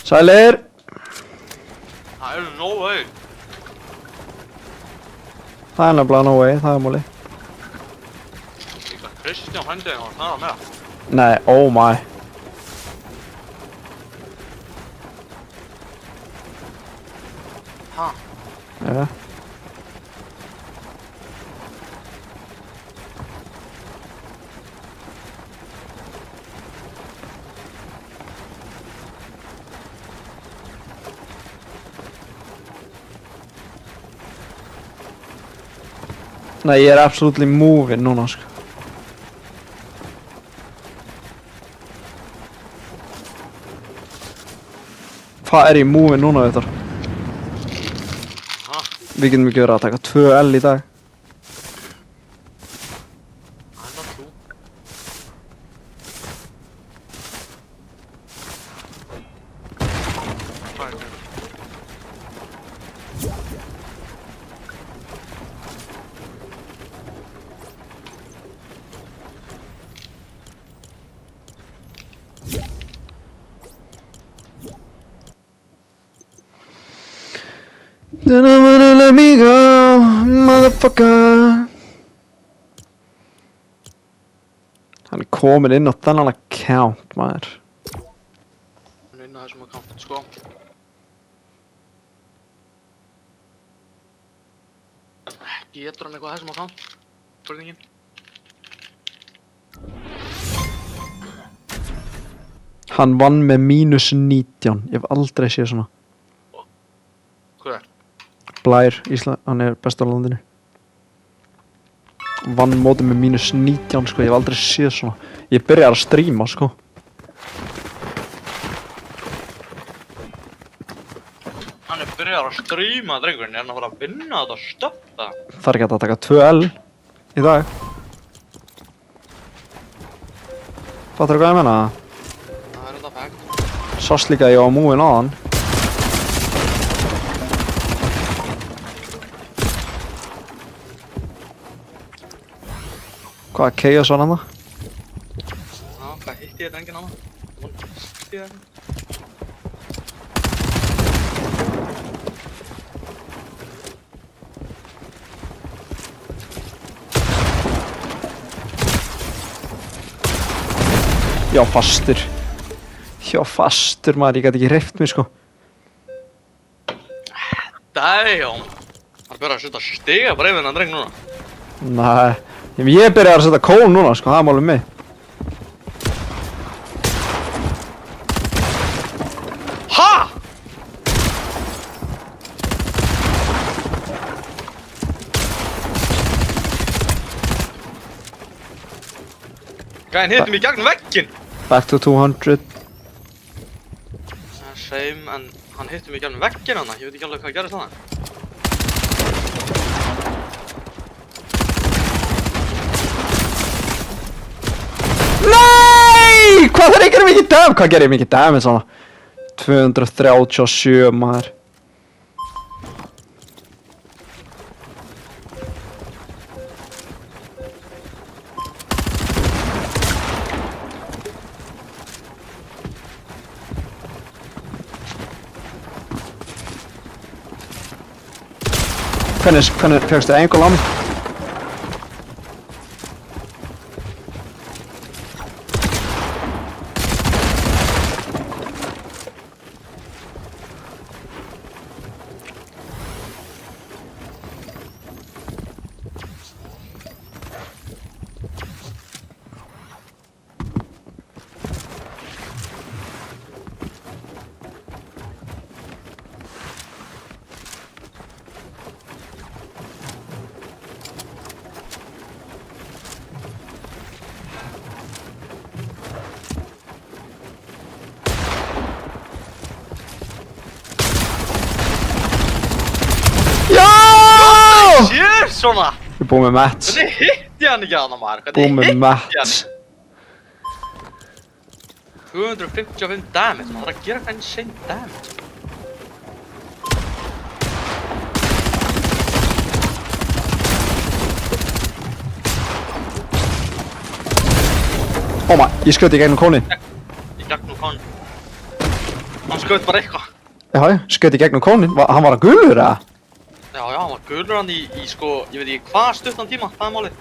Sælir! Það er no way. Það er nefnilega no way, það er múli. Kristján hændi og snarða meira. Nei, oh my. Ha? Ja. Nei, ég er absolutely moving núna, sko. Hvað er ég moving núna, Viktor? Ha? Við getum ekki verið að taka 2L í dag. I'm not true. Hvað er þetta? Then I'm gonna let me go, motherfucker. Hann er komin inn á þennan account, maður. Hann er inn á þessum account, sko. Getur hann eitthvað á þessum account? Spurningin. Hann vann með -19. Ég hef aldrei séð svona. Hvað er? Blær, Ísland, hann er bestur á landinu. Vann mótið með -19, sko, ég hef aldrei séð svona. Ég byrjar að stríma, sko. Hann er byrjar að stríma, drengurinn. Er hann að fara að vinna þetta stöfta? Það er ekki hægt að taka 2L í dag. Fattar þú hvað ég menna? Það er þetta fact. Sást líka að ég var moving á hann. Hvaða chaos var hann það? Já, hvað hitti ég drenginn á það? Hitti ég það? Já, fastur. Já, fastur maður, ég gæti ekki hreyft mig, sko. Damn! Hann byrjar að setja stiga bara yfir þennan dreng núna. Nei, ég byrjar að setja kón núna, sko, það er málið mig. HA?! Gæinn hitti mig í gegnum vegginn! Back to 200. Same, en hann hitti mig í gegnum vegginn hana, ég veit ekki alveg hvað gerðist hana. Nei! Hvað er ekki mikið damage? Hvað gerir ég mikið damage svona? 237 maður. Hvernig fegstu engul á mig? Sér svona! Ég er búinn með match. Hvernig hitti hann ekki hana maður? Búinn með Hvernig hitti match. hann? 255 damage, maður þarf að gera eitthvað insane damage. Oh my, ég skjóti í gegnum kónin. Í gegnum hann. Hann skaut bara eitthvað. Já, skaut í gegnum kónin. Hann var að gulur, eða? Já, hann var gulur hann í sko, ég veit ekki hvað stuttan tíma, það er málið.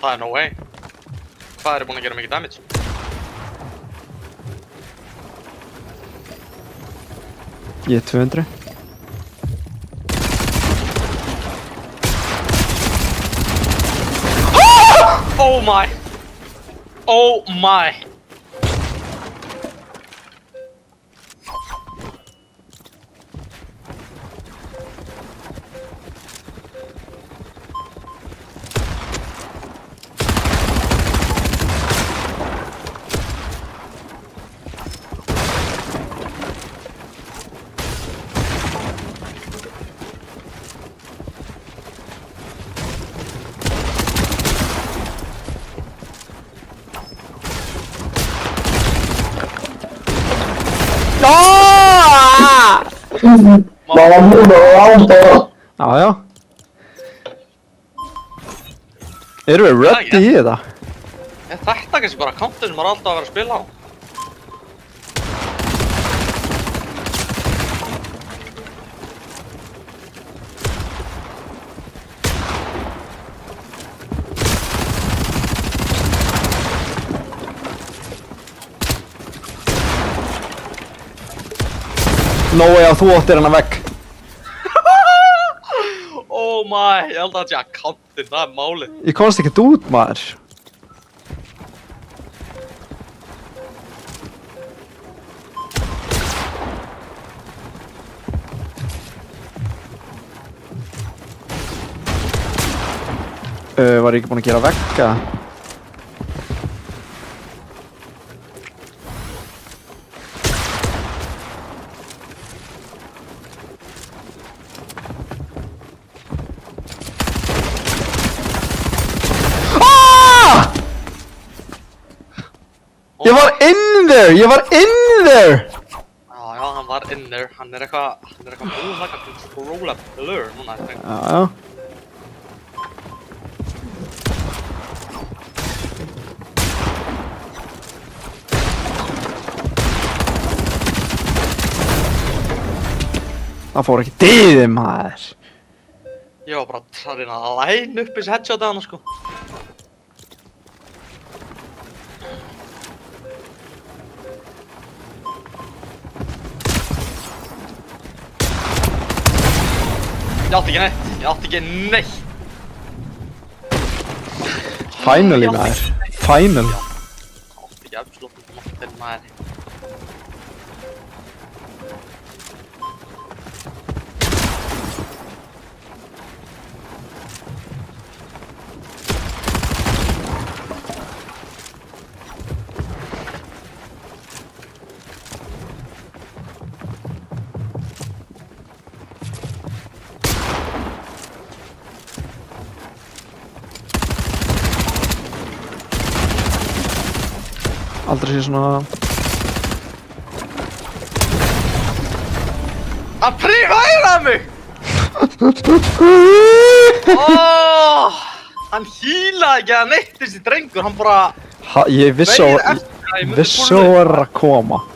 Það er no way. Hvað er búin að gera mikið damage? Ég er 200. Oh my! Oh my! Já. Erum við ready í þetta? Er þetta kannski bara counter sem maður alltaf að vera að spila á? No way að þú áttir hennar vegg. Oh my, ég held að það sé að counter, það er málið. Ég komst ekkert út, maður. Var ég ekki búinn að gera vegga? Ég var in there! Já, hann var in there. Hann er eitthvað búinn að controlla blur núna, ég think. Já. Það fór ekki dyðið, maður. Ég var bara að reyna að line upp þessi headshot að hana, sko. Ég átti ekki neitt. Finally, maður. Finally. Ég átti ekki absolutt nokkuð, maður. Aldrei sé svona... Hann prífæra mig! Hann hílaði ekki að neitt þessi drengur, hann bara... Ég vissi á að koma.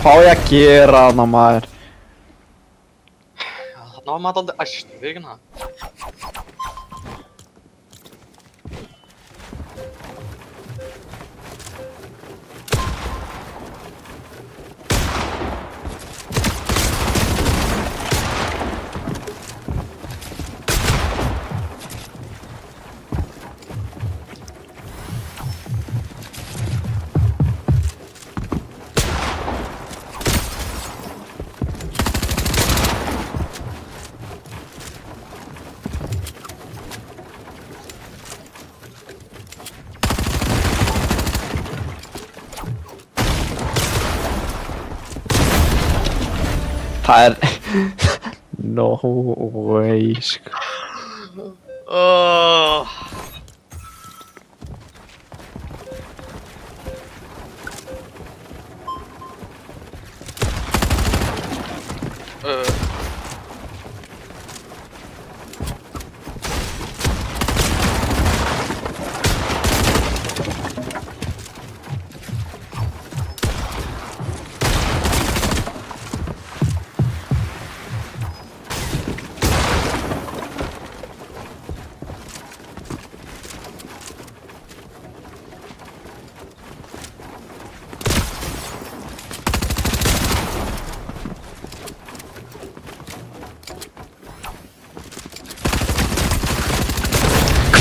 Hvað á ég að gera þarna, maður? Já, þarna var maður aldrei æst, við ekki það. Það no way, sko.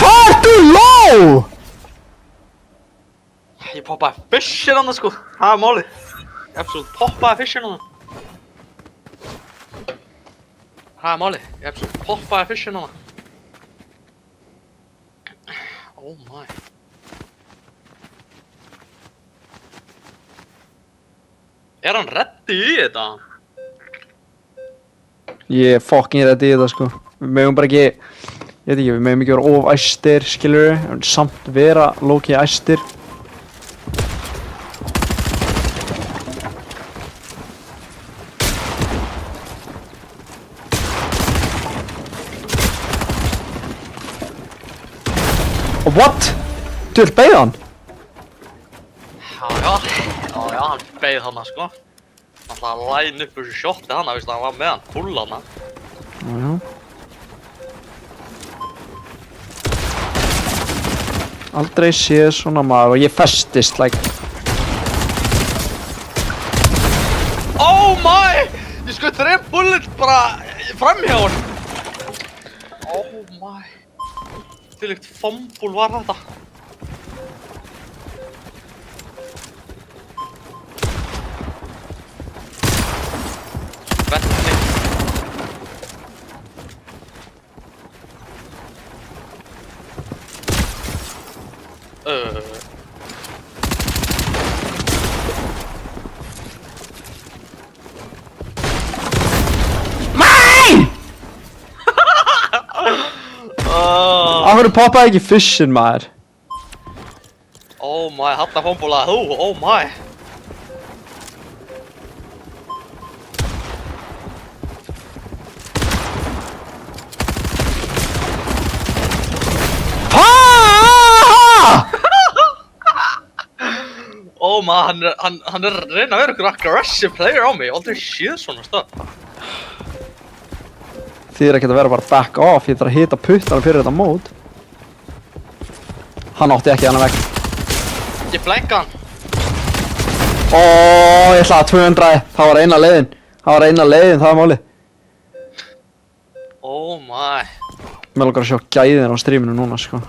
Hvað ertu low? Ég poppaði fishin hann sko, það er málið. Ég absolutt poppaði fishin hann. Það er málið, ég absolutt poppaði fishin hann. Oh my. Er hann reddi í þetta? Ég er fucking reddi í þetta, sko. Við mögum bara ekki, ég veit ekki, við mögum ekki vera of æstir, skilurðu, en samt vera low-key æstir. Og what? Du vil beigja hann? Já, hann beið hana sko. Hann ætlaði að line upp þessu shotti hana, víst að hann var með hann, full hana. Já. Aldrei séð svona maður og ég festist, like. Oh my! Ég skutt 3 bullets bara framhjá hann. Oh my. Þvílíkt fumble var þetta. Vettni. Af hverju poppaði ekki fishin, maður? Oh my, þarna fumblaði þú, oh my. Oh my, hann er að reyna að vera ykkur aggressive player á mig, ég hef aldrei séð svona stöð. Þið ekkert að vera bara back off, ég þarf að hita puttana fyrir þetta mót. Hann átti ekki hann vekk. Ég blanka hann. Ég ætlaði að 200, það var eina leiðin. Það var málið. Oh my. Mér langar að sjá gæðin á streaminu núna, sko.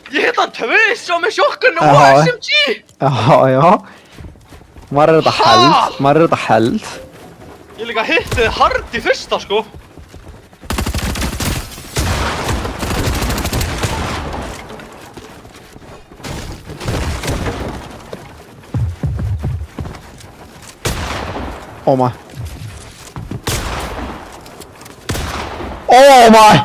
Ég hitt hann tvis á með sjokkunu og SMG! Já. Maður er þetta held. Ég líka hitti þið hard í fyrsta sko. Oh my. Oh my!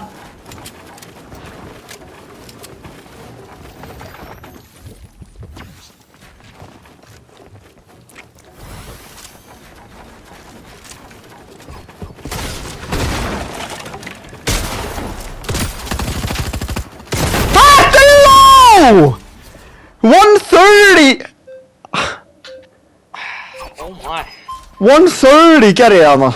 Low! 130! Oh my. 130 gerði ég þarna.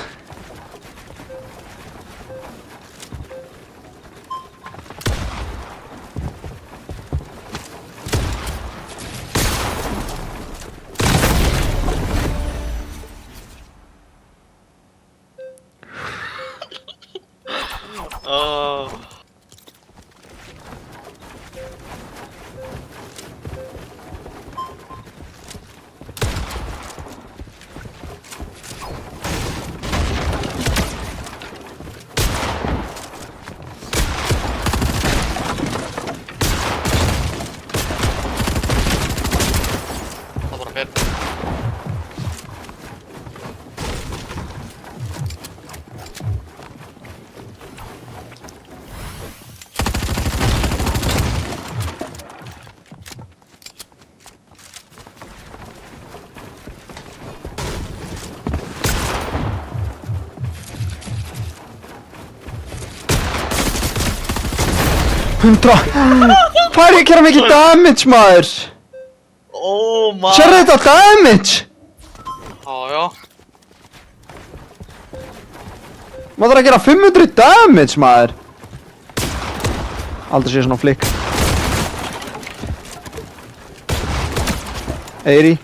100. Hvað er ég að gera mikið damage, maður? Oh my. Sérðu þetta damage? Já. Maður þarf að gera 500 damage, maður. Aldrei sé svona flick. Eyri.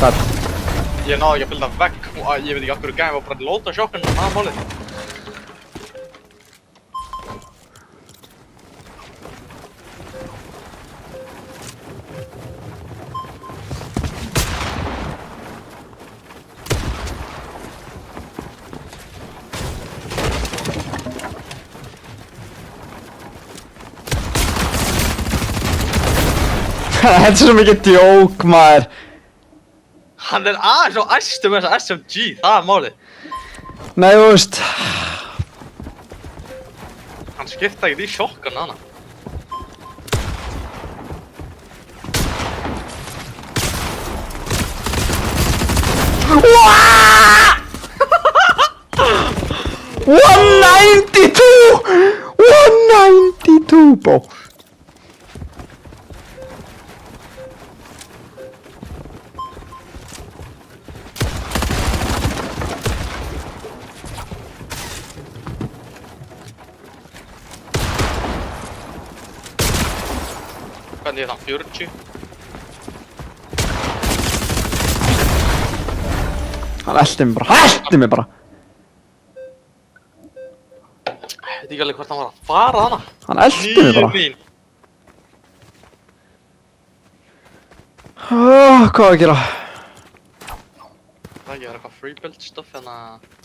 Hvað? Ég náði ekki að builda vegg og ég veit ekki af hverju gæði var bara að lóta sjokkun og það málið. Þetta er svo mikið djók, maður. Hann er aðeins og æstur með þessa SMG, það er málið. Nei, þú veist. Hann skipta ekkert í sjokkun hana. Waaah! 192! 192, bó. Hvernig er það? 40? Hann elti mig bara, elti mig bara. Ég veit ekki alveg hvort hann var að fara hana. Hann elti mig bara. Mín. Hvað að gera? Það ekki verið eitthvað free build stuff hérna.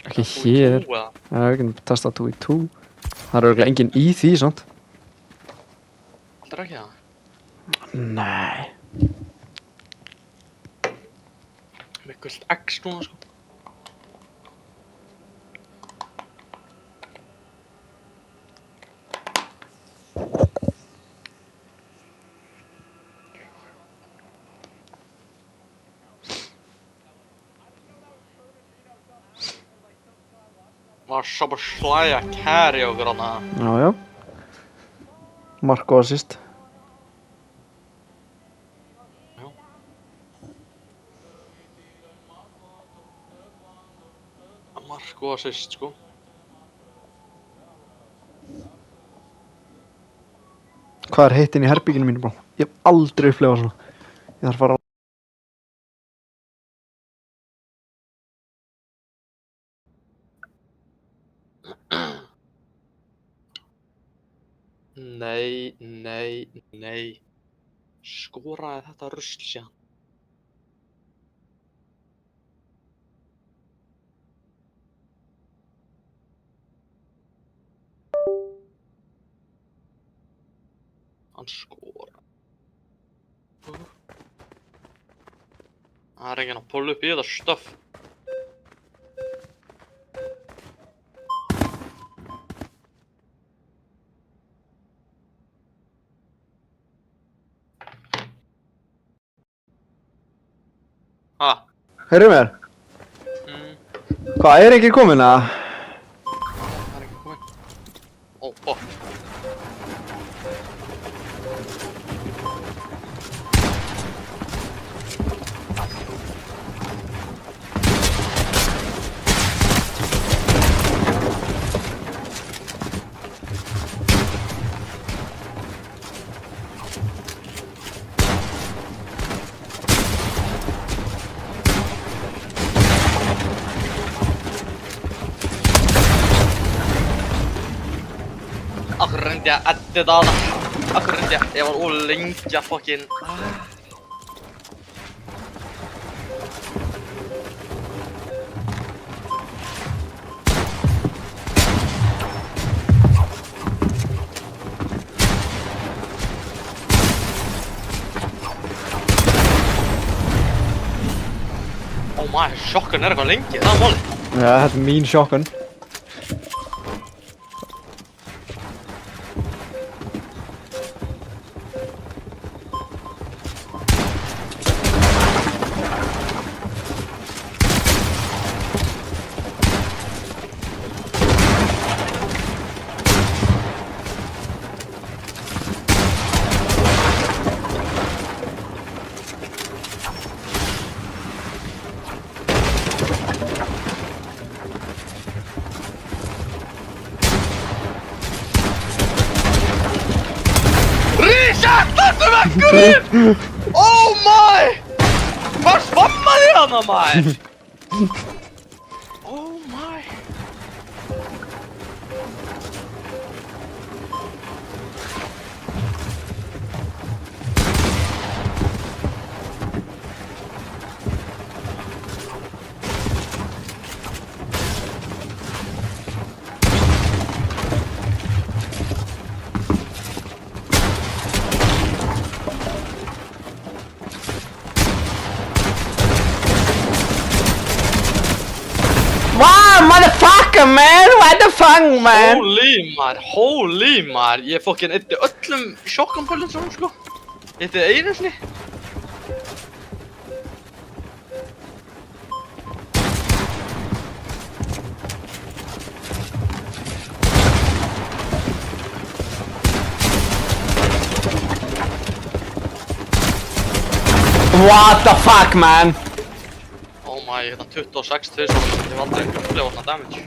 Ekki hér. Það er ekki testa 2v2. Það er örugglega enginn í því, sant? Aldrei ekki það. Nei. Með gullt X núna sko. Var svo bara slæja carry okkur hana. Já. Mark og assist. Mark og assist sko. Hvað er heitt inn í herbygginu mínu, bro? Ég hef aldrei upplifað svona. Ég þarf að fara á... Nei. Skoraði þetta rusl síðan. Hann skora. Það er enginn að pulla upp í þetta stöff. Ha? Heyrðu mér? Hvað, er ekki komin að? Það er ekki komin. Ó, bótt. Akkur reyndi ég að edda hana. Akkur reyndi ég var of lengi að fucking... Oh my, sjokkun er eitthvað lengi, það er málið. Já, þetta er mín sjokkun. Þetta vekkurinn! Oh my! Hvað spammaði hana maður? Oh my! Wow, motherfucker, man! What the fuck, man? Holy maður, ég fokkin eitti öllum shotgunpöllum svona sko. Ég eitti einu sinni. What the fuck, man? Oh my, ég hérna 26 tvisvar, ég hef aldrei upplifað svona damage.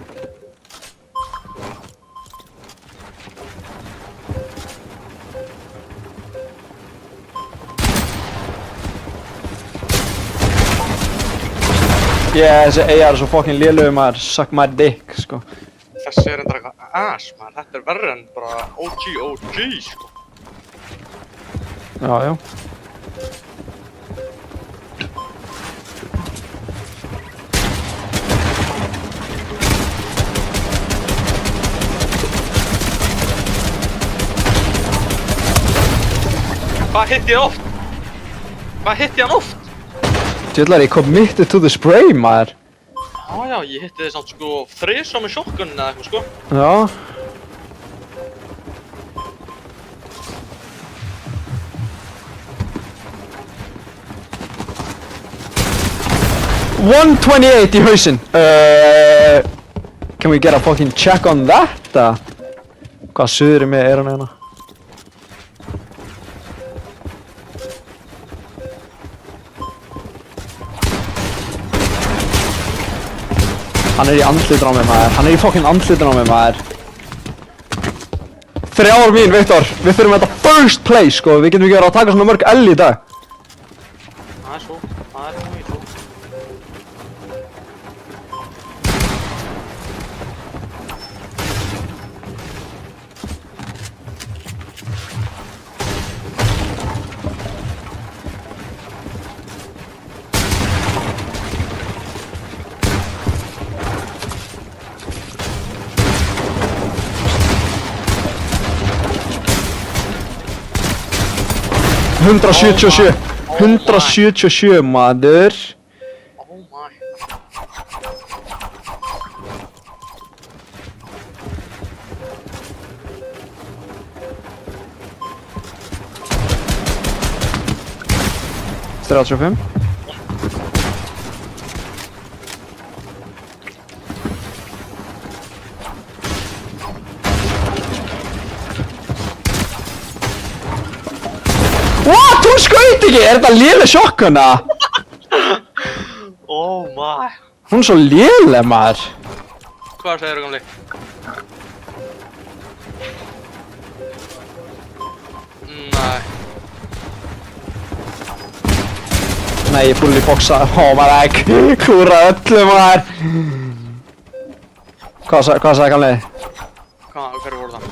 Yeah, þessi AR er svo fucking lélugur maður, suck my dick, sko. Þessi er eitthvað ass maður, þetta er verri en bara OG sko. Já, já. Hvað hitti ég oft? Hvað hitti hann oft? Djöðlar, ég committed to the spray, maður. Já, ég hitti þið samt sko þrisvar með shotgun eða eitthvað sko. Já. $128 í hausinn. Can we get a fucking check on that? Hvað suður er með eyrun hérna? Hann er í andlitur á mig maður, hann er í fucking andlitur á mig maður. 3 ár mín, Viktor, við þurfum þetta first place sko, við getum ekki verið að taka svona mörg L í dag. Það er svo, það er mjög svo. $177, 177 maður. Oh my. $35. What? Hún skaut ekki! Er þetta léleg shotgun eða? Oh my. Hún er svo léleg maður. Hvað segirðu gamli? Nei. Nei, ég fulli boxa. Oh my god. Klúra öllu maður. Hvað sagði gamli? Hverju voru það?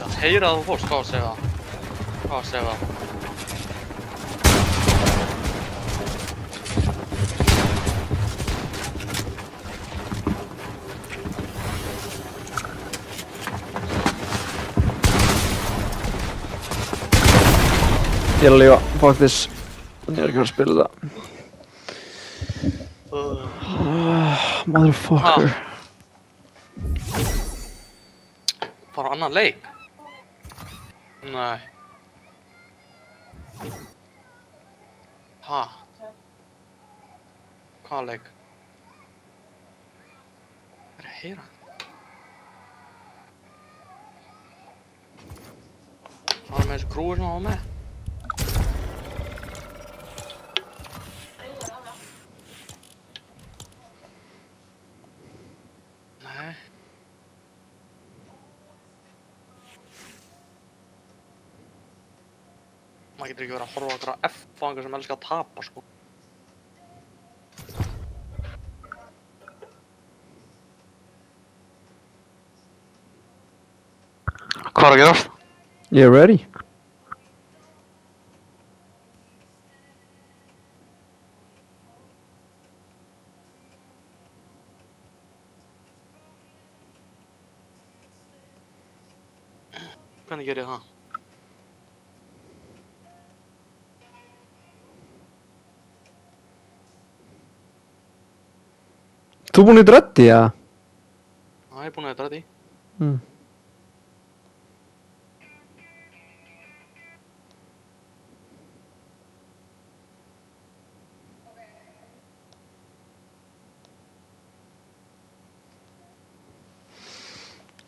Að heyra að þú fórst, hvað var að segja það? Hvað var að segja það? Ég er að lífa, fuck this. Ég er ekki að spila það. Motherfucker. Bara annan leik? Nei. Ha? Hvaða leik? Er að heyra? Það er með þessu krúi sem það var með. Nei. Maður getur ekki verið að horfa á einhverja F-fanga sem elskar að tapa, sko. Hvað að gerast? Ég ready. Hvernig ger ég það? Þú búinn í dreddi, ja? Já, ég er búinn að þetta í.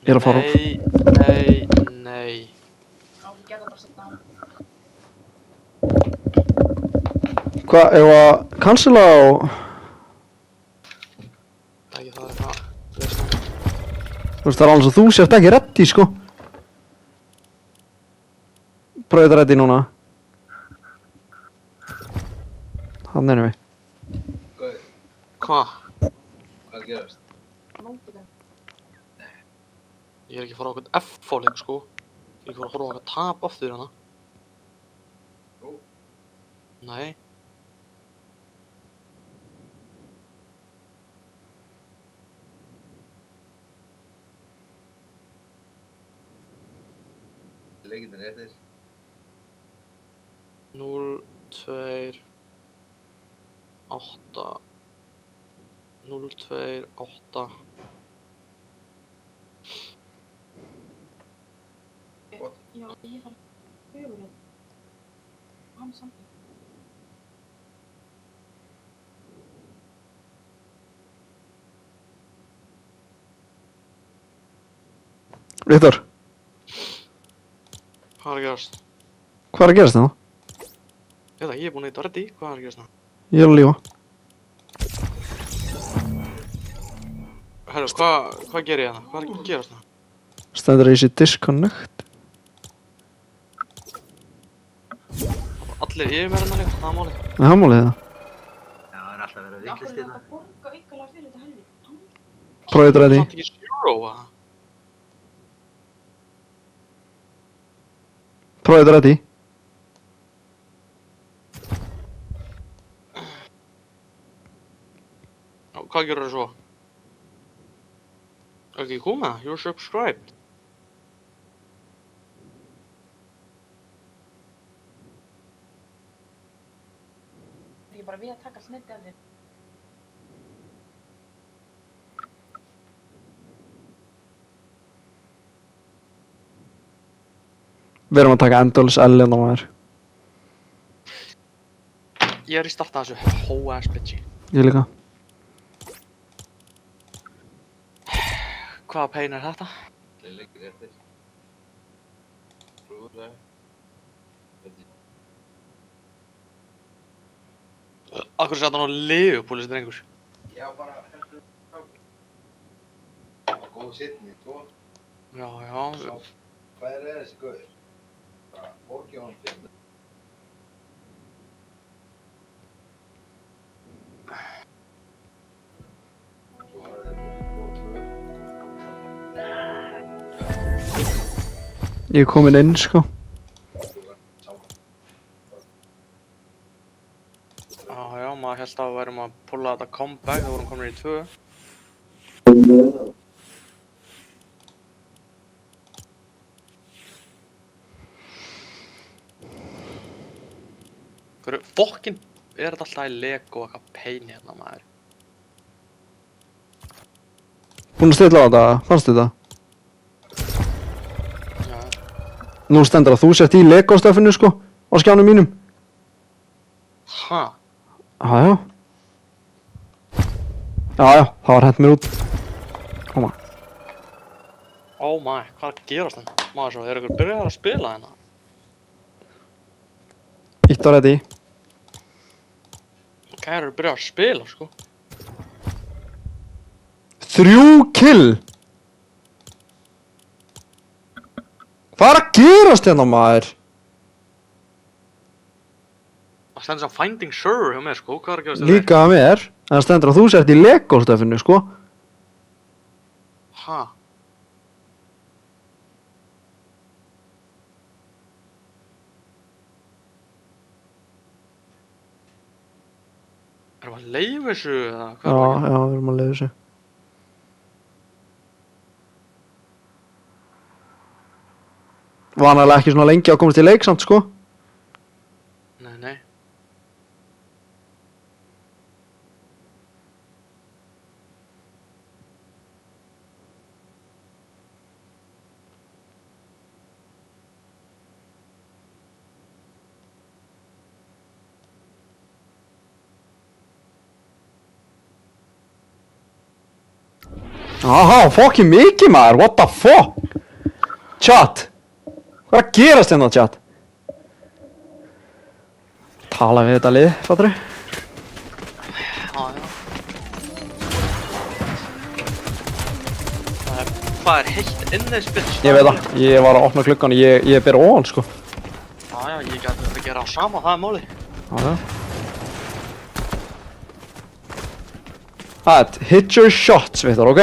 Ég er að fara. Nei. Hvað, ef að cancela á... Ekki það eitthvað. Þú veist, það er alveg svo þú sért ekki ready, sko. Prófið þetta ready núna. Þannig erum við. Hvað? Hvað gerast? Ég er ekki að fara á eitthvað F-fóling, sko. Ég er ekki að fara að horfa á eitthvað tap aftur hana. Jú. Nei. Leikindin eftir. 0, 2, 8 0, 2, 8 Já, ég þarf fjögurinn. Hann samt. Viktor, Hvað er að gerast? hvað er að gerast það? Ég er búinn að þetta ready. Hvað er að gerast það? Ég er að lífa. Herru, hvað ger ég hérna? Hvað er að gerast það? Stendur þessi disconnect. Allir yfir mér hérna líka, það er málið. Það er málið það. Já, það er alltaf verið að Akkur villist er hérna. þetta að borga ykkurlega fyrir þetta helvið. Prófið þetta ready. Samt ekki zero, eða? Prófið þetta ready. Hvað gerur það svo? Er ekki komið? You're subscribed. Ég er bara við að taka snitti af þér. Við erum að taka endalus L-inn á maður. Ég er í starta þessu ho-ass bitchi. Ég líka. Hvaða pain er þetta? Leikir eftir. Frúðlega. Akkur sett hann á Leopold þessi drengur. Já, bara heldur góð sittni, sko. Já. Hvað er þessi gauður? Bara borgið honum fyrir. Svo var það góð tvö. Ég er komin inn, sko. Já, maður held að við værum að pulla þetta comeback, þá vorum komin í 2. Hverju, fokkin, er þetta alltaf í Lego og eitthvað pain hérna, maður? Búinn að stilla á þetta, fannstu þetta? Já. Nú stendur að þú sért í Lego-stöffinu, sko, á skjánum mínum. Ha? Jájá. Jájá, það var hent mér út. Koma. Oh my, hvað er að gerast hérna? Maður svo, er ykkur byrjað að spila hérna? Ítt á ready. Hvað eru byrjað að spila, sko? 3 kill! Hvað er að gerast hérna, maður? Það stendur sem Finding Sir hjá mér sko, hvað er að gerast Líka að mér. En það stendur að þú sért í Lego-stöfinu, sko. Ha? Erum við að leyfa þessu eða Já, hvað er það? já, við erum að leiða þessu. Vanalega ekki svona lengi að komast í leik samt, sko. Nei, nei. Aha, fucking mikið maður, what the fuck? Chat. Hvað er að gerast hérna, chat? Tala við þetta lið, fattur þau? Já, já. Hvað er heitt inn þess bitch? Ég veit það, ég var að opna klukkan og ég er byrja ofan, sko. Já, já, ég gæti þetta að gera á sama, það er máli. Já, já. Það, hit your shots, Viktor, ok?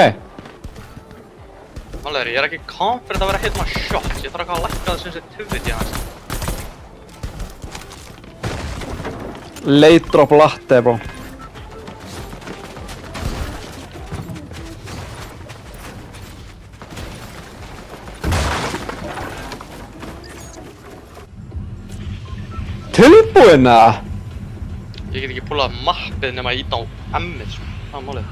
Máli er, ég er ekki confident að vera að hit my shots. Ég þarf eitthvað að lækka það sensitivity hans. Late drop latte, bro. Tilbúinn eða? Ég get ekki pullað mappið nema að íta á M-ið, sko. Það er málið.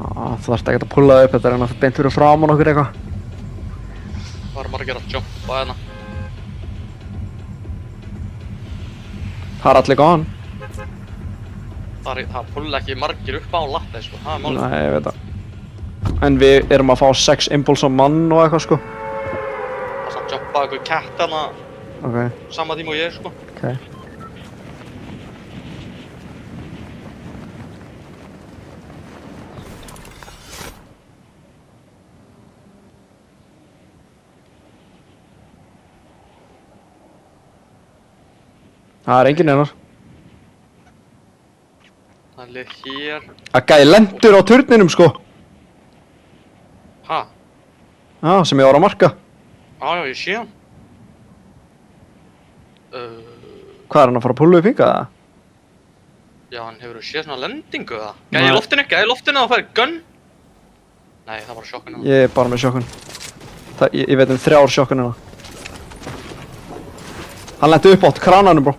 Þú þarft ekkert að pulla það upp, þetta er hann að beint fyrir framan okkur eitthvað. Hvað er margir að jumpa hérna? Það er allir góðan. Það pulla ekki margir upp á latte, sko. Það er málið. Nei, ég veit það. En við erum að fá 6 impulse á mann og eitthvað, sko. Það er samt jumpa eitthvað cat hérna Ok, sama tíma og ég, sko. ok. Það er enginn einar. Það er lið hér. Að gæði lendur á turninum, sko. Ha? Já, sem ég var að marka. Já, já, ég sé hann. Hvað er hann að fara að púla upp hingað, eða? Já, hann hefur séð svona lendingu, eða? Gæði í loftinu, gæði í loftinu og færi gunn? Nei, það var sjokkun. Ég er bara með sjokkun. Ég veit 3 sjokkun hérna. Hann lendi upp átt krananum, bro.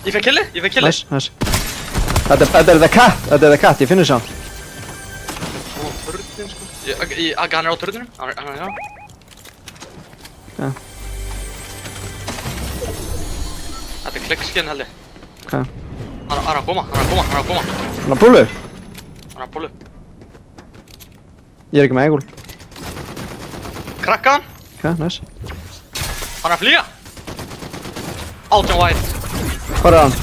Ég fekk killi, ég fekk killi. Nice, nice. Þetta er the cat, ég finnur sér hann. Hann á turnin, sko. Hann er á turninum, hann er, já. Já. Þetta er klikkskinn, held ég. Ok. Hann er að koma, hann er að koma. Hann er að púla upp? Hann er að púlu. Ég er ekki með eigul. Krakka hann, Ok, nice. hann er að flýja. 18 white. Hvað er hann?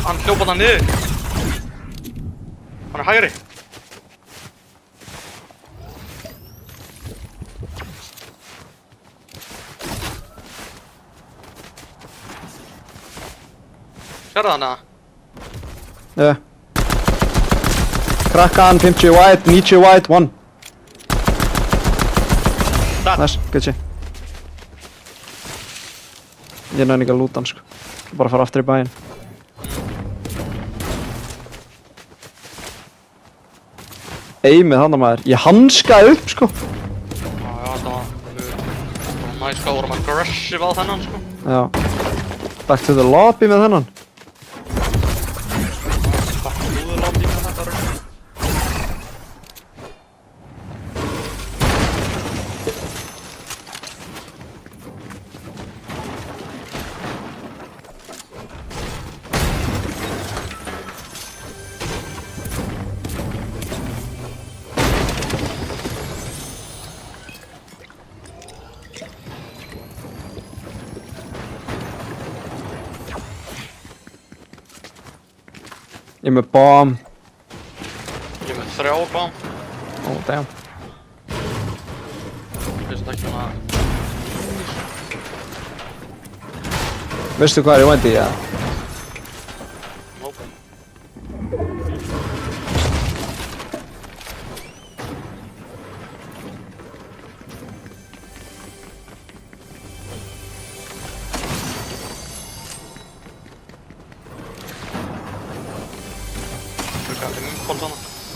Hann hljópa það niður. Hann er hægri. Sérðu hann eða? Krakka hann, 50 white, 90 white, 1. Það. Nice, good shit. Ég næði ekki að lúta hann, sko. Bara fara aftur í bæinn. Eimið þannig maður. Ég hanskaði upp, sko. Já, það var næst hvað vorum aggressive á þennan, sko. Já. Back to the lobby með þennan. Bakklúðu lobby með þetta rögg. Ég er með bomb. Ég er með 3 bám. Oh, damn. Finnst ekki svona... Veistu hvað er í vændi, eða? Nope.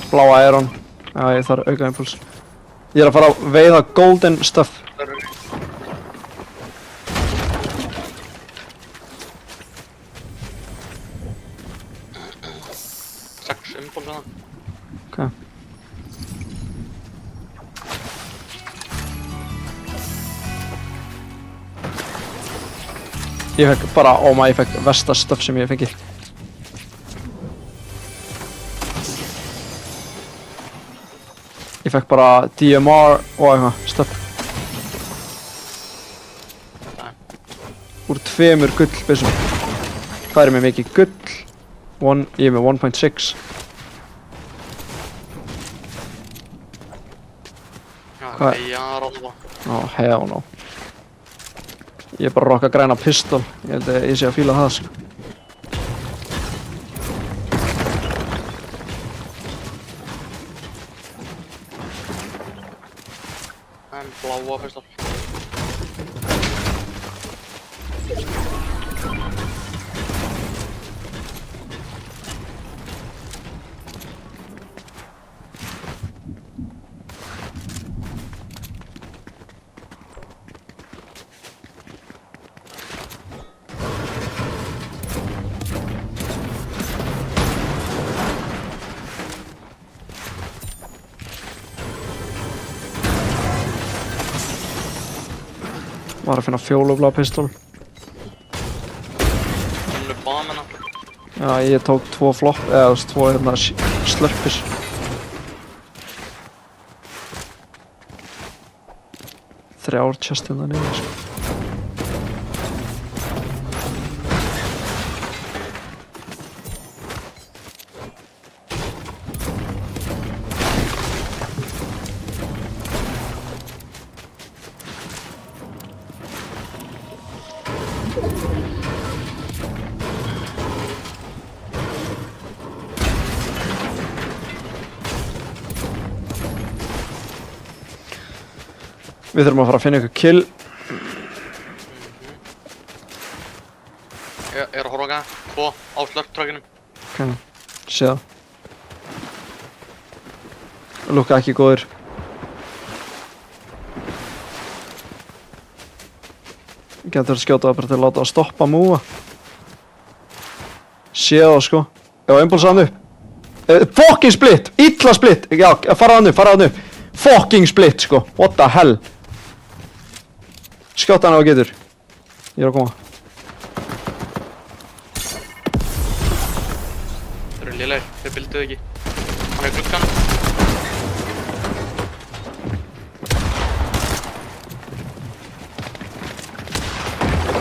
Bláa Aeron. Já, ég þarf auka impuls. Ég er að fara að veiða golden stuff. Sex impuls hana. Ok. Ég fekk bara, oh my, ég fekk versta stuff sem ég fengi. Ég fekk bara DMR og eitthvað stuff. Úr 2 gullbyssum. Hvað er með mikið gull? Ég er með 1.6. Hvað? Oh, hell no. Ég er bara að rocka græna pistol. Ég held að ég sé að fíla það, sko. Bláa pistol. Var að finna fjólubla pistol. Önnu bamina. Já, ég tók 2 flop, eða 2 hérna slurpis. Þrjár chestina niður, sko. Við þurfum að fara að finna ykkur kill. Ég er að horfa okkar. 2 á slurptruckinum. Ok, sé það. Lukka ekki góðir. Getur að skjóta það bara til að láta það stoppa múa. Sé það, sko. Já, impulsaðan upp. Fucking split! Illa split! Já, faraðan upp. Fucking split, sko. What the hell? Skjóta hann ef þú getur. Ég er að koma. Þeir eru lélegir, þeir bilduðu ekki. Hann er gluggan.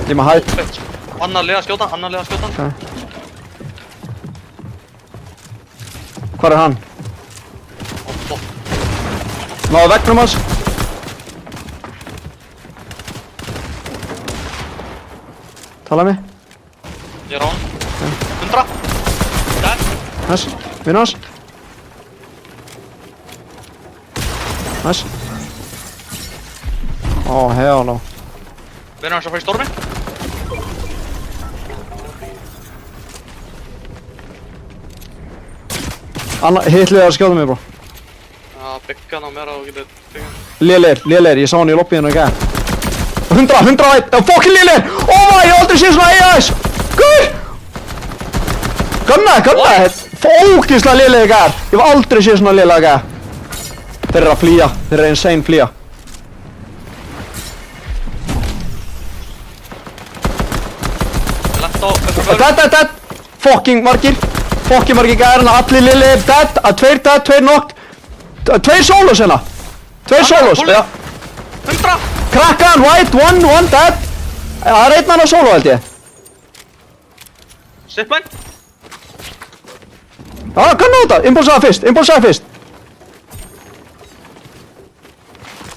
Ég maður hætt. Annar liða að skjóta. Ok. Hvar er hann? Náðu veggnum hans. Tala mig. Ég er á hann. 100. Der. Nice. Vinna hans. Nice. Oh, hell no. Vinna hans að fara í stormi. Hitliði að skjóta mig, bro. Já, byggja hann á mér og getur byggja hann. Lélegir, ég sá hann í lobbyinu í gæð. 100 væt, fucking lélegir! Oh my, ég hef aldrei séð svona AIs! Guð! Gunna, ógeðslega lélegir gæðar. Ég hef aldrei séð svona lélega gæða. Þeir eru að flýja, þeir eru insane flýja. Lent á uppi Dead! Fucking margir gæðarna, allir lélegir, dead, 2 dead, 2 knocked. 2 solos hérna. 2 solos, já. 100! Krakkan, white, one dead. Það er einn annar solo held ég. Zipline. Já, kannu þetta, impulsaði fyrst.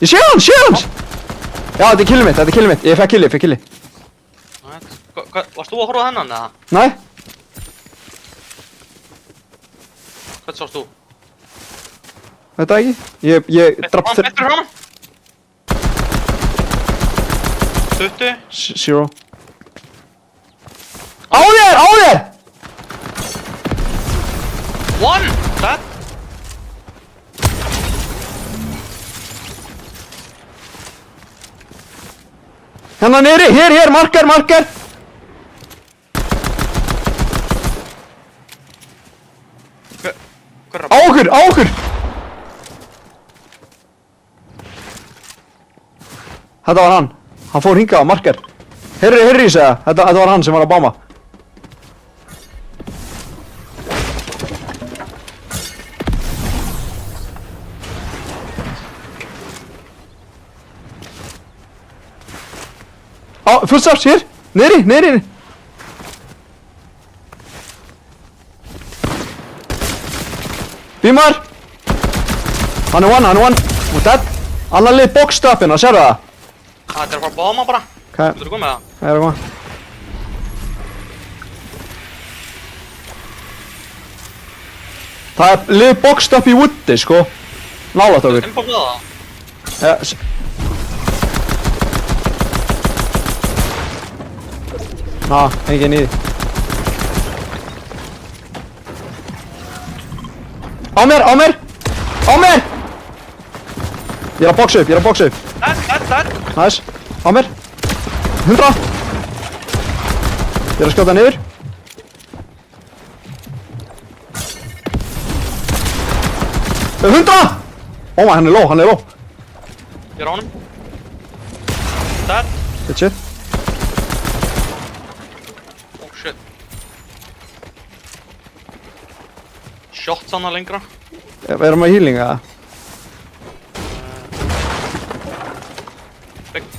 Ég sé hans! Já, þetta er killið mitt, ég fekk killi. Varst þú að horfa á þennan eða? Nei, Hvað sást þú? þetta ekki. Ég draf Eftir hann? 20. Zero. Á þér! One! Dead. Hérna niðri, hér, marker. Hver er Á okkur. Þetta var hann. Hann fór hingað á marker. Heyrri í segja. Þetta var hann sem var að báma. Footsteps hér. Niðri. Bímar. Hann er one. Og dead. Annar lið boxstrappina, sérðu það? Þetta er að fara að báma bara. Hvað Getur þú komið með það? er að koma? Það er lið boxstrapp í woodi, sko. Nálægt okkur. Import með það? Engin í því. Á mér! Ég er að boxa upp. Dead. Nice. Á mér. 100. Ég er að skjóta niður. Oh my, hann er low. Ég er á honum. Dead. Good shit. Oh shit. Shots hana lengra. Við erum að healinga það.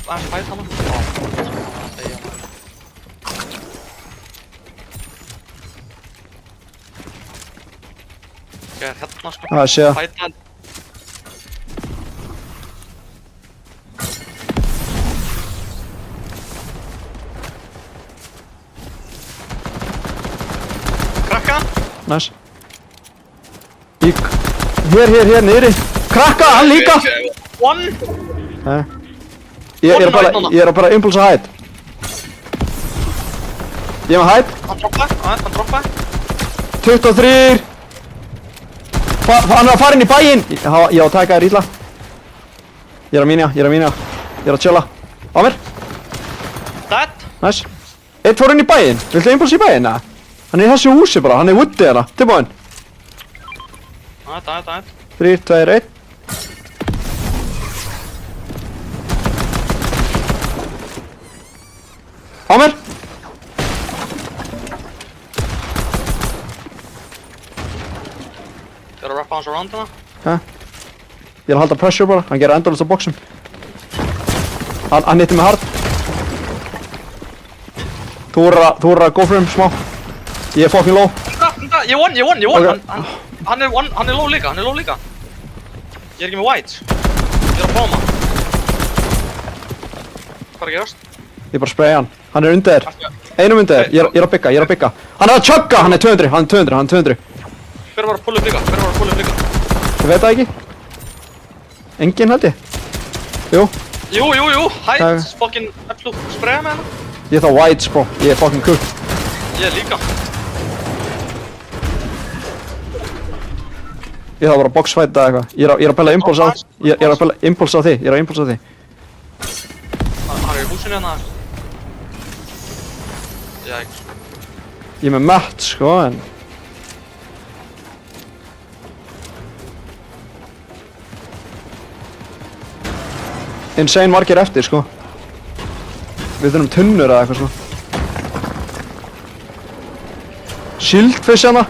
Aðeins fæt hana. Ég er hérna sko. Það sé það. Fæta. Krakka. Nice. Hér, niðri. Krakka, hann líka. One. Nei. Ég er bara impulsa hætt. Ég er með hætt. Hann droppaði. 23. Hann er að fara inn í bæinn. Ég á að taka þér illa. Ég er að mínja. Ég er að chilla. Á mér. Dead. Nice. Eitt fór inn í bæinn. Viltu impulsa í bæinn, eða? Hann er í þessu húsi bara. Hann er woodið hérna. Tilbúinn. Dead. 3, 2, 1. Á mér. Ég er að wrappa hans around hana. Ég er að halda pressure bara. Hann gerir endalaust á boxum. Hann hittir mig hard. Þú er að go for him smá. Ég er fucking low. Ég won. Okay. Hann er low líka. Ég er ekki með whites. Ég er að báma. Hvað er að gerast? Ég bara spraya hann. Hann er undir þér. Einum undir þér. Ég er að bygga. Hann er að chugga. Hann er 200. Hver var að pulla upp líka? Ég veit það ekki. Enginn held ég. Jú. Jú. Heights. Fucking absolutt spraya með hana. Ég er þá whites bro. Ég er fucking cooked. Ég er líka. Ég þarf bara að boxfighta eða eitthvað. Ég er að pæla impulse á því. Ég er að pæla impulse á því. Hann er í húsinu hérna. Jæks. Ég er með mat sko en... Insane margir eftir sko. Við þurfum tunnur eða eitthvað svona. Shieldfish hana.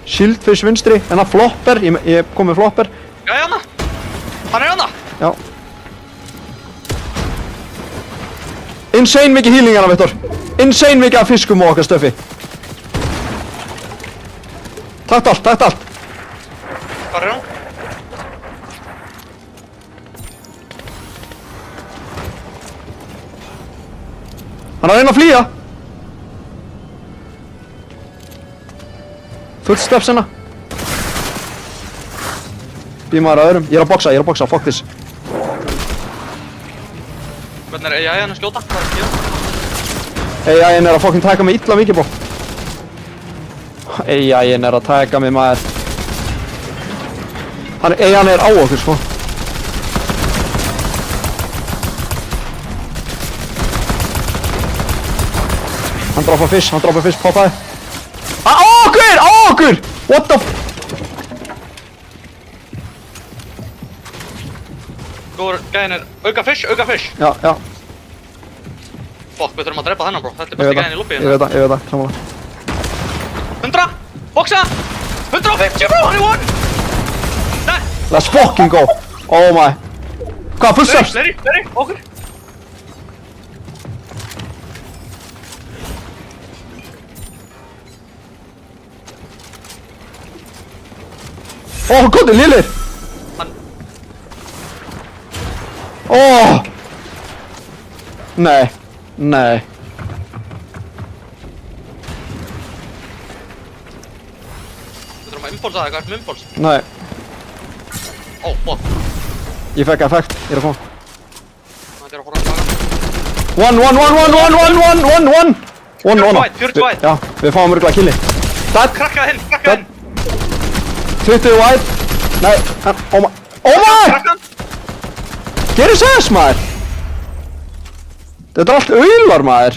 Shieldfish vinstri. En það flopper. Ég kom með flopper. Gæði hana. Hann er hana. Já. Insane mikið healing hana Viktor. Insane mikið af fiskum og okkar stöfi. Takk allt. Hvað er hann? Hann er að reyna að flýja. Footsteps hérna. Býmaður að öðrum. Ég er að boxa, fuck this. Hvernig er AI hann að skjóta? Hvað er að gera? AI-in er að fucking taka mig illa mikið, bro. AI-in er að taka mig, maður. AI-in er á okkur, sko. Hann droppa fish, poppaði. Á okkur! What the f... Góður, gæðin er auka fish. Já. Fuck, við þurfum að drepa þennan, bro. Þetta er besti gæðin í lobby Ég veit það, samanlega. 100! Boxa! 150, bro! Hann er one! Nei! Let's fucking go! Oh my. Hvað, footsteps? Fleiri, okkur! Góði, lilir! Hann... Nei. Við þurfum að impulsa það, hvað er með impuls? Nei. Fuck. Ég fekk effekt, ég er að koma. Þetta er að horfa að laga. One. 40 wide. Já, við fáum örgulega killi. Krakka hinn! 20 wide. Nei, oh my. Krakkan! Gerðu sess, maður. Þetta er allt auðlar, maður.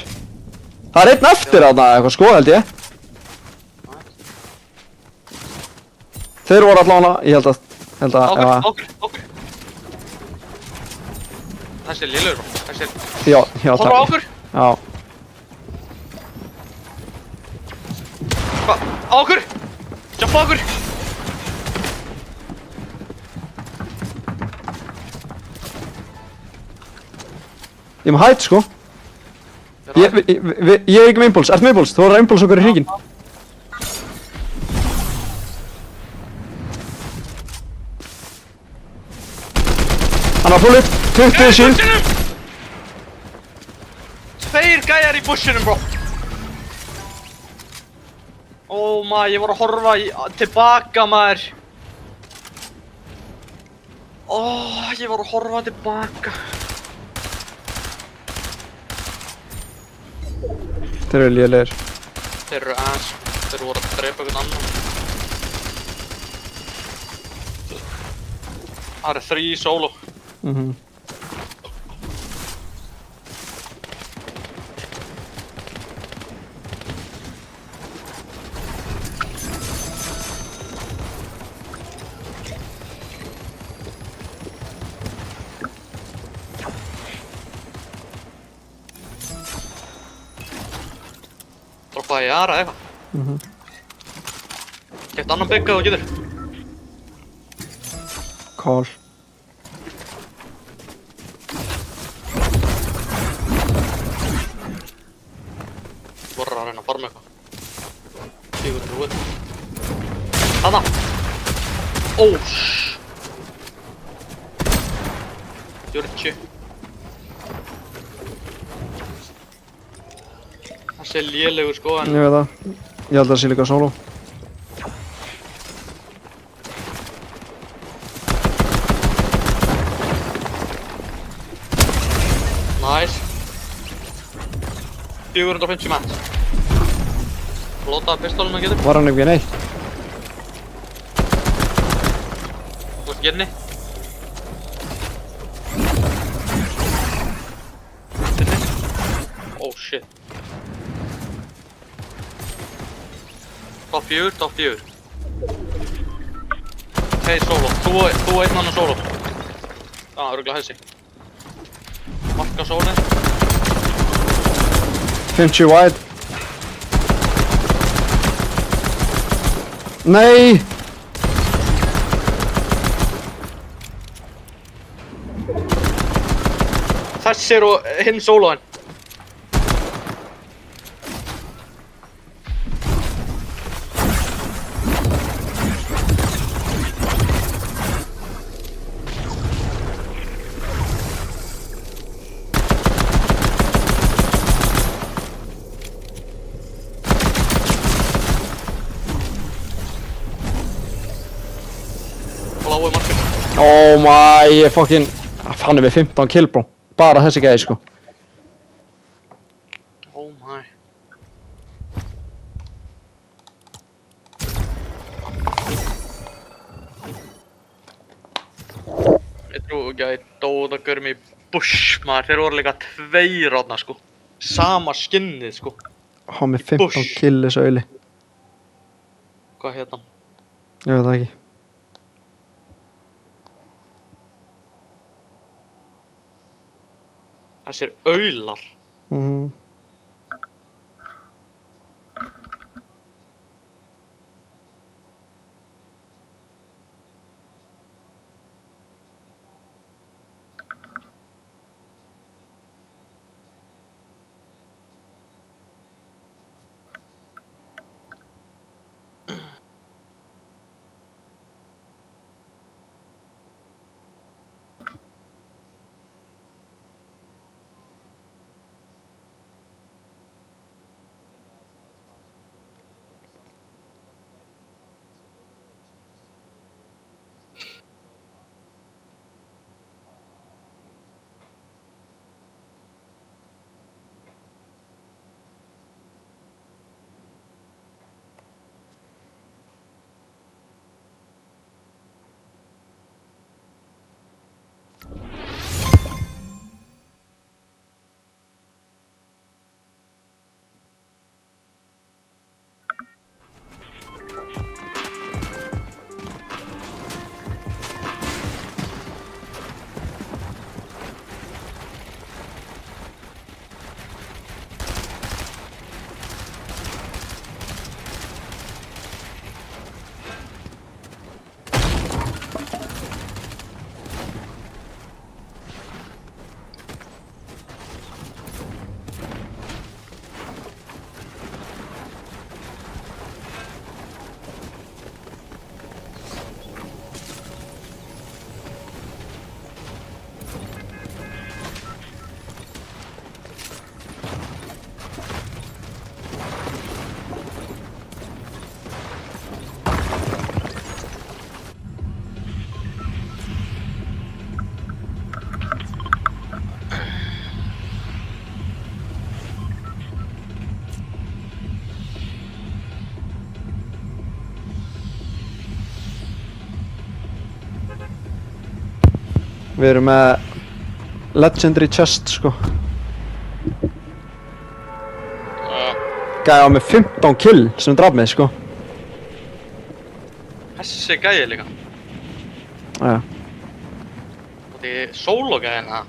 Það er einn eftir þarna eitthvað, sko, held ég. Þeir voru allavega, ég held að, Okkur. Þessi er lélegur, bro. Þessi er... Já, Horfa á okkur! Já. Hvað? Á okkur! Jumpa á okkur! Ég er með hætt, sko. Ég er ekki með impuls. Ertu með impuls? Þú voru að impuls okkur í hringinn. Hann var fullið. 20 shield. Tveir gæjar í bushinum, bro. Oh my, ég var að horfa tilbaka, maður. Ég var að horfa tilbaka. Þeir eru lélegir. Þeir eru ass. Þeir voru að drepa einhvern annan. Það eru 3 solo. Droppaði ég aðra eitthvað. Gett annan bygg að þú getur. Call. Voru að reyna að farma eitthvað. 400 wood. Þarna! Shhh! 40. Þessi er lélegur, sko, en... Ég veit það. Ég held að það sé líka solo. Nice. 450 mats. Blótaða pistólum að getur. Var hann ekki neitt? Þú ert genni. Shit. Top 4. Hei, solo. Þú einn annan solo. Örugglega þessi. Marka sólið. 50 wide. Nei! Þessi og hinn soloinn. Bláu markinu. Oh my, ég fucking... Hann er með 15 kill, bro. Bara þessi gæði, sko. Oh my. Ég trú ekki að ég dóða gaur mig í bush, maður. Þeir voru líka 2 rótna, sko. Sama skinnið, sko. Hann með 15 Bush. kill, þessu auðli. Hvað heit hann? Ég veit það ekki. Þessir aular. Mhm. Við erum með Legendary Chest, sko. Gæði á með 15 kill sem draf mig, sko. Þessi gæði líka. Já. Þetta er sólogæðin, eða?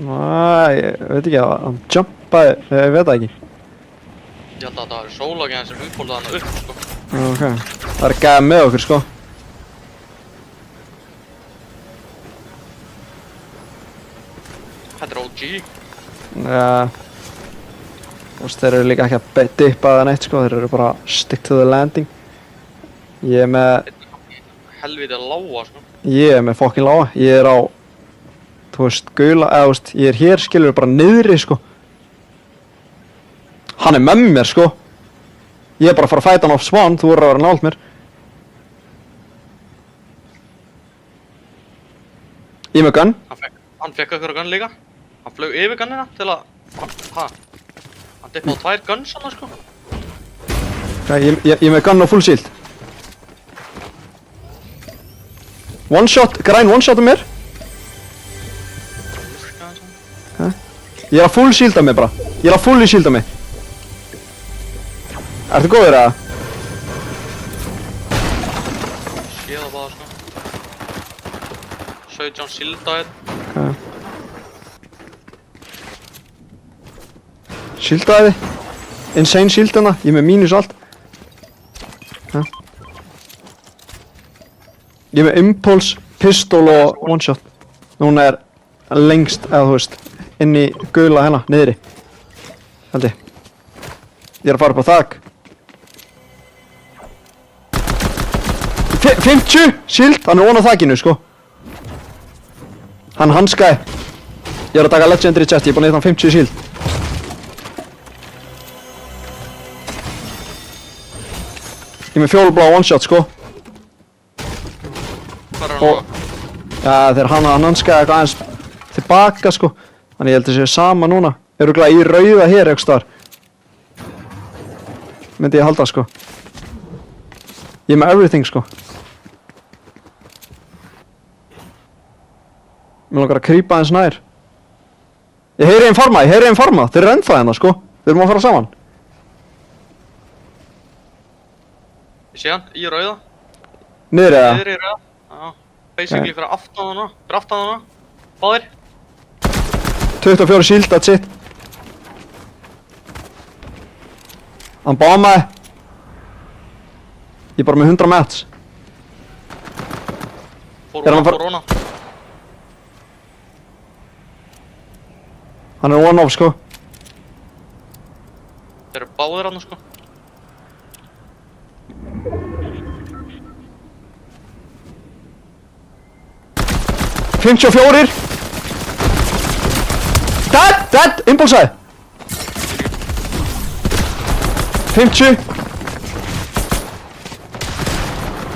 Næ, ég veit ekki að hann jumpaði, ég veit það ekki. Ég held að þetta var sólogæðin sem umpóldaði hana upp, sko. Ok. Það er gæði með okkur, sko. Þetta er OG. Já. Þú veist, þeir eru líka ekki að dippa það neitt, sko. Þeir eru bara stick to the landing. Ég er með... Helvítið lága, sko. Ég er með fucking lága. Ég er á... Þú veist, gula, eða þú veist, ég er hér, skilur, bara niðri, sko. Hann er með mér, sko. Ég er bara að fara að fæta hann off spawn, þú voru að vera nált mér. Ég er með gun. Hann fekk okkur gunn líka. Hann flög yfir gunnina til að... Hann dippaði 2 gunns hana, sko. Ég er með gun og full shield. One shot, græn one shot mér. Ég er að full shielda mig bara. Ég er að fulli shielda mig. Ertu góður eða? Séð á báða, sko. 17 sildaðir. Ok. Shieldaði. Insane shield hana. Ég er með mínus allt. Ég er með impulse, pistol og one shot. Núna er lengst, eða þú veist, inn í gula hérna, niðri. Held ég. Ég er að fara upp á þak. 50 shield, hann er ofan á þakinu, sko. Hann hanskaði. Ég er að taka legendary chest, ég er búinn að hitta hann 50 shield. Ég er með fjólblá one shot, sko. Hvað er hann Og- Já, þegar hann hanskaði eitthvað aðeins tilbaka sko. Þannig ég held að það séu sama núna. Eru glæði í rauða hér eitthvað staðar. Myndi ég halda sko. Ég er með everything sko. Mér langar að krýpa aðeins nær. Ég heyri einn farma. Þeir eru ennþá hérna sko. Þeir eru að fara saman. Ég sé hann, í rauða. Niður eða? Niður í rauða. Já. Basically fyrir aftan hana. Fyrir aftan hana. Báðir. 24 shield, that's it. Hann bombaði. Ég er bara með 100 mats. Fór Er hann hona, far- fór hona. Hann er one-off sko. Þeir eru báðir hann sko. $54. Dead, impulsaði. 50.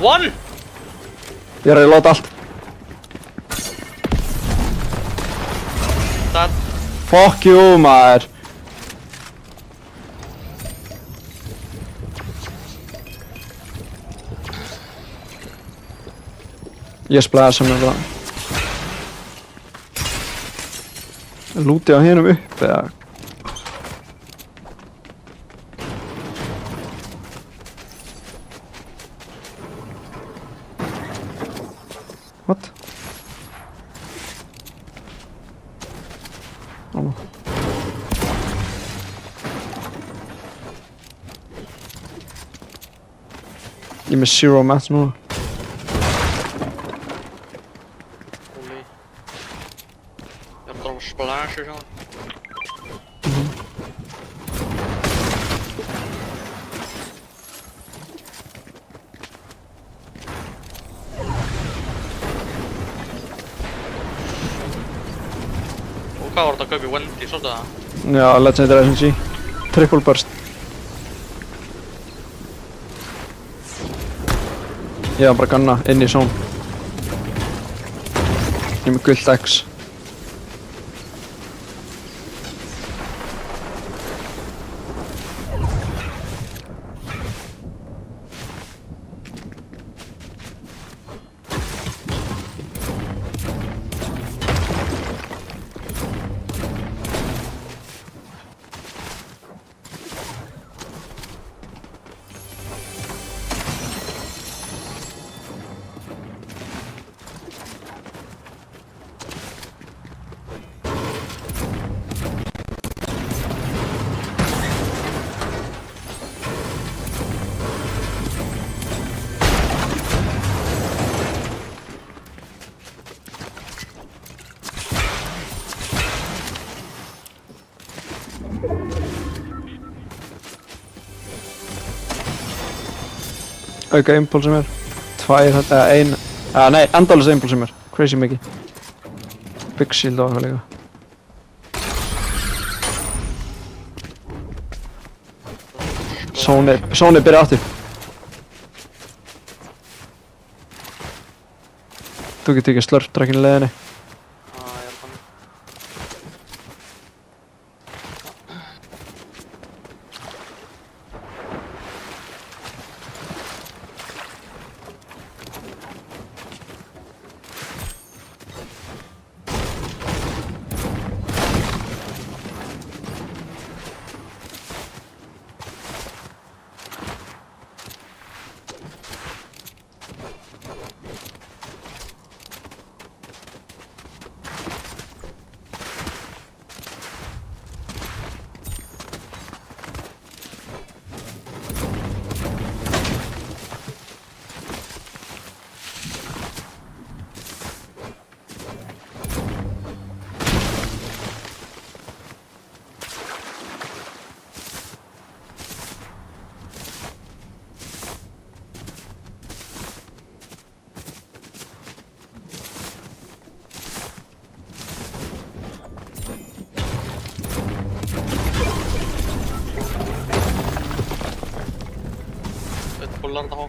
One! Ég er að láta allt. Dead. Fuck you, maður. Ég splæsa mér bara. Lúti á hinum upp eða. What? Oh. Ég er með 0 mats núna. Holy. Ég er að dráfa splasher hjá hann. Og hvað var þetta að kaupa í Wendy, svo það? Já, Legendary SMG. Triple burst. Ég var bara að gunna inn í zone. Ég er með gullt X. Auka impulse sem er. 2 þetta, eða 1. Nei, endalist impulse sem er. Crazy mikið. Big shield og eitthvað líka. Sóni byrja aftur. Þú getur ekki slurp-drakkin í leiðinni. Ég er þannig. Eitt pullar þetta há.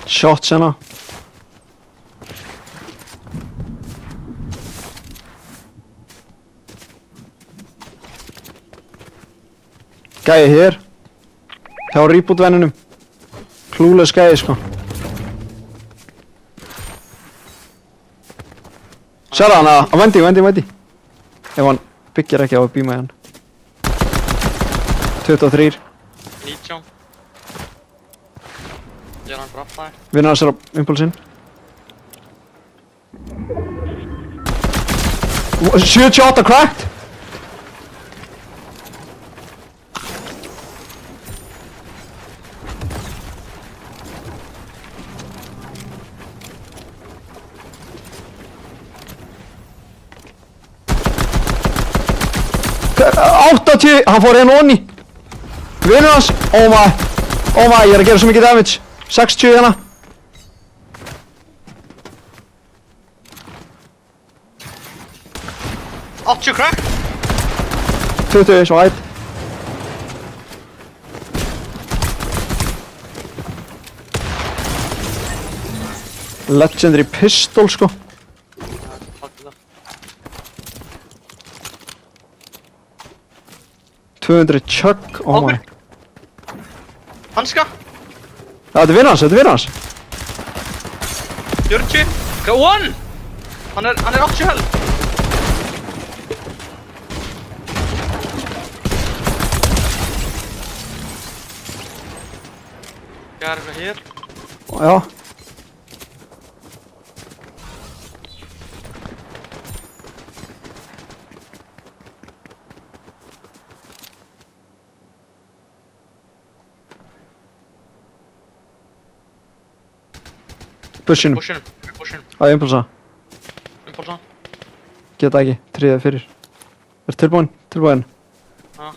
Shots hérna. Gæi hér. Hjá reboot-venninum. Klúlaus gæi, sko. Sjáðu hann að vendi. Ef hann byggir ekki á að býma hann. 23. 19. Ég hann braffaði. Vinnar hans er á impulsinn. 78 cracked! Hann fór hérna onni. Vinnur hans. Oh my, ég er að gera svo mikið damage. 60 hérna. Áttu crack. 20 svo hætt. Legendary pistol, sko. Fuck það. 200 chug, oh my. Hanska. Ja, þetta er vinnar hans. 40. Go on. Hann er 80 held. Hvað er eitthvað hér? Já. Pushinum. Pushinum. Að impulsa. Impulsa. Geta ekki. 3 fyrir. Er tilbúin? Tilbúin. Já.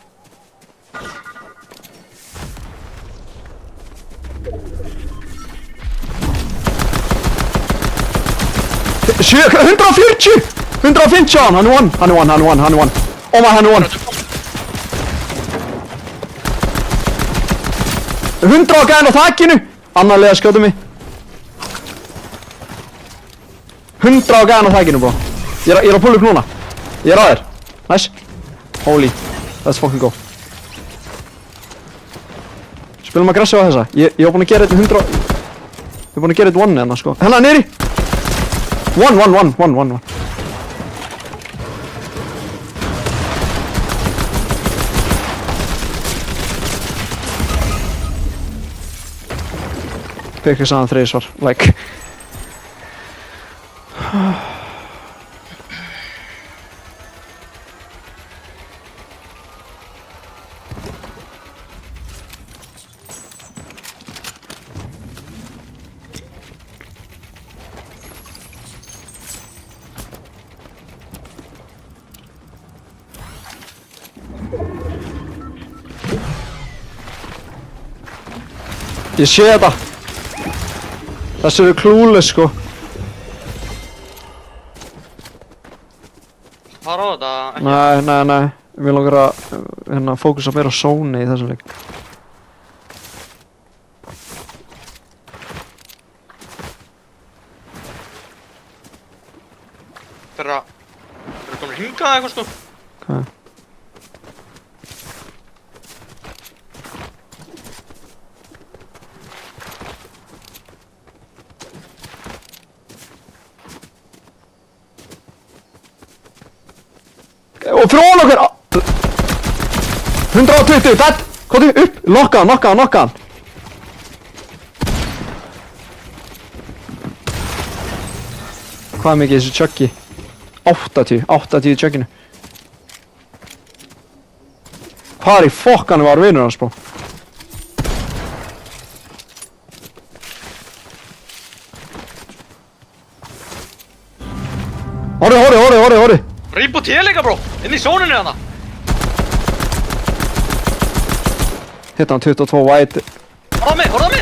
Sjö, 140! 150 á hann er one. Oh my, hann er one. 100 á gæðin á þakkinu. Annarlega skjóta mig. 100 á gæðin á þakkinu, bro. Ég er að pulla upp núna. Ég er á þér. Nice. Holy. Let's fucking go. Spilum aggressive á þessa. Ég var búinn að gera þetta 100. Ég var búinn að gera þetta one hérna, sko. Hérna niðri. One. Pekka saman 3 svar, like. Ég sé þetta. Þessi eru clueless, sko. Fara á þetta ekki? Nei. Mér langar að fókusa meira á zone í þessum leik. Þeirra komin hingað eitthvað, sko. Hvað? Og frón okkur! 120, dead! Kóttu upp! Nokka hann! Hvað er mikið þessu chuggi? 80 chugginu. Hvar í fokkanum var vinur hans, bro? Horri! Rýp og téleika, bro! Inn í zónunni hana! Hitta hann 22 white. Horfðu á mig!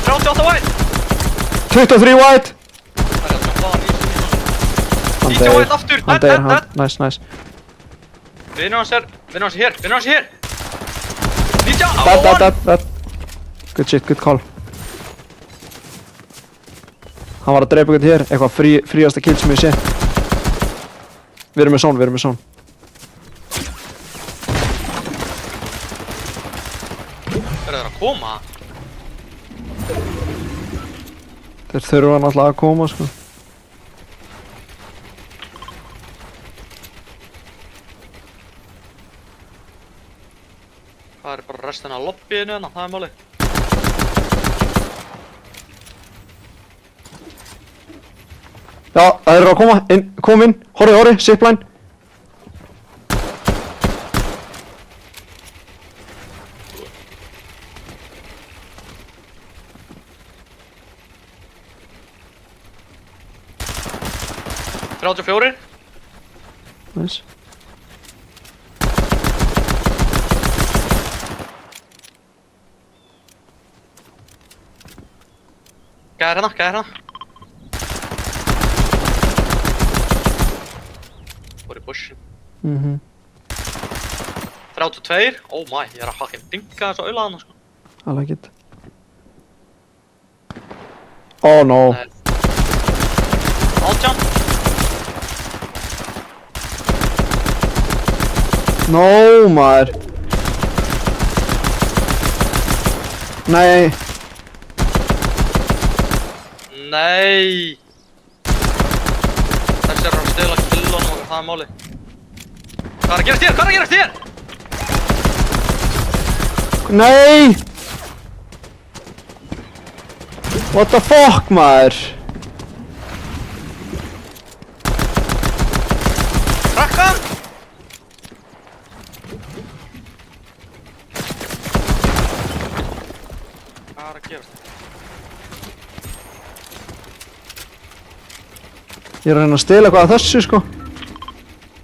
Já. White! 23 white. Það er að jumpa á Hann 90 deyr. white aftur. Hann deyr, hann. Nice. Vinur hans er hér. 90 á Dead. Good shit, good call. Hann var að dreipa eitthvað hér. Eitthvað fríasta kill sem ég sé. Við erum með zone. Er það að koma? Þeir þurfa náttúrulega að koma, sko. Það er bara restina af lobbyinu hérna, það er málið. Já, það eru að koma. Kom inn. Horri, zipline. $34. Nice. Gæðir hérna. Fór í bushin. 32. Oh my, ég er að fucking dinga þess að auðla hana, sko. I like it. Oh no. 18. No, maður. Nei. Nei. Þessi er að stela killunum og það er máli. Hvað er að gerast hér? Nei. What the fuck, maður. Krakkan! Hvað er að gerast? Ég er að reyna að stela eitthvað af þessu, sko.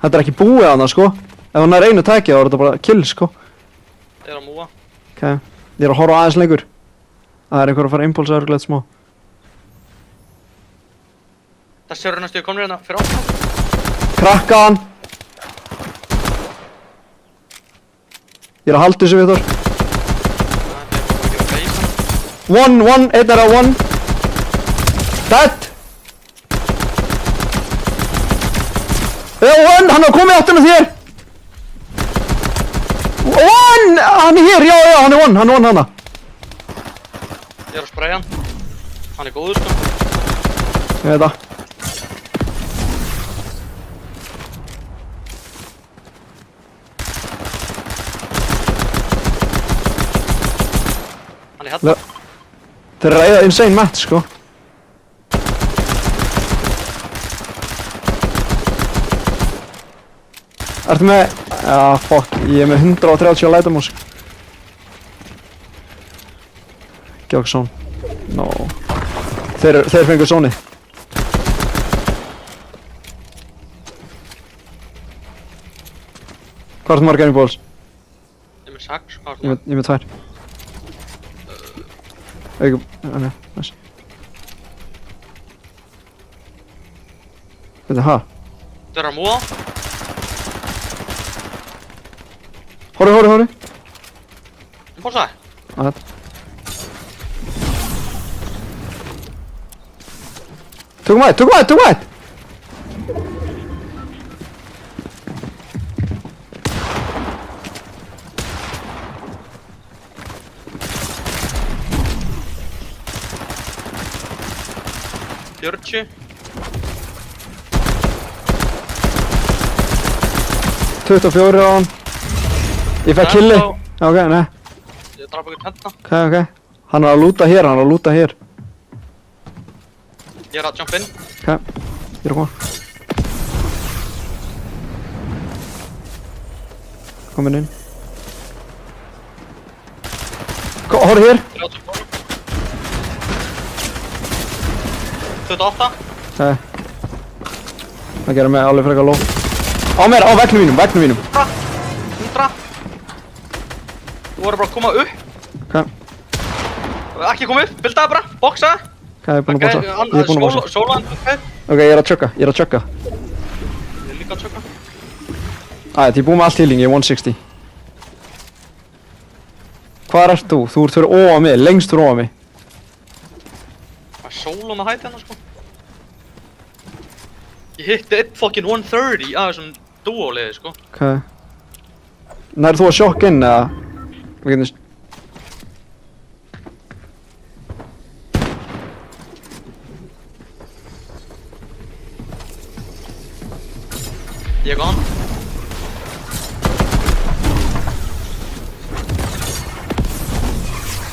Þetta er ekki búið annað, sko. Ef hann er einu tæki þá er þetta bara kill, sko. Ég er að múa. Ok. Ég er að horfa aðeins lengur. Það er einhver að fara impulsa örgleitt smá. Þessi eru næstu komnir hérna fyrir átt. Krakka hann. Ég er að halda þessu við þar. Það er bara að gera beisan. One, einn er að one. Dead. One, hann har komið áttina þér. One, hann er hér, já, hann er one, hana. Ég er að spraya hann. Hann er góður, sko. Ég veit það. Hann er hérna. Þeir eru að eiga insane match, sko. Ertu með... Já, fuck, ég er með 130 lætamús. Gjörg zone. No. Þeir fengur zone. Hvað ertu margar innbóls? Ég er með 6, hvað er Ég það? er með 2. Nei, næs. Þetta er ha? Þeir eru að múa. Horri. Impulsaði. Að. Tökum væt! $40. 24 á hann. Ég fekk killi. Ok, nei. Ég draf ekki tenta. Ok. Hann er að lúta hér, Ég er að jump inn. Ok, ég er að koma. Komin inn. Horri hér. 28. Ok. Það gerir mig alveg frekar low. Á mér, á veggnum mínum. 100. Þú voru bara að koma upp. Ok, Ekki koma upp, bildaði bara, boxaði. Hvað er búinn að bossa? Ég er búinn að bossa. Sólan, ok. Ok, ég er að tjögga, Ég er líka að tjöka. Æ, ég er búinn með allt healing, ég er 160. Hvar ert þú? Þú ert fyrir ofan mig, lengst fyrir ofan mig. Það er sólum að hæta hérna sko. Ég hitti eitt fucking 130 af þessum duo-liði sko. Ok. Nærðu þú að sjokka inn eða? Við getum... Ég er gone.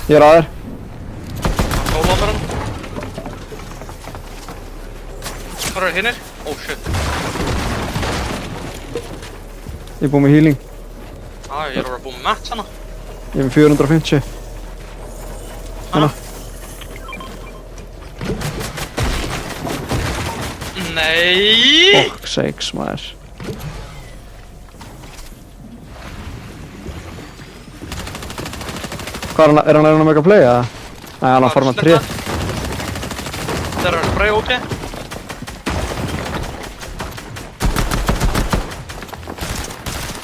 Ég er að þér. Sóla með hann. Hvað eru hinnir? Oh shit. Ég er búinn með healing. Ég er að vera búinn með match hana. Ég er með 450. Hérna. Nei! Fuck sakes, maður. Hvað er hann að make a play eða? Nei, hann að forma 3. Það er að spray ok.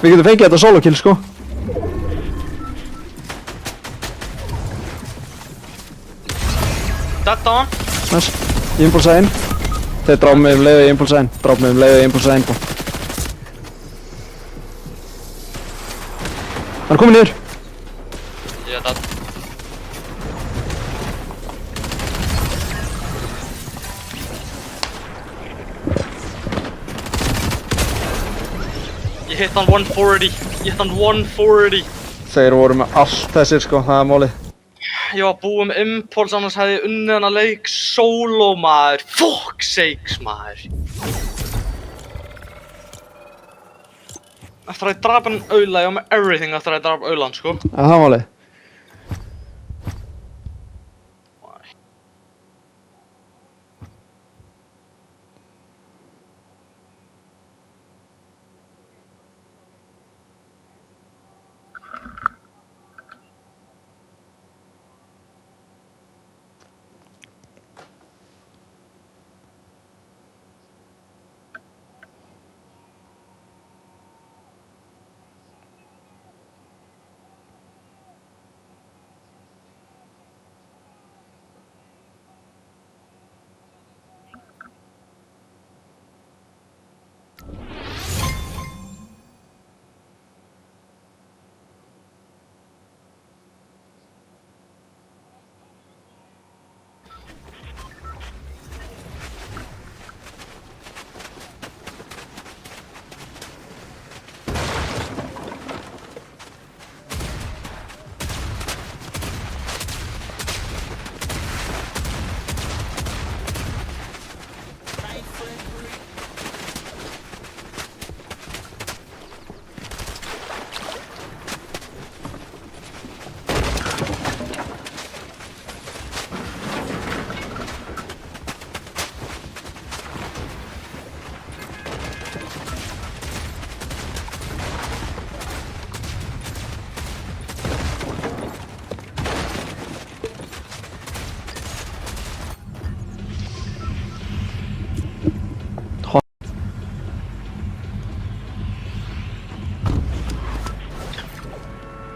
Við getum fengið þetta solo kill sko. Þetta á hann. Næs. Ég impulsaði inn. Þeir drápa mig leiði ég impulsaði inn. Drápa mig leiði ég impulsaði inn bú. Hann er kominn niður. Ég er það. Ég hitt hann 140. Ég hitt hann 140. Þeir voru með allt þessir sko, það er málið. Ég var búinn með impuls, annars hefði ég unnið hana leik solo maður. Fuck sakes maður. Eftir að ég draf hann aula, ég var með everything eftir að ég draf aulan sko. Það er málið.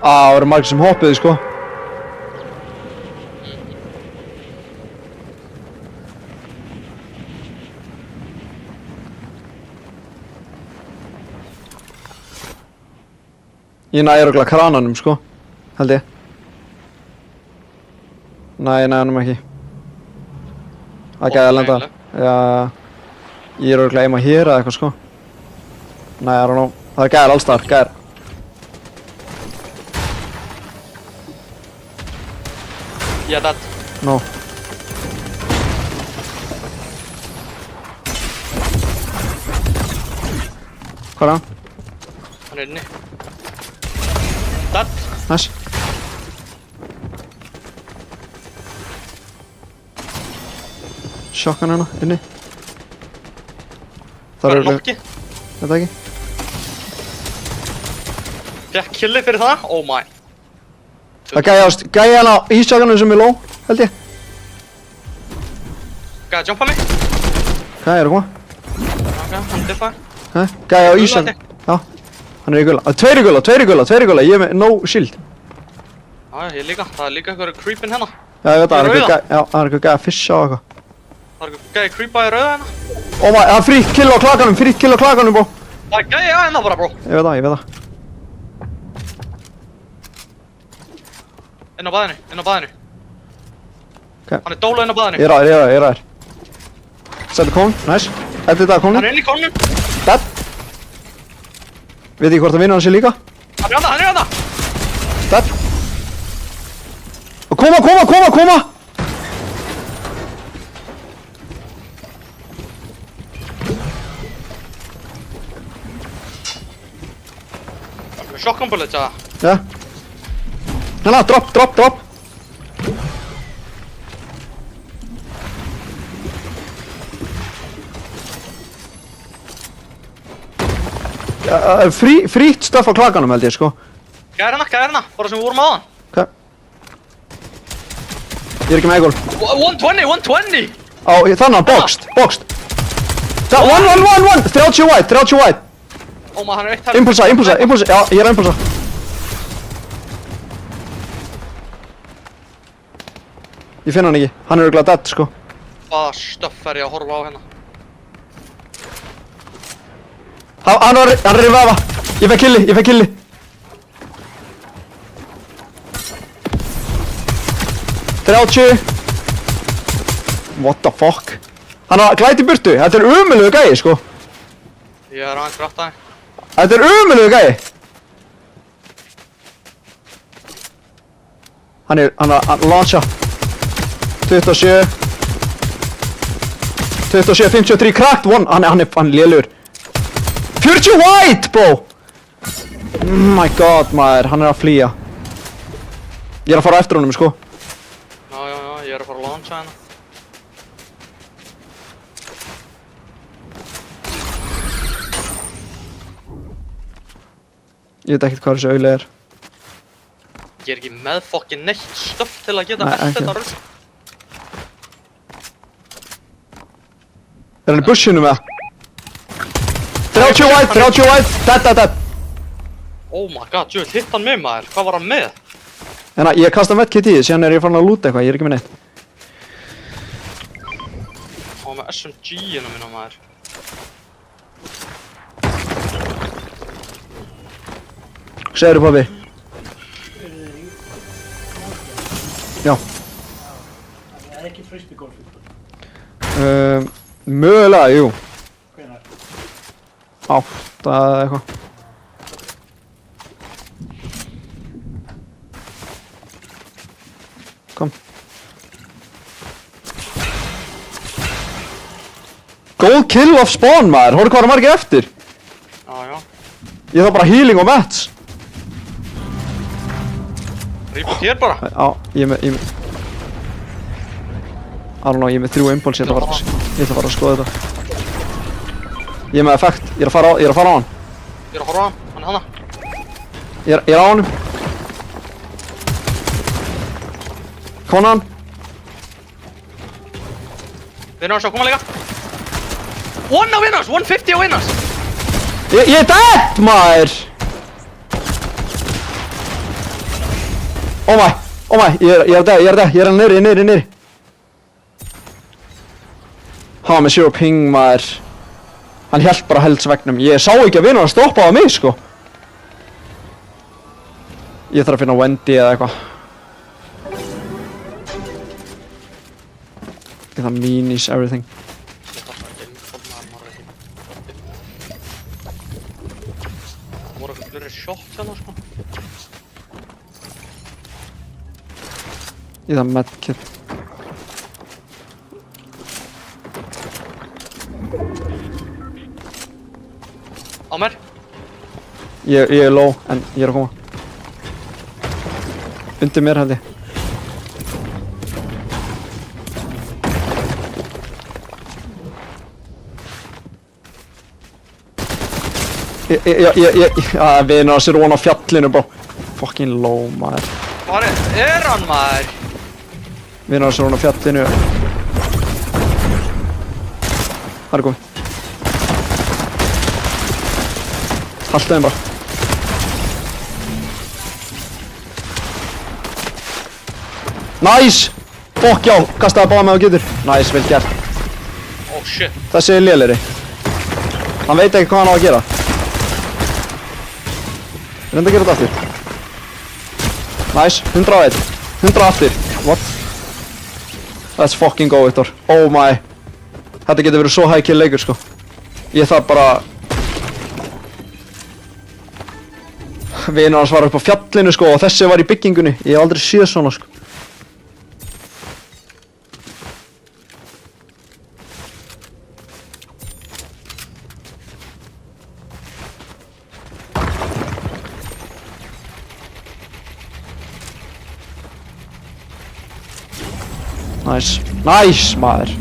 Það voru margir sem hoppuðu sko. Ég næði örugglega krananum sko, held ég. Nei, ég næði honum ekki. Það gæði að lenda. Já, ég er örugglega heima hér eða eitthvað sko. Nei, I don't know. Það er gæðir allstar, gæðir. Ég er það. No. Hvað er hann? Hann er inni. Það. Næs. Sjokkan hérna, inni. Það er nokki. Þetta ekki? Fekk killi fyrir það? Oh my. Það gæði hana í sjokkanum sem er low, held ég. Gæði jumpa mig. Hvað er að koma? Ok, hann diffaði. Hæ? Gæði á ísjálf. Gulati. Já. Hann er í gula. Tveir í gula. Ég er með no shield. Já, ég líka. Það er líka einhverju creepin hérna. Já, ég veit það. Í rauða? Það er eitthvað gæði að fissa á eitthvað. Það er einhverju gæði creepa í rauða hérna. Oh my, það er frítt kill á klakanum, bro. Það er gæði hérna bara, bro. Ég veit það. Inn á baðinu. Ok. Hann er dóla inn á baðinu. Ég er ræðir. Settu kón, nice. Þetta Hann kónum. er inn í kónum. Dead. Veit ég hvort að vinna hann sé líka? Hann er hérna. Dead. Og koma! Shotgun bullets, eða? Já. Hérna, drop. Frítt stöff á klakanum held ég, sko. Gæði hérna. Bara sem við vorum á hann. Ok. Ég er ekki með eigól. 120! Á, þannig, boxed. One! 30 white. Óma, hann er eitt helviti. Impulsa. Já, ég er að impulsa. Ég finn hann ekki. Hann er örugglega dead, sko. Hvaða stöff er ég að horfa á hérna? Hann er í vefa. Ég fekk killi. What the fuck? Hann er glæti í burtu. Þetta er ömurlegur gæi, sko. Ég er aðeins grátt aðeins. Þetta er ömurlegur gæi. Hann er að launcha. 27, 53, cracked one. Hann er lélugur. 40 white, bro! Oh my god, maður. Hann er að flýja. Ég er að fara eftir honum, sko. Já, ég er að fara að launcha hérna. Ég veit ekkert hvað þessi auðlega er. Ég er ekki með fokkin neitt stöff til að geta Nei, held ekki. þetta rögg. Er hann í bushinu með það? 30 white, dead. Oh my god, jú, hitt hann mig maður. Hvað var hann með? En ég kasta medkit í því, síðan er ég farin að lúta eitthvað, ég er ekki með neitt. Hann var með SMG-ina minna maður. Segðu pabbi. Já. Það er ekki frisbeegolf. Mögulega, jú. Hvenær? 8 eða eitthvað. Kom. Góð kill of spawn maður, horfðu hvað er margir eftir. Já. Ég þarf bara healing og mats. Rýput hér bara. Já, ég er með I don't know, ég er með 3 impuls, ég ætla að fara að skoða þetta. Ég er með effekt, ég er að fara á hann. Ég er að horfa á hann, hann er hana. Ég er á honum. Konan. Vinnur hans að koma líka. One á vinnars, 150 á vinnars. Ég er dead, maður! Oh my, ég er dead, ég er niðri. Hann var með 0 ping, maður. Hann hélt bara heldsvegnum. Ég sá ekki að vinna að stoppa á mig, sko. Ég þarf að finna Wendy eða eitthvað. Get það minis, everything. Ég þarf ekki info maður ekki. Það voru eitthvað fleiri shots hérna, sko. Ég þarf medkit. Á mér. Ég er low, en ég er að koma. Undir mér held ég. Við erum að sér von á fjallinu, bro. Fucking low, maður. Hvað er hann maður? Við erum að sér von á fjallinu. Það er komið. Haltu þeim bara. Nice! Fokk já, kastaði báða með á getur. Nice, vel gert. Oh shit. Þessi er lélegri. Hann veit ekki hvað hann á að gera. Reynda að gera þetta aftur. Nice, 101. 100 aftur. What? Let's fucking go, Viktor. Oh my. Þetta getur verið svo high kill leikur, sko. Ég þarf bara... Vinur hans var upp á fjallinu, sko, og þessi var í byggingunni. Ég hef aldrei séð svona, sko. Nice. Nice, maður.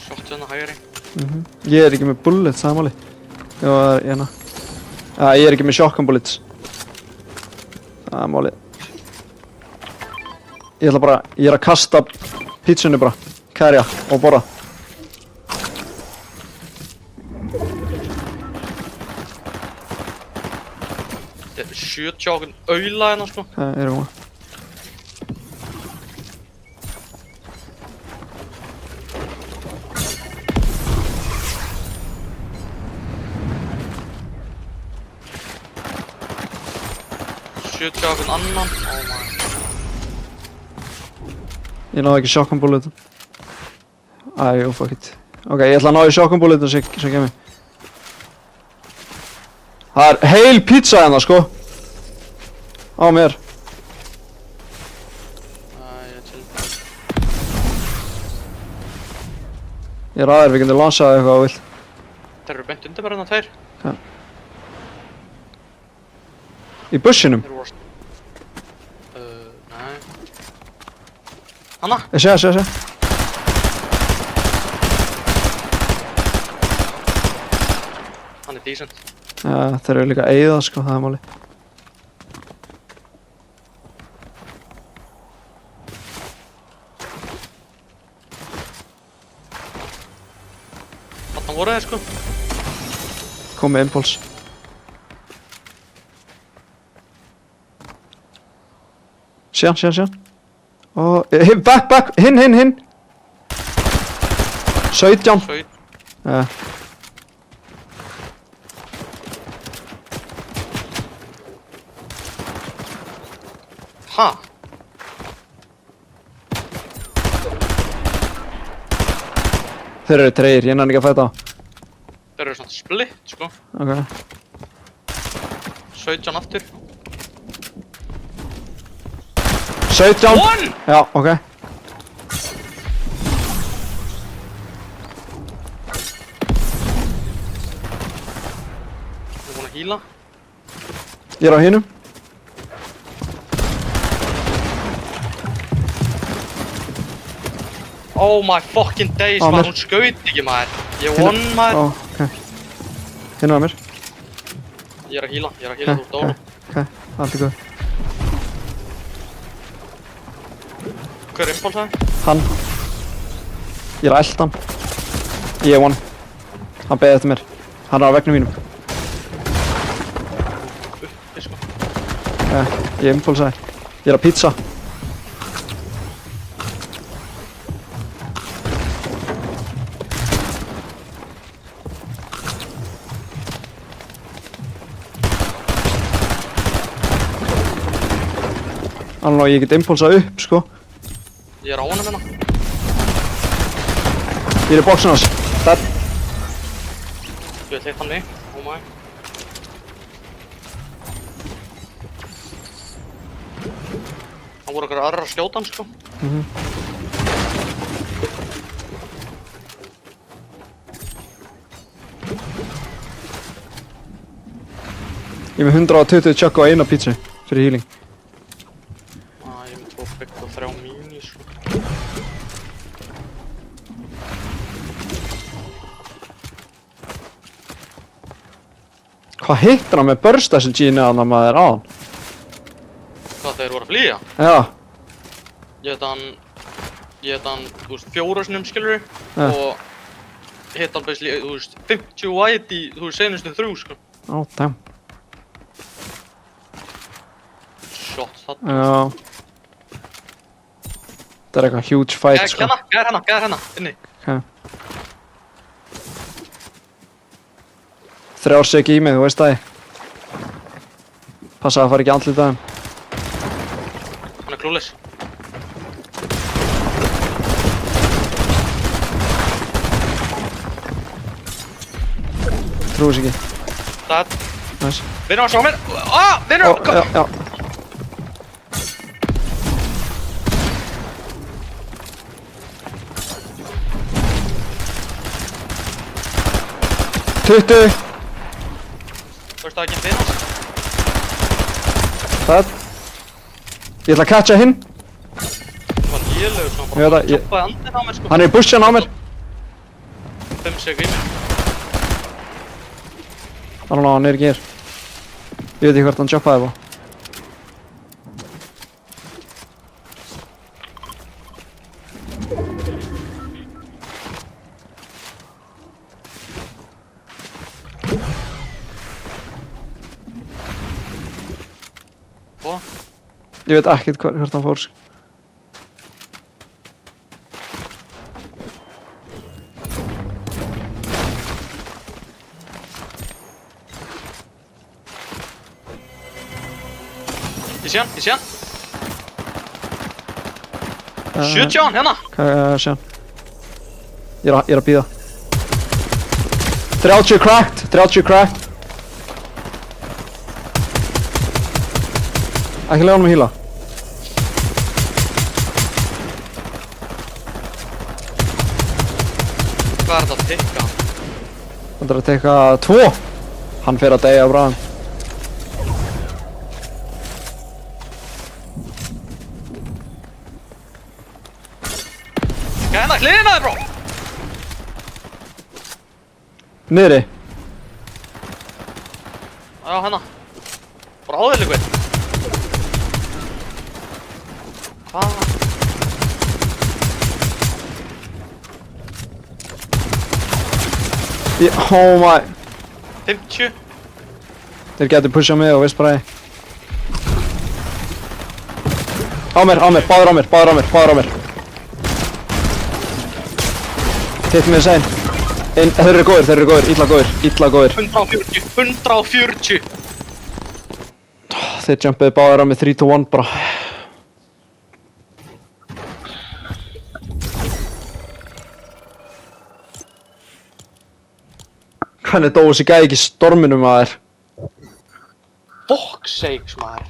Shot hérna hægri. Ég er ekki með bullets, það er máli. Ég var hérna. Ég er ekki með shotgun bullets. Það er máli. Ég ætla bara, ég er að kasta pítsunni bara. Kærja og borða. Þetta er 70 okkur auðla hérna sko. Það er koma. Sjötja okkur annan. Oh my. Ég náði ekki shotgun bulletin. Æ, fuck it. Ok, ég ætla að ná í shotgun bulletin sem kemur. Það er heil pizza hérna, sko. Á mér. Ég er til. Ég er aðeir, við getum lansað eitthvað á vill. Þeir eru beint undir mér hérna tveir. Í bussinum. Þeir voru... nei. Hanna! Ég sé. Hann er decent. Já, þeir eru líka eyða, sko, það er máli. Þarna voru þeir sko. Kom með impuls. Síðan. Og, back, hinn. 17. Já. Ha? Þeir eru treyir, ég nenni ekki að fæta á. Þeir eru svona split sko. Ok. 17 aftur. 17! One! Já, ok. Ég er búinn að heala. Ég er á hinum. Oh my fucking days Á, maður, mér. hún skaut ekki maður. Ég won maður. Ó, ok. Hinn var mér. Ég er að heala þú dóru. Ok, allt er góð. Hver er impulsaði? Hann. Ég er að elta hann. Ég er one. Hann beði eftir mér. Hann er á veggnum mínum. Uppi sko. Ég impulsaði. Ég er að pizza. Alveg, ég get impulsað upp, sko. Ég er á honum hérna. Ég er í bóksin hans. Það. Ég vil hitta hann mig. Oh my. Það voru okkar aðrar að skjóta hann sko. Ég er með 120 tjökk og eina pítsu fyrir healing. Ég er með 2 bygg og 3 minis. Hvað hittir hann með burst SLG-inu að maður á hann? Hvað þeir voru að flýja? Já. Ég heit hann, þú veist, 4 sinnum skilur Ja. og hitt hann basically, þú veist, 50 white í, þú veist, senustu 3 sko. Ó, damn. Shot þarna. Já. Það er eitthvað huge fight sko. Gæðir hérna, inni. Okay. 3 seki í mig, þú veist það. Passa að fara ekki andlitað þeim. Hann er klúlis. Trúi sér ekki. Það, Nice. vinnur hann sjá mér. Vinnur Ó, hann, já, já. Tuttu. Þú veist það ekki fyrir hans? Það. Ég ætla að catcha hinn. Það var lélegur svona, Ég veit það, ég- toppaði andinn á mér sko. Hann er í bushan á mér. 5 sek í mig. Hann er ekki hér. Ég veit ekki hvert hann jumpaði á. Hvað? Ég veit ekkert hvert hann fór sko. Ég sé hann. 70 hann, hérna. Hvað sé hann? Ég er að bíða. 30 cracked. Ekki lega honum að heala. Hvað er þetta að tikka? Það er að teka 2. Hann fer að deyja bráðum. Hérna, hliðina þér, bró! Niðri. Já, hérna. Bara áður líka einn. Hvað? Oh my. 50? Þeir getur pushað mig og veist bara ég. Á mér, báður á mér. Hitt mig sæn. Þeir eru góðir, illa góðir. 140! Þeir jumpuðu báður á mig 3-1 bara. Hvernig dóu þessi gæði ekki í storminum að þér? Fuck sakes, maður.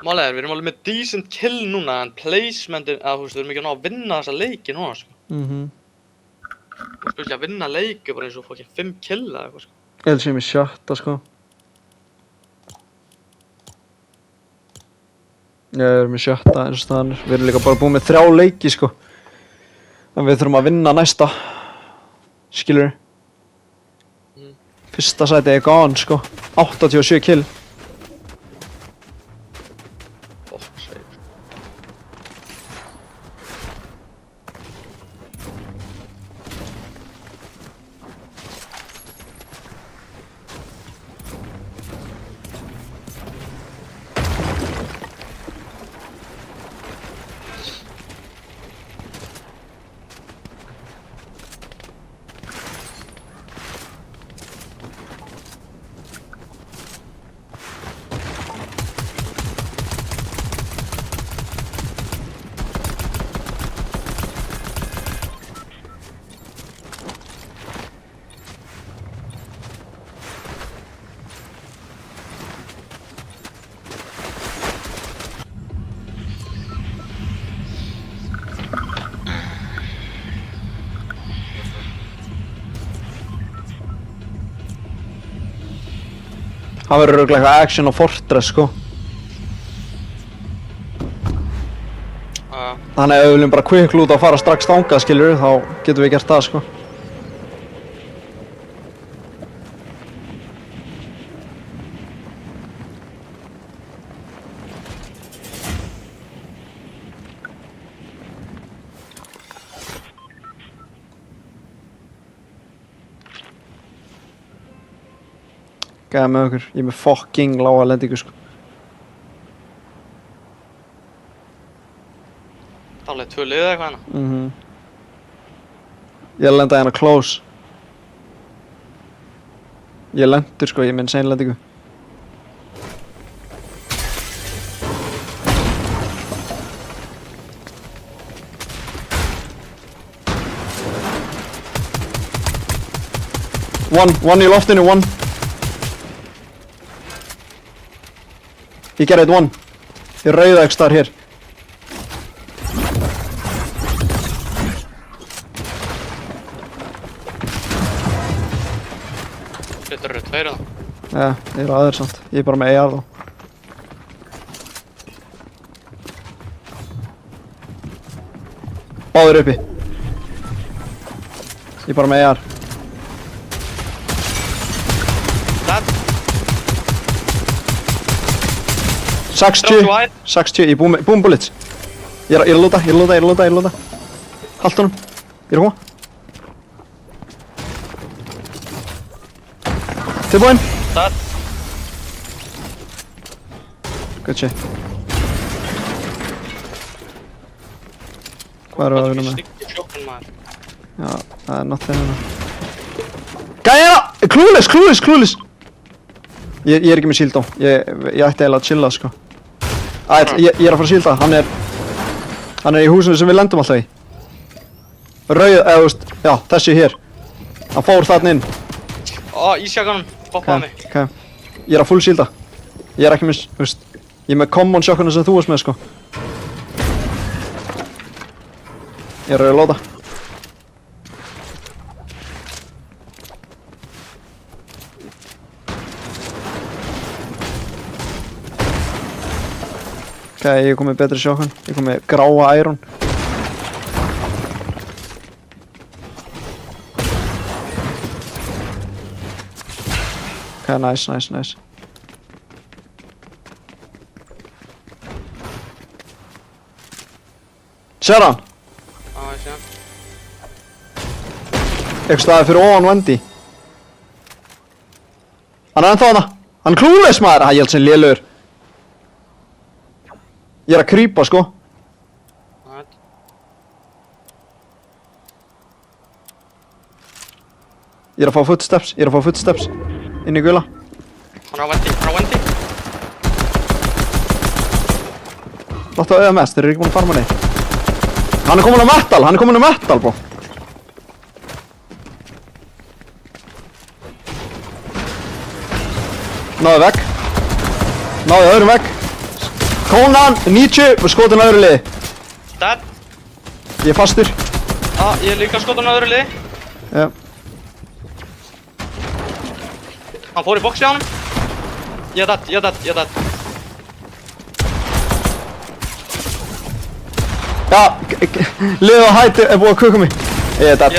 Málega við erum alveg með decent kill núna en placementin, þú veist, við erum ekki að ná að vinna þessa leiki núna, sko. Þú veist, að vinna leiki bara eins og fucking 5 kill eða eitthvað, sko. Eða sem í sjötta sko. Já, við erum í sjötta eins og staðan er. Við erum líka bara búin með 3 leiki sko. En við þurfum að vinna næsta. Skilurðu? Fyrsta sæti er gone sko. 87 kill. Fuck sakes. Það verður örugglega eitthvað action á Fortress sko. Þannig ef við viljum bara quick loot og fara strax þangað skilur þá getum við gert það sko. Gæða með okkur, ég er með fucking lága lendingu sko. Það er alveg 2 lið eða eitthvað hérna. Ég lenda hérna close. Ég lendur sko, ég er með insane lendingu. One í loftinu, one. Ég gerði eitt one. Ég rauða ekki starf hér. Þetta eru 2 það. Ja, ég er aðeins samt. Ég er bara með AR þá. Báður uppi. Ég er bara með AR. Dead. 60, 60, ég er búinn með bullets. Ég er að lúta. Halt honum. Ég er að koma. Tilbúinn. Dead. Good shit. Hvað erum við að vinna með? Stiggi sjókun maður. Já, það er nothing hérna. Gæja! Clueless! Ég er ekki með shield á. Ég ætti eiginlega að chilla sko. Ég er að fara að shielda. Hann er í húsinu sem við lendum alltaf í. Rauð, eða þú veist, já, þessi hér. Hann fór þarna inn. Ísjakanum. Poppaði mig. Ok. Ég er að full shielda. Ég er ekki með, þú veist, ég er með common shockuna sem þú varst með sko. Ég er að reloada. Ok, ég er komið betri shotgun. Ég er komið gráa iron. Ok, nice. Sér hann? Ég sé hann. Eitthvað staði fyrir ofan Wendy. Hann er ennþá þarna. Hann er clueless maður. Ég held sem lélugur. Ég er að creepa sko. Alright. Ég er að fá footsteps. Inn í gula. Hann er á Wendy. Láttu að auða mest, þeir eru ekki búin að farma neitt. Hann er komin á metal, bro. Náðu vegg. Náðu öðrum vegg. Konan, 90, við skotum öðru liði. Dead. Ég er fastur. Ég er líka skotan á öðru liði. Já. Hann fór í boxi á honum. Ég er dead. Já, liðið á hætti er búið að kukka mig. Ég er dead.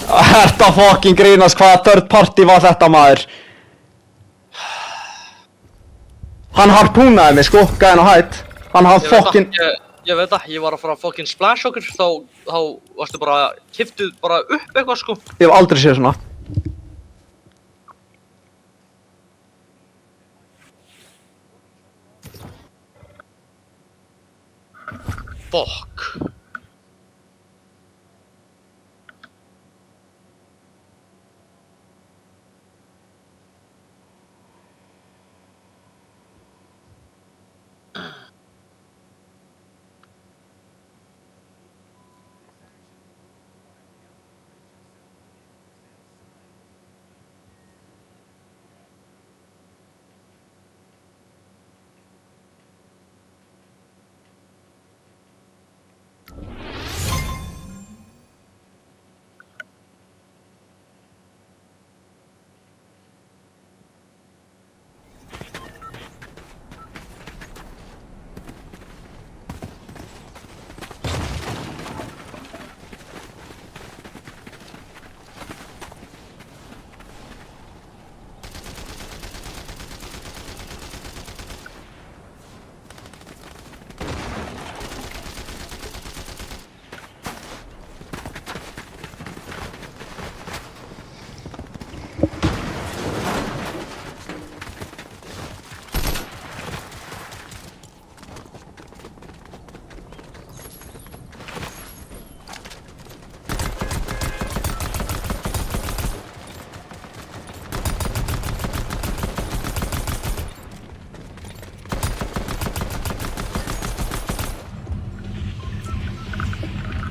Þetta fucking grínast, hvaða third party var þetta maður? Hann harpúnaði mig sko, gæðin á hætt. Hann hafði fucking... Ég veit það, ég var að fara að fucking splash okkur, þá varstu bara, kiftuð bara upp eitthvað sko. Ég hef aldrei séð svona. Fuck.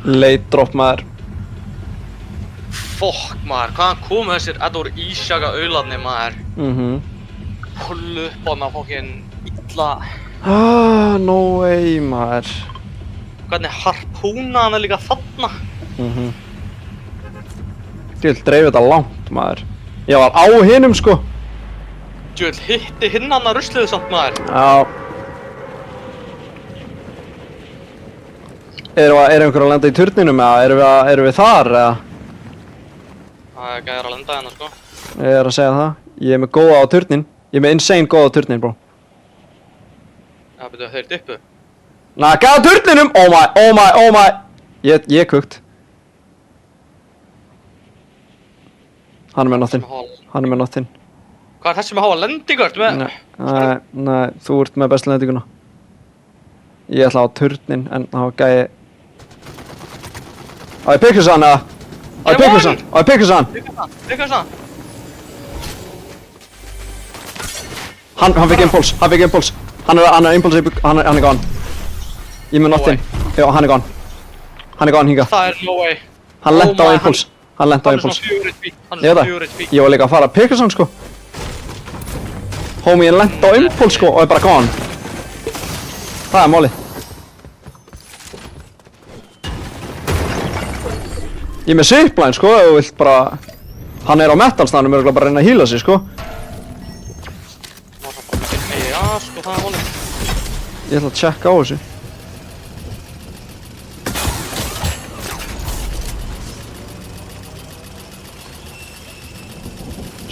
Late drop maður. Fokk maður, hvaðan komu þessir, þetta voru ísjaka auðlarnir maður. Pullu upp á hana fokkin illa. No way maður. Hvernig harpúna hana líka þarna. Djöld dreif þetta langt maður. Ég var á hinum sko. Djöld hitti hinn hana rusliðu samt maður. Já. Er einhver að lenda í turninum eða erum við þar eða? Það er gæðir að lenda hérna sko. Ég er að segja það. Ég er með góða á turnin. Ég er með insane góða á turnin bro. Já, betur þeir dippu. Naka á turninum! Oh my. Ég er kukt. Hann er með nothing. Hvað er þessi með háa lendingu? Ertu með? Nei, þú ert með bestu lendinguna. Ég ætla á turnin en það var gæi. Á ég pikkus hann eða? Á ég pikkus hann? Pikkus hann. Hann fikk impuls. Hann er impuls, hann er gone. Ég með nothing. Já, hann er gone. Hann er gone hinga. Það er no way. Hann lent á impuls. Hann lent á impuls. Ég veit það. Ég var líka að fara að pikkus hann sko. Homie, ég lent á impuls sko og er bara gone. Það er málið. Ég er með zipline sko, ef þú vilt bara... Hann er á metalstanum, er bara að reyna að heala sig sko. Já, sko, það er málið. Ég ætla að checka á þessu.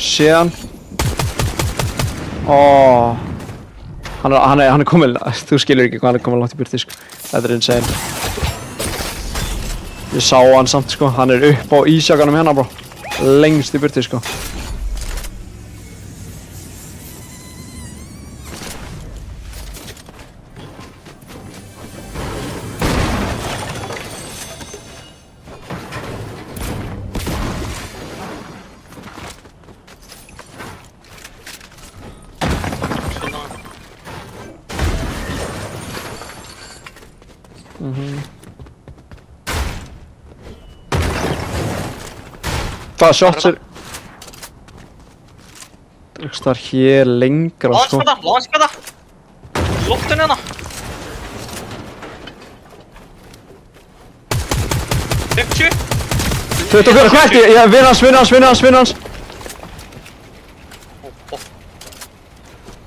Sé hann. Hann er komin, þú skilur ekki hvað hann er komin langt í burti sko. Þetta er insane. Ég sá hann samt sko, hann er upp á ísjakanum hérna bro. Lengst í burti sko. Hvaða shots er... Einhvers staðar hér lengra sko. Launchpada! Loftinu hérna! 50! 24 kvætti! Vinn hans!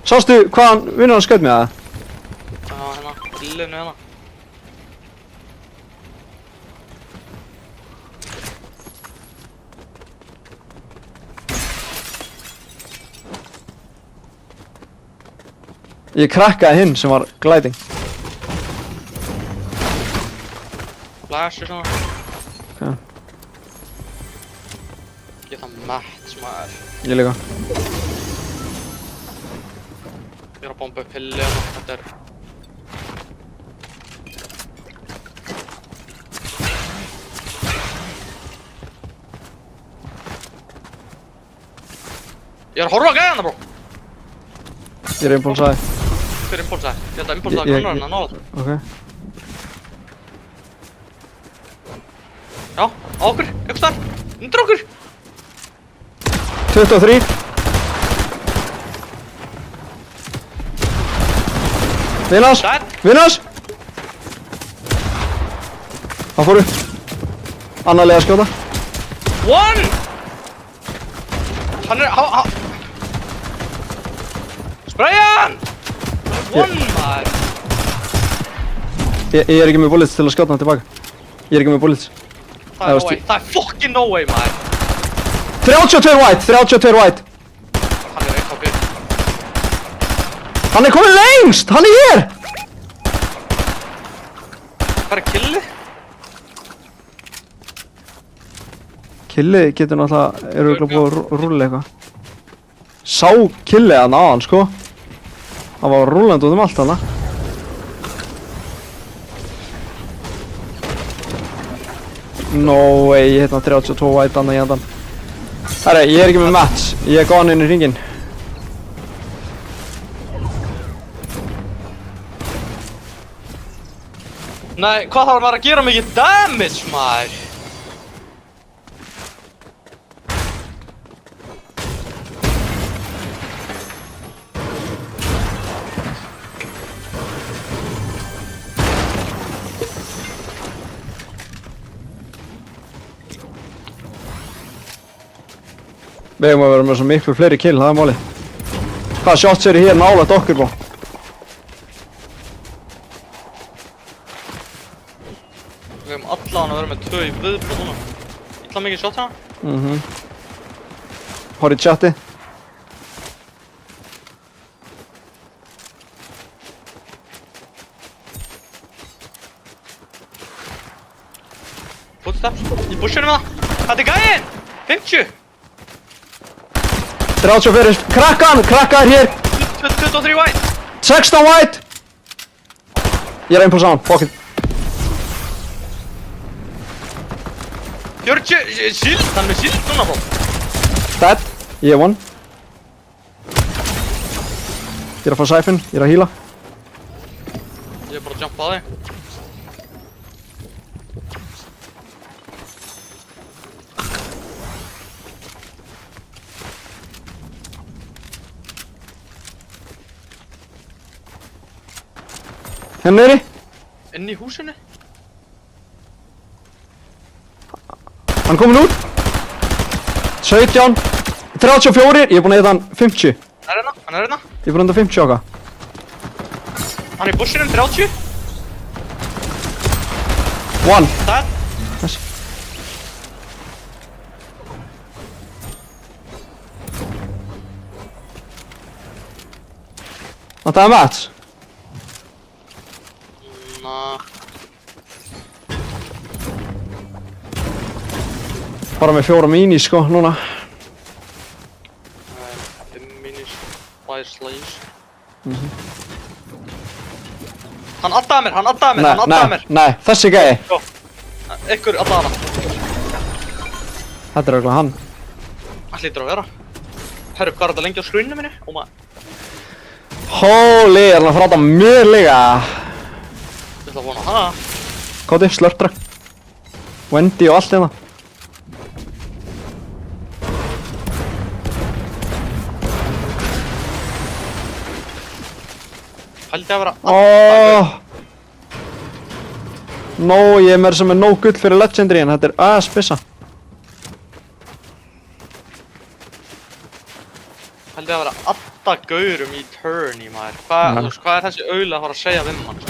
Sástu hvaðan vinnur hann skaut með það? Já, hérna, linu hérna. Ég krakkaði hinn sem var gliding. Flasher svona. Ok. Ég það match maður. Ég líka. Ég er að bomba upp hilli hérna, þetta er... Ég er að horfa á gæðana bró! Ég er impulsaði. Hver er impulsaði? Ég held að impulsaði grunar hann að náða það. Ok. Já, á okkur, einhvers þar, undir okkur! 23. Vinn hans! Það fóru. Annarlega að skjóta. One! Hann er, Spraya hann! One maður! Ég er ekki með bullets til að skjóta hann tilbaka. Ég er ekki með bullets. Það er no way, það er fucking no way maður! 32 white! Hann er eitt á byrj. Hann er komin lengst! Hann er hér! Hvað er killi? Killi getur náttúrulega, eru við búið að rúlla eitthvað. Sá killi hann á hann sko. Hann var rúllandi út allt hana. No way, ég hérna 32 white hann í handan. Herra, ég er ekki með match. Ég er gone inn í hringinn. Nei, hvað þarf maður að gera mikið damage, maður? Við eigum að vera með svo miklu fleiri kill, það er málið. Hvaða shots eru hér nálægt okkur, bó? Við hefum allan að vera með 2 í viðbúð núna. Ítla mikið shot hérna. Horf í chati. Footsteps. Í bushinu með það. Þetta er gæinn! 50! 30 fyrir krakkan, krakka er hér. 23 white! 16 white. Ég er impulse saman, fuck it. 40, shield, hann er með shield núna bó. Dead, ég er one. Ég er að fá sæfinn, ég er að heala. Ég er bara að jumpa á þig. Hérna niðri. Inn í húsinu? Hann er komin út. 17. 34, ég er búinn að eita hann 50. Hann er hérna. Ég er búinn að enda 50 okkar. Hann er í bushinum, 30. One. Dead. Nice. Vantaði match. Bara með 4 minis sko, núna. 5 minis, 2 slays. Hann addaði mér, Nei, þessi gæi. Jó, ykkur addaði hana. Þetta er auðvitað hann. Það hlýtur að vera. Herru, hvað er þetta lengi á skruninu minni? Oh my. Holy, er hann að fráta mjög líka. Ég ætla að vona það. Kóti, slurpdrag. Wendy og allt hérna. Hældi að vera Nó, ég er með sem er nóg gull fyrir legendary en þetta er spissa. Hældi að vera adda gaurum í turn í maður. Hvað er þessi auðlega að fara að segja við mann?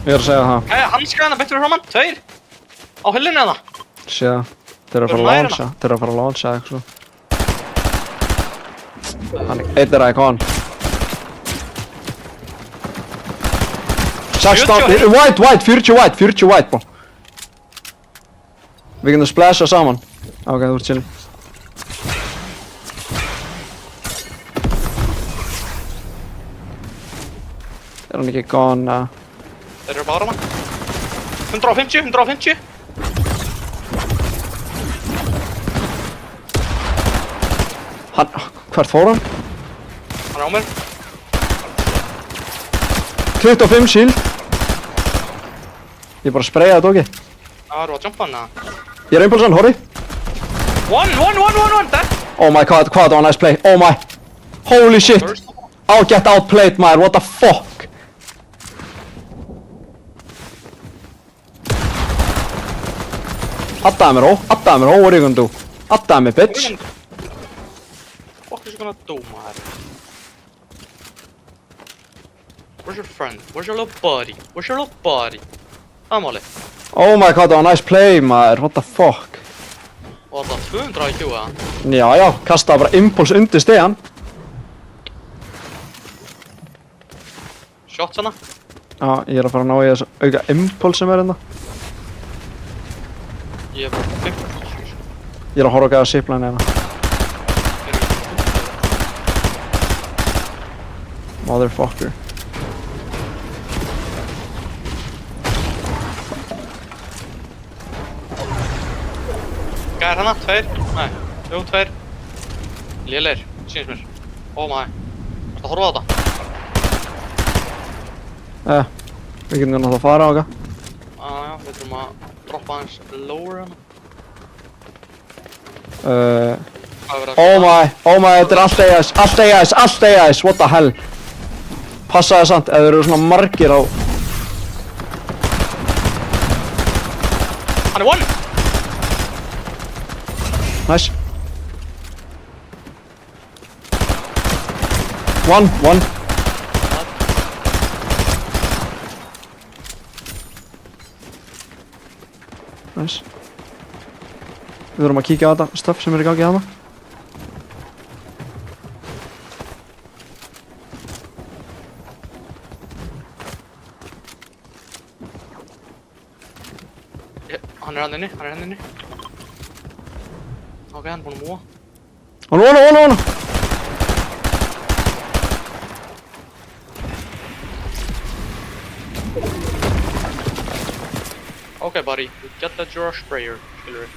Ég er að segja það. Æja, hanskæðina betur við frá mann, 2. Á hillinu hérna. Sér, þeir eru að fara að launcha. Þeir eru að fara að launcha eitthvað svo. Hann eitt er að eitthvað hann. 16, white, 40 white, bó. Við getum splasha saman. Ok, þú ert chill. Er hann ekki gone? Þeir eru bara mann. 150. Hann, hvert fór hann? Hann er á mér. 25 shield. Ég bara spraya þetta okki. Það eru að jumpa hana. Ég er impulsan, horri. One, dead. Oh my god, hvað það var nice play. Oh my. Holy shit. I'll get outplayed, maður. What the fuck? Addaði mér, what are you gonna do? Addaði mér, bitch. What is you gonna do, maður? Where's your friend? Where's your little buddy? Það er málið. Oh my god, það var nice play, maður. What the fuck? Og það 200 IQ eða? Já, kastaði bara impulse undir stegan. Shots hana? Já, ég er að fara að ná í þessu auka impulse sem er hérna. Ég er bara 50. Ég er að horfa að zipline hérna. Motherfucker. Hvað er hana? 2? Nei, jú, 2. Lélegir, sýnist mér. Oh my. Varstu að horfa á þetta? Við getum náttúrulega að fara á okkar. Við þurfum að droppa aðeins lower hana. Oh my, þetta er allt AIS, what the hell. Passaði samt, ef þeir eru svona margir á... Hann er one! Nice. One. Nice. Við þurfum að kíkja á þetta stuff sem er í gangi þarna. Hann er hann inni. Ok, hann er búinn að múa. Óna. Ok, buddy, get that your sprayer, skilur við.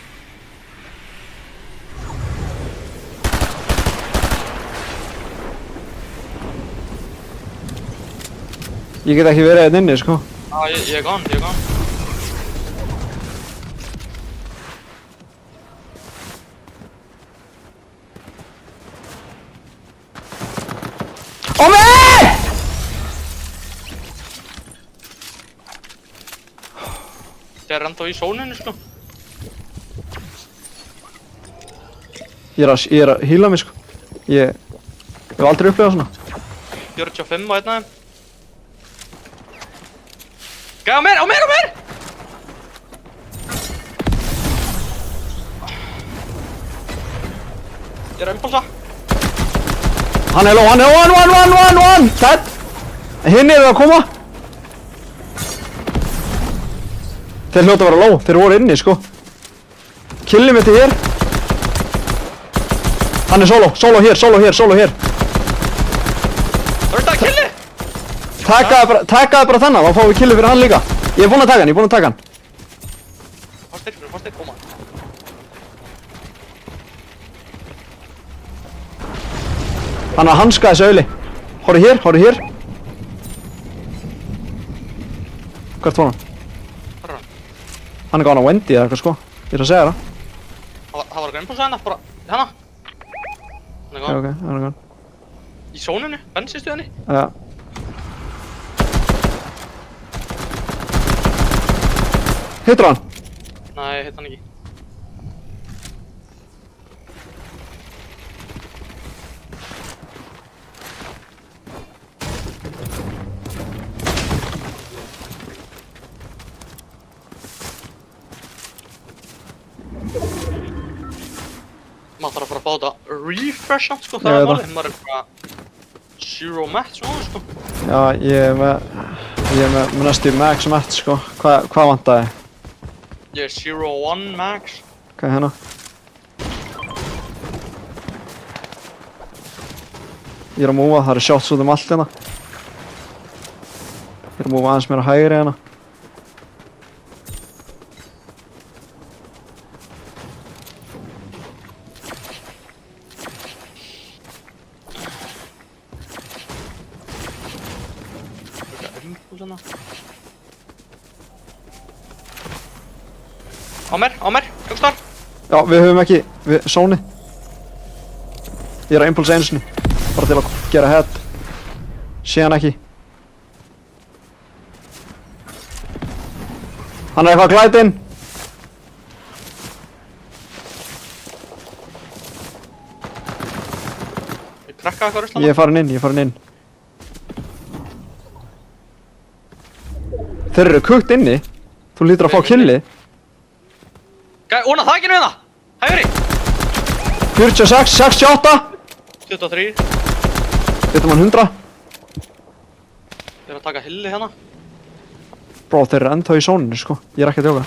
Ég get ekki verið hérna inni, sko. Ég er gone. Þetta er ennþá í sóninu, sko. Ég er að heala mig, sko. Ég hef aldrei upplifað svona. 45 á einn af þeim. Gæði á mér! Ég er að impulsa. Hann er low, one! Dead! Hinn eru að koma. Þeir hljóta að vera low, þeir voru inni, sko. Killi mitt er hér. Hann er solo hér. Það er þetta killi! Takaði bara þennan, þá fáum við killi fyrir hann líka. Ég er búinn að taka hann. Fá styrk, koma. Hann að hanska þessu auðli. Horri hér. Hvert var hann? Hvað er hann? Hann er gáðan á Wendy eða eitthvað, sko. Ég er að segja það. Það var ekki impulsa hérna, bara hérna. Hann er gone. Ok, hann er gáðan. Í sóninu, bensinstöðinni. Ja. Hittur hann? Nei, hitt hann ekki. Maður þarf að fara að fá þetta refresha, sko, það er málið. Maður er bara zero match og sko. Já, ég er með næstu max match, sko. Hvað vantaði? Ég er 0-1 max. Ok, hérna. Ég er að múa, það eru shots út allt hérna. Ég er að múa aðeins meira hægri hérna. Á mér, jókstar. Já, við höfum ekki, sóni. Ég er að impulsa einu sinni, bara til að gera head. Sé hann ekki. Hann er eitthvað að glæta inn. Ég krakka eitthvað ruslana. Ég er farin inn. Þeir eru kukt inni. Þú lítur að fá killi. Óna þakkinu hérna! Hægri! 46, 68. 23. Getur mann 100. Ég er að taka hilli hérna. Bró, þeir eru ennþá í sóninu, sko. Ég er ekki að djóka.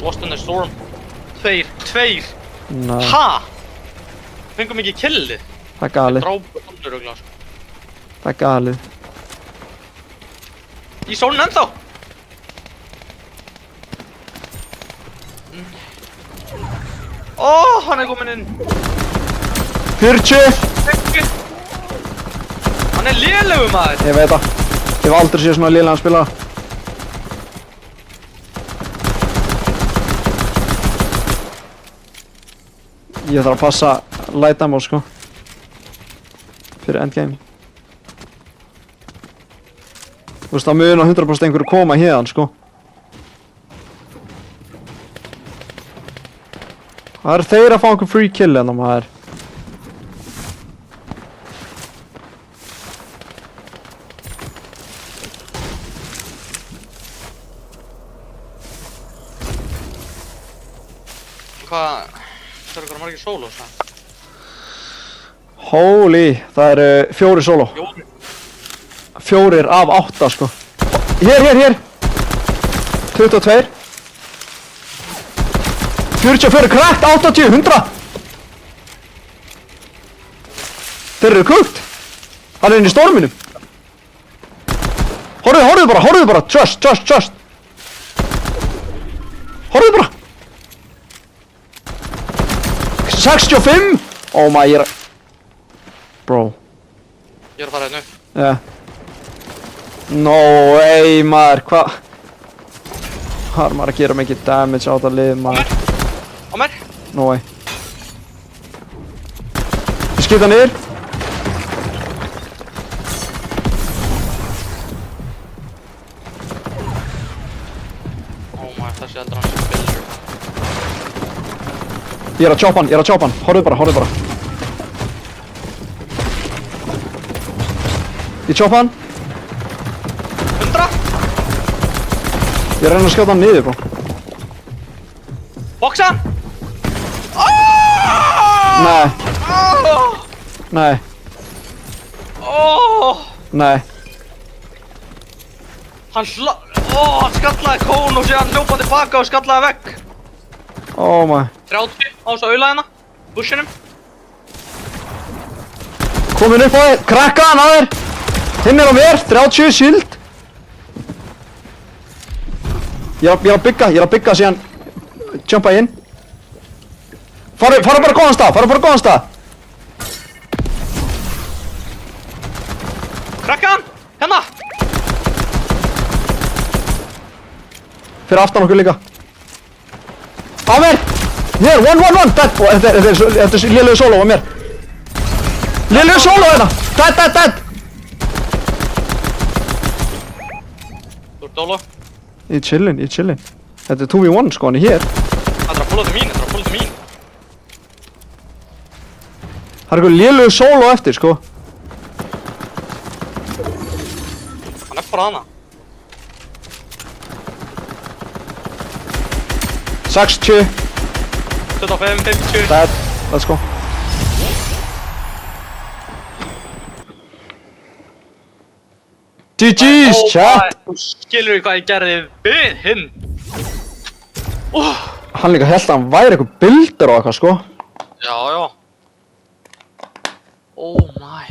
Lost in the storm. 2. Nei, Ha? Fengum ekki killi. það er galið. Drápu hundurugla, sko. Það er galið. Í sónin ennþá! Hann er komin inn. 40. Hann er lélegur, maður. Ég veit það. Ég hef aldrei séð svona lélegan spila. Ég þarf að passa light ammo sko. Fyrir endgame. Þú veist, það mun á 100% einhverju koma héðan sko. Það er þeir að fá einhver free kill en maður. Hvað, það eru eitthvað margir solos það? Holy, það eru 4 solo. 4 af 8 sko. Hér. 22. 44, cracked, 80, 100. Þeir eru kukt. Hann er inn í storminum. Horfðu bara, trust. Horfðu bara. 65. Oh my, ég er að... Bro. Ég er að fara hérna upp. Yeah. No way, maður, hvað? Hvað er maður að gera mikið damage á þetta lið, maður? Á mér? No way. Ég skýta niður. Oh my, þessi heldur hann sem billur. Ég er að choppa hann. Horfðu bara. Ég choppa hann. 100! Ég er að reyna að skjóta hann niður, bro. Boxa! Nei. Nei. Hann skallaði kón og síðan hljópaði tilbaka og skallaði vegg. Oh my. 30 á þessu aula hérna. Bushinum. Komin upp á þér. Krakka hann á þér. Hinn er á mér. 30 shield. Ég er að bygga síðan jumpa inn. Fara bara góðan stað. Krakkan! Hérna! Fyrir aftan okkur líka. Á mér! Hér, one, dead! Þetta er lélegu solo á mér. Lélegu solo hérna! Dead! Þú ert dólo. Ég er chillin. Þetta er 2v1 sko, hann er hér. Það er að púla til mín. Það er eitthvað lélegu solo eftir sko. Hann er bara hana. 60. 25, 50. Dead. Let's go. GG's, chat! Þú skilur því hvað ég gerði við hinn. Hann líka held að hann væri eitthvað builder og eitthvað sko. Já. Oh my.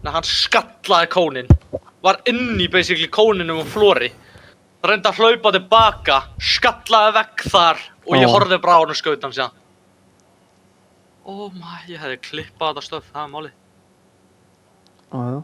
Nei, hann skallaði kónin. Var inn í basically kóninum og flóri. Reyndi að hlaupa tilbaka, skallaði vegg þar og ég horfði bara á hann og skaut hann síðan. Oh my, ég hefði klippað þetta stöf, það er málið. Já.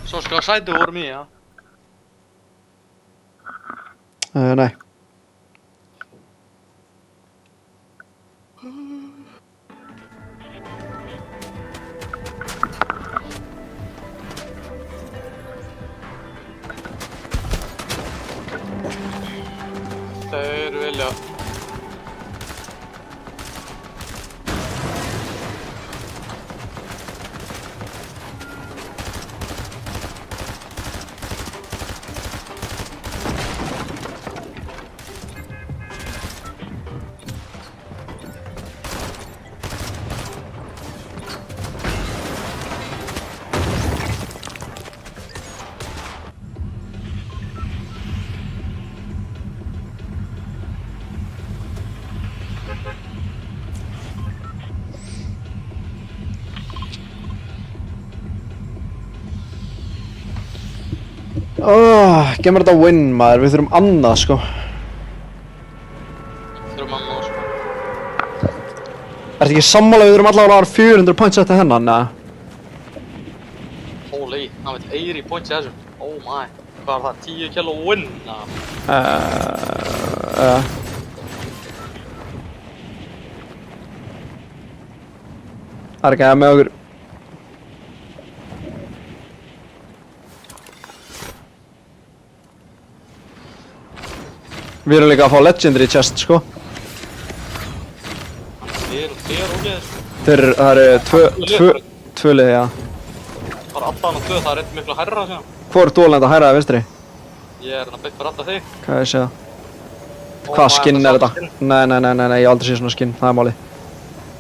Svo skal sætið voru mér, já. Nei. Þeir vilja. Gef mér þetta win maður, við þurfum annað sko. Þurfum að ná sko. Ertu ekki sammála við þurfum allavega að hafa 400 points eftir hennan, eða? Holy, hann veit Eyri points í þessu. Oh my. Hvað er það? 10 kilo win? Það er ekki að með okkur. Við erum líka að fá legendary chest, sko. Þér og ógeðir. Það eru tvö lið, já. Það er alltaf hann og tvö, það er eitthvað miklu hærra síðan. Hvor er dólenda hæra eða vinstri? Ég er hann að byggja fyrir alltaf þig. Hvað er ég að segja? Hvaða skinn er þetta? Nei, ég hef aldrei séð svona skinn, það er málið.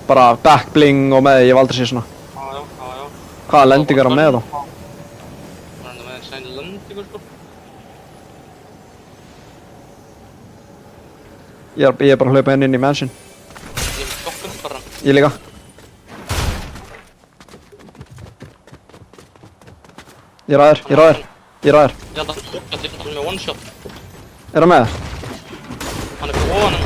Bara back bling og með, ég hef aldrei séð svona. Já. Hvaða lendingar er hann með þá? Það er með sæn lendingur sko. Ég er bara að hlaupa inn í mansion. Ég er með stoppun bara. Ég líka. Ég er að þér. Ég held að hann er með one shot. Er hann með? Hann er fyrir ofan hann.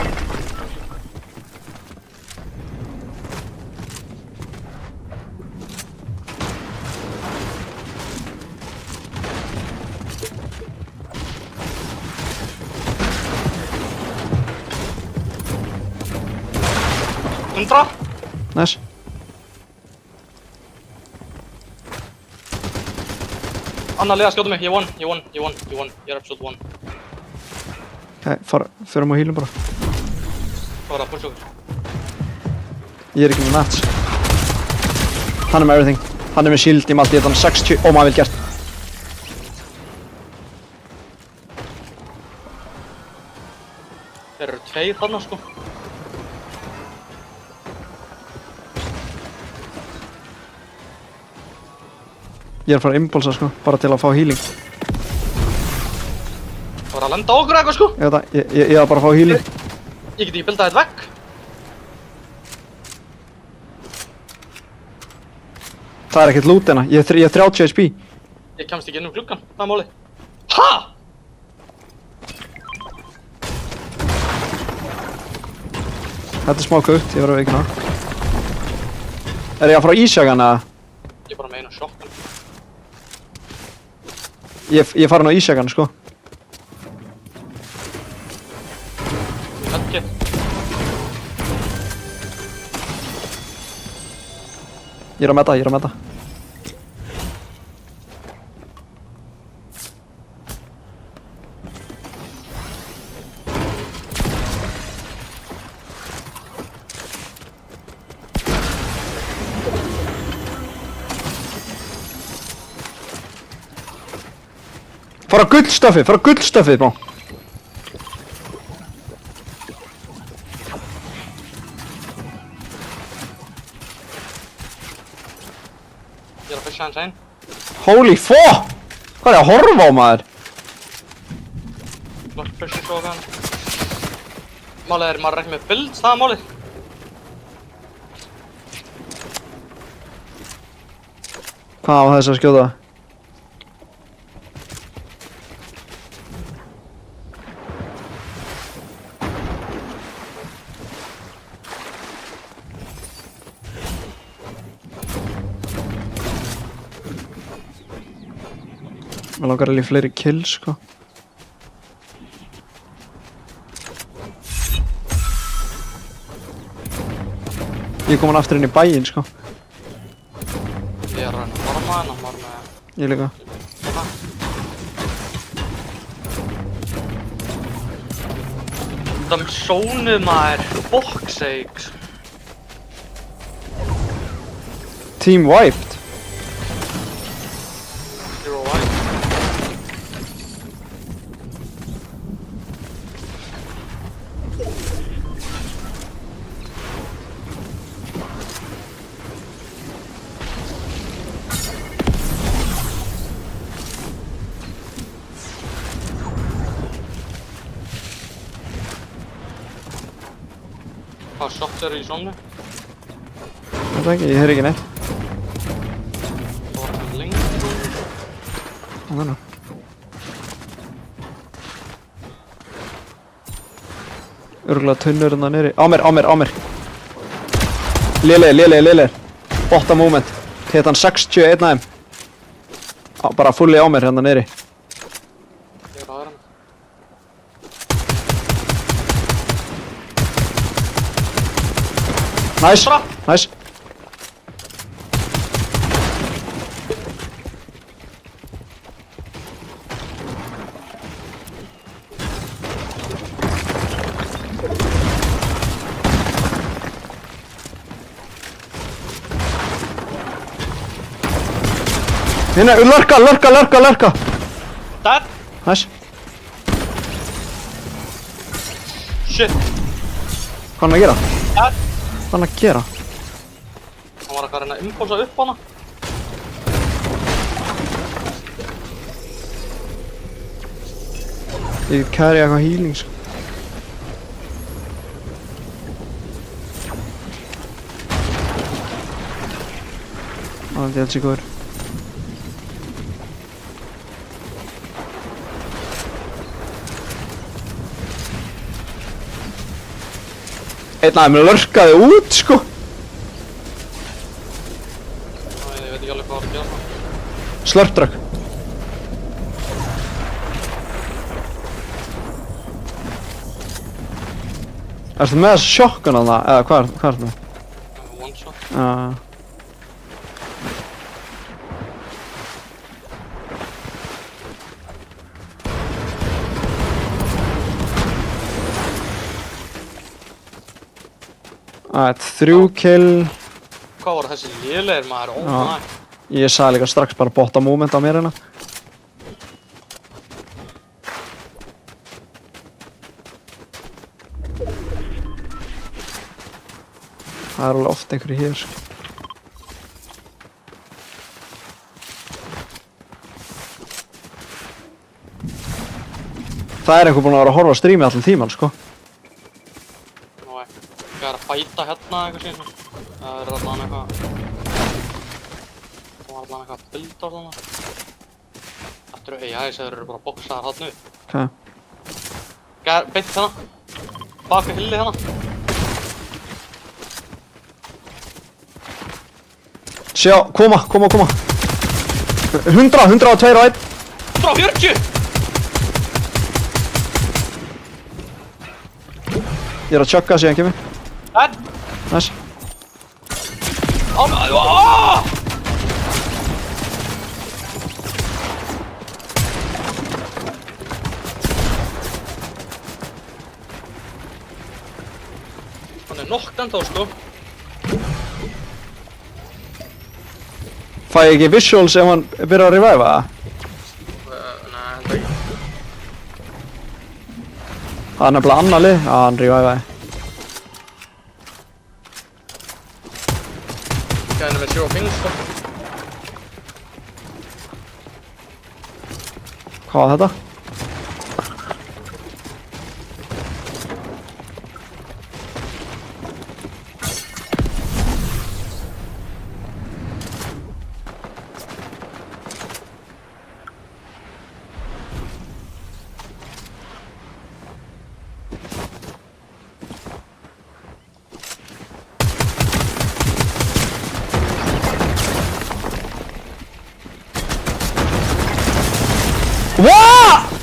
100. Nice. Anna liða skjóta mig, ég won. Ég er episode 1. Ok, förum á healum bara. Hvað var það, push okkur? Ég er ekki með mats. Hann er með everything. Hann er með shield í malti, þannig 60. Ó, maður vel gert. Þeir eru tveir þarna sko. Ég er að fara að impulsa sko, bara til að fá healing. Það var að lenda á okkur eitthvað sko. Ég veit það, ég er bara að fá healing. Ég geti ekki bildað eitt vegg. Það er ekkert loot hérna, ég er 30 HP. Ég kemst ekki inn um gluggan, það er málið. HA?! Þetta er smá kautt, ég verður að veikina. Er ég að fara á ísjagan eða? Ég er bara með einu shotgun. Ég er farin á ísjagan sko. Ég held ekki. Ég er að meta. Fara gullstöfið, bá. Ég er að fysja hans einn. Holy fuck! Hvað er ég að horfa á maður? Flott pushing svo okkar. Málið er, maður er ekki með builds, það er málið. Hvað á þess að skjóta? Mér langar alveg fleiri kills, sko. Ég er komin aftur inn í bæinn, sko. Ég er að forma hann, hann var með... Ég líka. Það sónuð maður, fuck's sakes. Team wiped. Zero white. Hvaða shots eru í sónu? Þetta ekki, ég heyr ekki neitt. Það var hann lengur. Þannig. Örgulega tunnur hérna niðri. Á mér. Lélegir. Botta moment. Hitt hann 61 af þeim. Bara fulli á mér hérna niðri. Ég er á hann. Nice. Hérna, lurka. Dead! Nice. Shit! Hvað er hann að gera? Dead! Hvað er hann að gera? Hann var að reyna að impulsa upp hana. Ég carry eitthvað healing sko. Það er alls í góður. Einn af þeim lurkaði út sko. Ég veit ekki alveg hvað það er að gera. Slurpdrögg. Ertu með þessu sjokkun á það? Eða hvað er það? One shot. Alright, 3 kill. Hvað var þessi lélegir maður? Oh Já. my. Ég sagði líka strax bara botta moment á mér hérna. Það er alveg oft einhverju hér sko. Það er einhver búinn að vera að horfa á strími allan tíman sko. Nú ekki. Ég er að bæta hérna eitthvað síðan. Það er allan eitthvað... Það var allan eitthvað build á þarna. Þetta eru AI sem eru bara boxaðar þarna upp. Ok. Beint hérna. Baka hilli hérna. Sjá, koma. 100 og 2 og 1. 140! Ég er að tjögga síðan kemur. Dead! Nice. Hann er nokkt ennþá sko. Fæ ég ekki visuals ef hann byrjar að reviva það? Nei, held ekki. Það er nefnilega annar lið. Já, hann revivaði. Gæðinu með 0 ping sko. Hvað var þetta? What?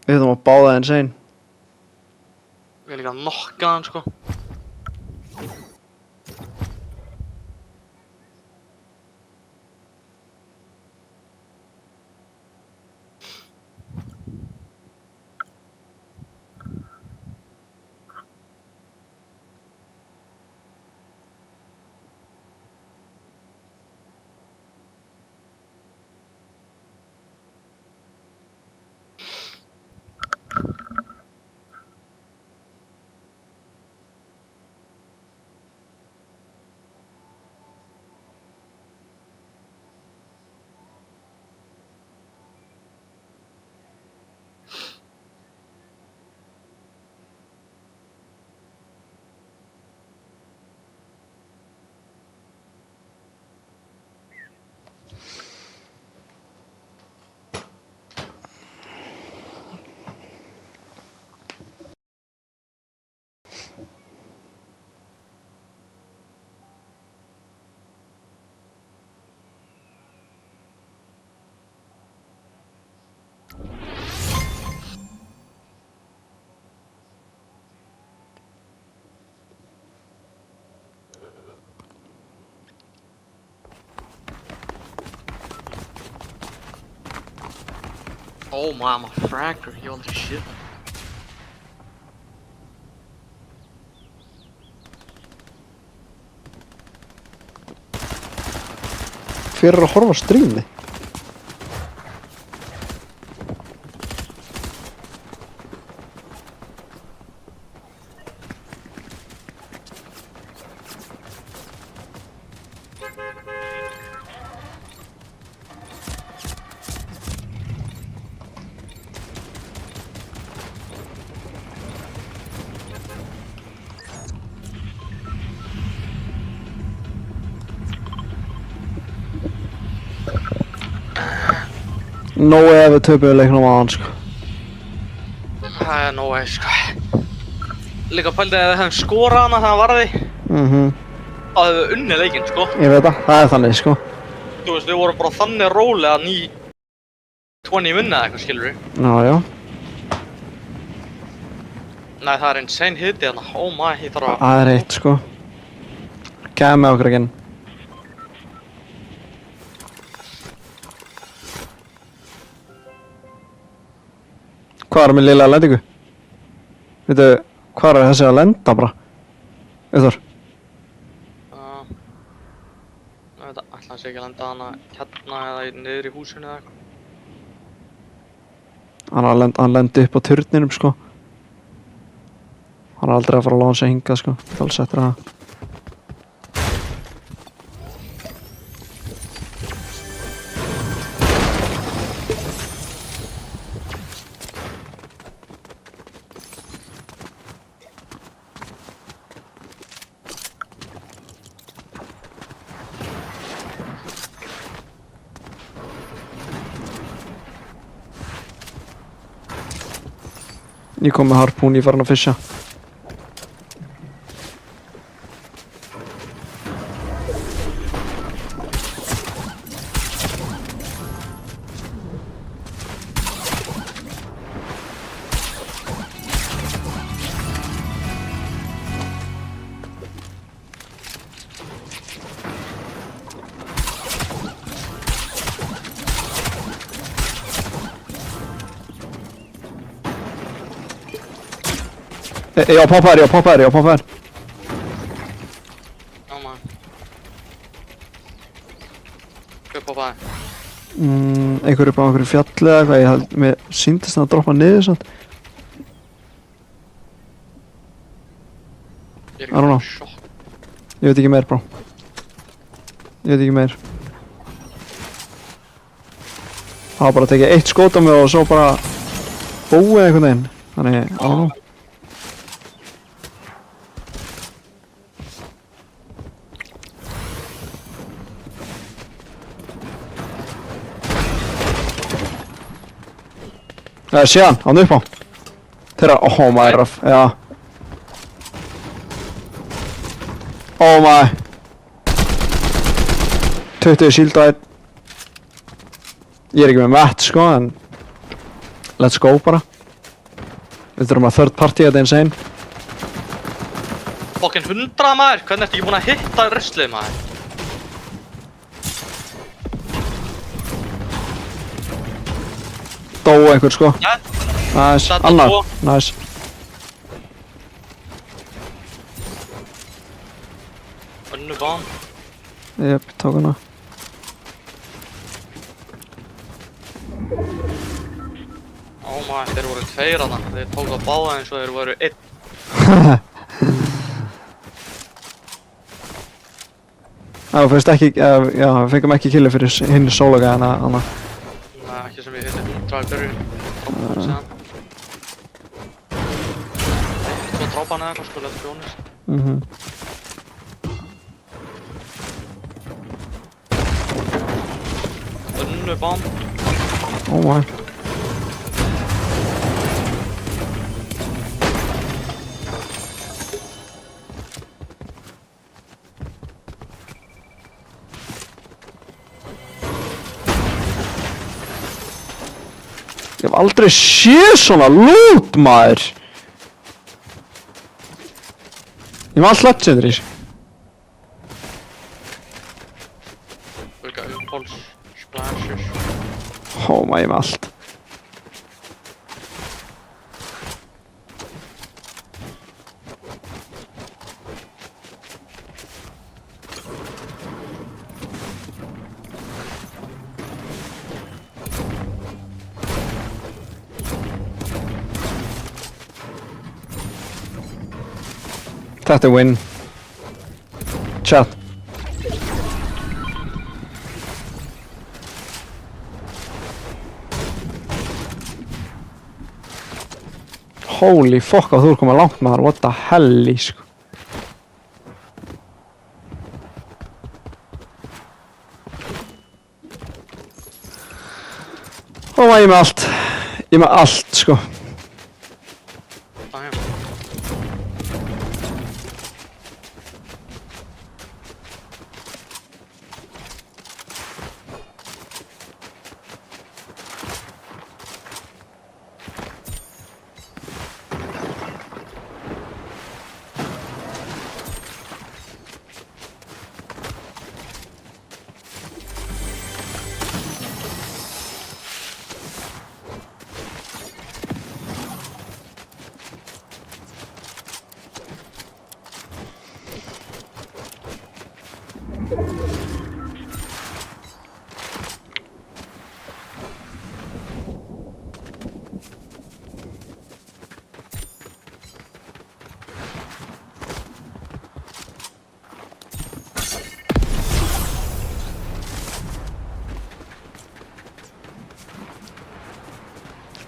Við þurfum að báða eins einn. Ég er líka að nokka hann sko. Oh my, I'm a fragger, you holy shit. Hver að horfa á strímið? Nói ef við töpuðu leiknum á hann, sko. Það er no way, sko. Líka pældi að þið hefum skorað hana þegar hann varði. Og þið hefðu unnið leikinn, sko. Ég veit það er þannig, sko. Þú veist, við vorum bara þannig rólega 20 minna eða eitthvað, skilur við. Já. Nei, það er insane hiti hérna. Oh my, ég þarf að... Það er eitt, sko. Gæði með okkur ekki. Hvað er með lilla lendingu? Veitu, hvað er þessi að lenda bara? Auðvitað. Ég veit að ætla hans ekki að lenda hana hérna eða niður í húsinu eða eitthvað. Hann lendi upp á turninum, sko. Hann er aldrei að fara að lána sig hingað, sko. Það er alveg settur að það. Ég kom með harpún, ég farin að fisja. Jag poppar här. Já maður. Hvað poppaði? Einhver upp á einhverju fjalli eða eitthvað, ég held, mér sýndist það að droppa niður samt. Ég I don't know. sjokk. Ég veit ekki meir, bró. Ég veit ekki meir. Það var bara að tekja eitt skot á mig og svo bara búið einhvern veginn. Þannig, I don't know. Sé hann upp á. Þeirra, oh my raf, já. Oh my. 20 síldaðir. Ég er ekki með mat, sko, en let's go bara. Við þurfum að third party þetta insane. Fokkin 100 maður, hvernig ertu ekki búin að hitta ruslið maður? Dó einhver, sko. Ja, Nice, Þetta annar, dó. nice. önnu bán. Jep, tók hana. Oh my, þeir voru tveir hana. Þeir tók að báða eins og þeir voru einn. Já, þú finnst ekki, já, við fengum ekki killi fyrir hinn sólaga en hana. Nei, ekki sem ég hitti 100 í byrjun. Tók síðan. Svo droppa hann eða eitthvað, sko, let's be honest. Önnu bán. Oh my. Ég hef aldrei séð svona loot, maður. Ég var allt legendary. Líka impulse, splashes. Oh my, ég með allt. Þetta er win. Chat. Holy fuck að þú er komið langt maður, what the hell í sko. Og maður ég með allt. Ég með allt sko. Það hjá.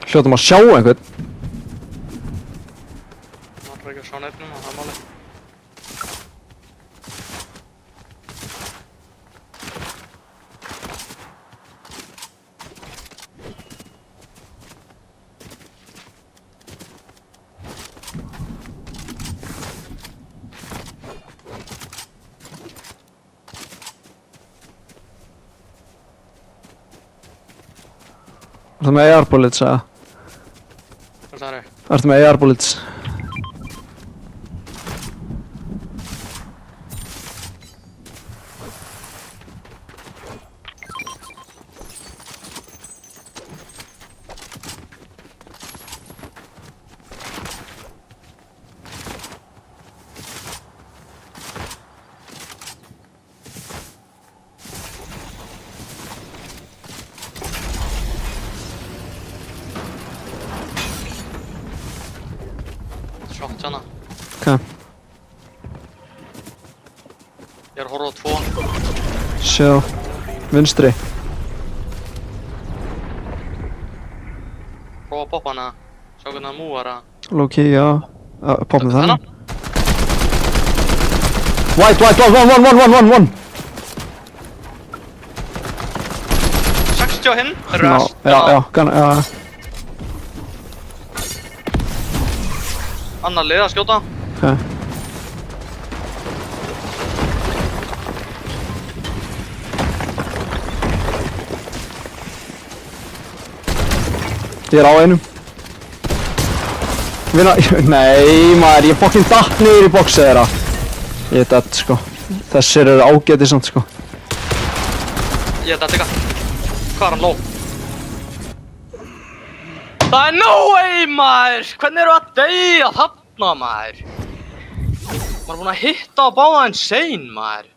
Hljótum að sjá einhvern. Það er ekki að sjá nefnum og það er málið. Ertu með AR bullets eða? Hvað það er? Ertu með AR bullets? Ok. Ég er að horfa á 2. Sjá. Vinstri. Prófa að poppa hana. Sjá hvernig það múar að. Low key, já. Poppum það. Þennan? White, one. 60 á hinn. Þeir eru Já, að já, já. Annar lið að skjóta. Ok. Ég er á einum. Vinna, nei maður, ég fucking datt niður í boxið þeirra. Ég er dead sko. Þessir eru ágæti samt sko. Ég er þetta líka. Hvað er hann low? Það er no way maður! Hvernig eru að deyja þarna maður? Maður er búinn að hitta á báða insane maður.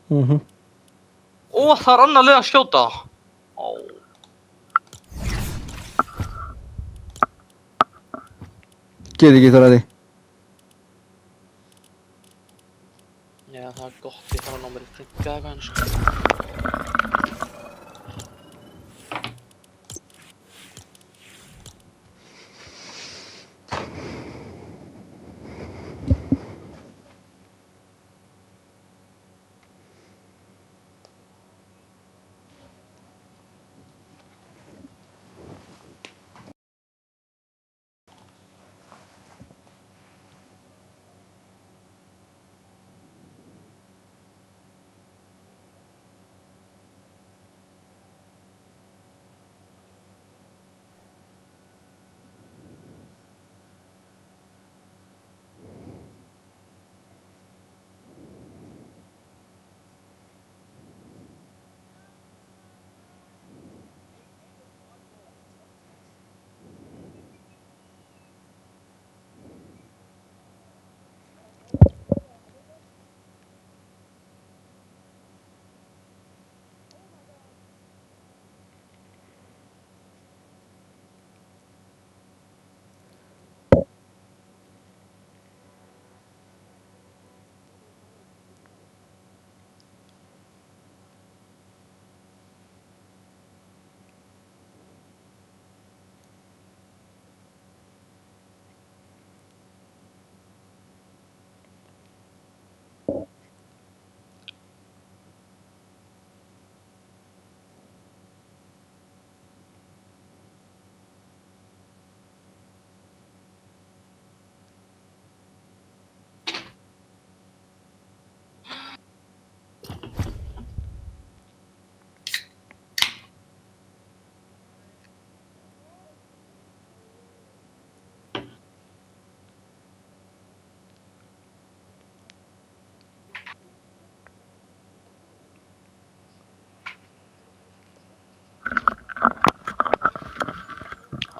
Og það er annar lið að skjóta. Ó. Get ekki það ræði. Já, það er gott. Ég þarf að ná mér í drikka eitthvað eins og.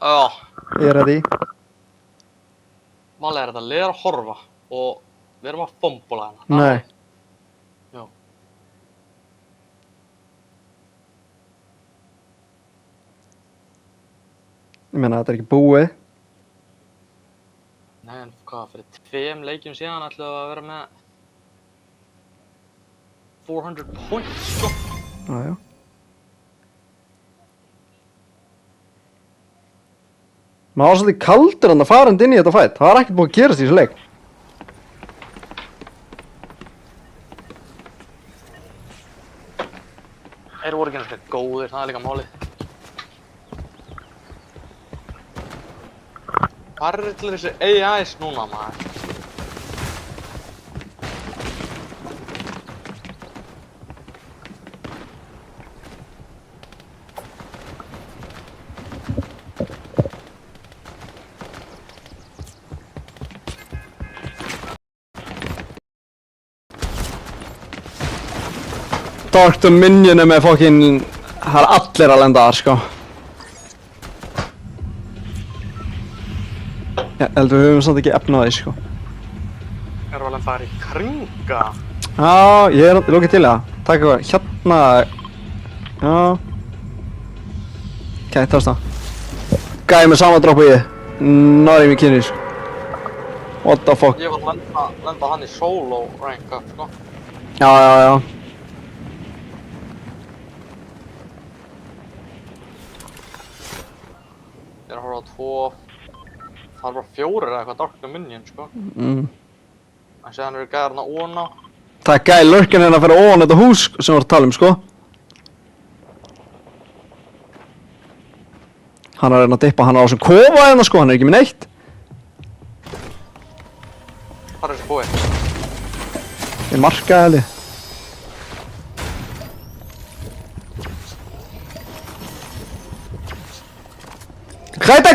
Já, Ég er ready. málið er þetta liðar að horfa og við erum að fombola hérna. Nei. Já. Ég meina, þetta er ekki búið. Nei, en hvað, fyrir 2 leikjum síðan ætlum við að vera með 400 points, sko. Já. Maður var svolítið kaldur hann að fara inn í þetta fætt. Það var ekkert búið að gerast í þessu leik. Þeir voru ekki náttúrulega góðir, það er líka málið. Hvað er til þessi AIs núna, maður? Dr. Minion er með fokkin... Það er allir að lenda þar, sko. Ég held við höfum samt ekki efna á því, sko. Erum við alveg að fara í kringa? Já, ég er lókið til það. Takk eitthvað, hérna... Já... Ok, tasta. Gæði með sama droppu í þið. Náði mér kynni, sko. What the fuck? Ég var að lenda hann í solo rank up, sko. Já. Ég er að horfa á 2... Það er bara 4 eða eitthvað Dr. Minion, sko. En séðan eru gæðarna óna. Það er gæði lurkin hérna að fara ofan þetta hús sem við varum að tala um, sko. Hann er að reyna að dippa, hann er á þessum kofa hérna, sko, hann er ekki með neitt. Hvað er þessi búi? Ég markaði held ég. Glætir!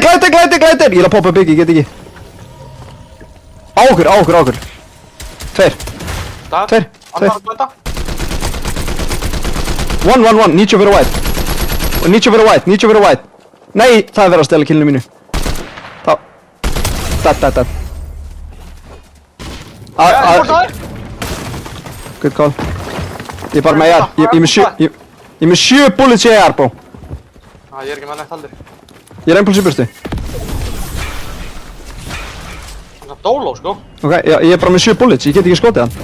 Ég er að poppa byggi, ég get ekki. Á okkur. Tveir. Annar að glæta? One, need you fyrir white. Nei, það er verið að stela killinu mínu. Dead. Good call. Ég er bara með AR, ég er með 7 bullets í AR, bro. Ég er ekki með neitt aldrei. Ég er impulse í burstu. Hann er dóló, sko. Ok, ég er bara með 7 bullets, ég get ekki skotið hann.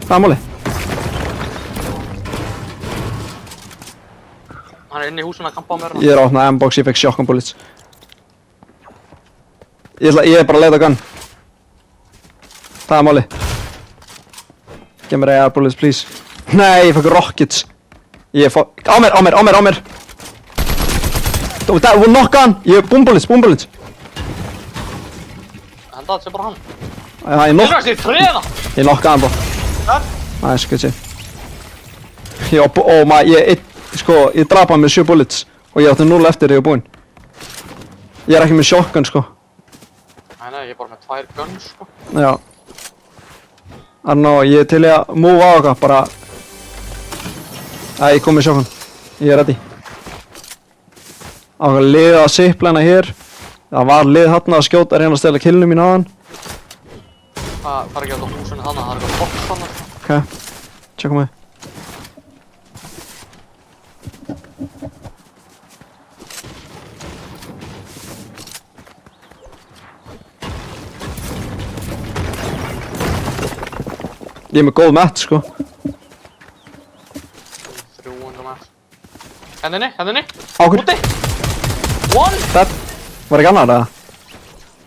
Það er málið. Hann er inni í húsinu að kampa á mér. Ég er á opnað M-box, ég fekk shotgun bullets. Ég er bara að leita gun. Það er málið. Gef mér AR bullets, please. Nei, ég fekk rockets. Á mér. Það var nokka hann. Ég er boom bullets. Henda þetta sé bara hann. Ég Þeir eru að sé þriða! Ég nokka hann, bro. Þar? Nice, good shit. Ég drapa hann með 7 bullets. Og ég átti 0 eftir þegar ég var búinn. Ég er ekki með shotgun, sko. Nei, ég er bara með 2 guns, sko. Já. Ég er til að move á okkar, bara... Ég kom með shotgun. Ég er ready. Ákveð lið að sipla hérna hér. Það var lið hérna að skjóta að reyna að stela killinu mín á hann. Það er ekki alltaf húsinu þannig, það er eitthvað box þannig. Ok, tjekka mig. Ég er með góð mat, sko. 300 mess. Hendinni. Ákveð. Úti! One! Dead. Var ekki annar, eða?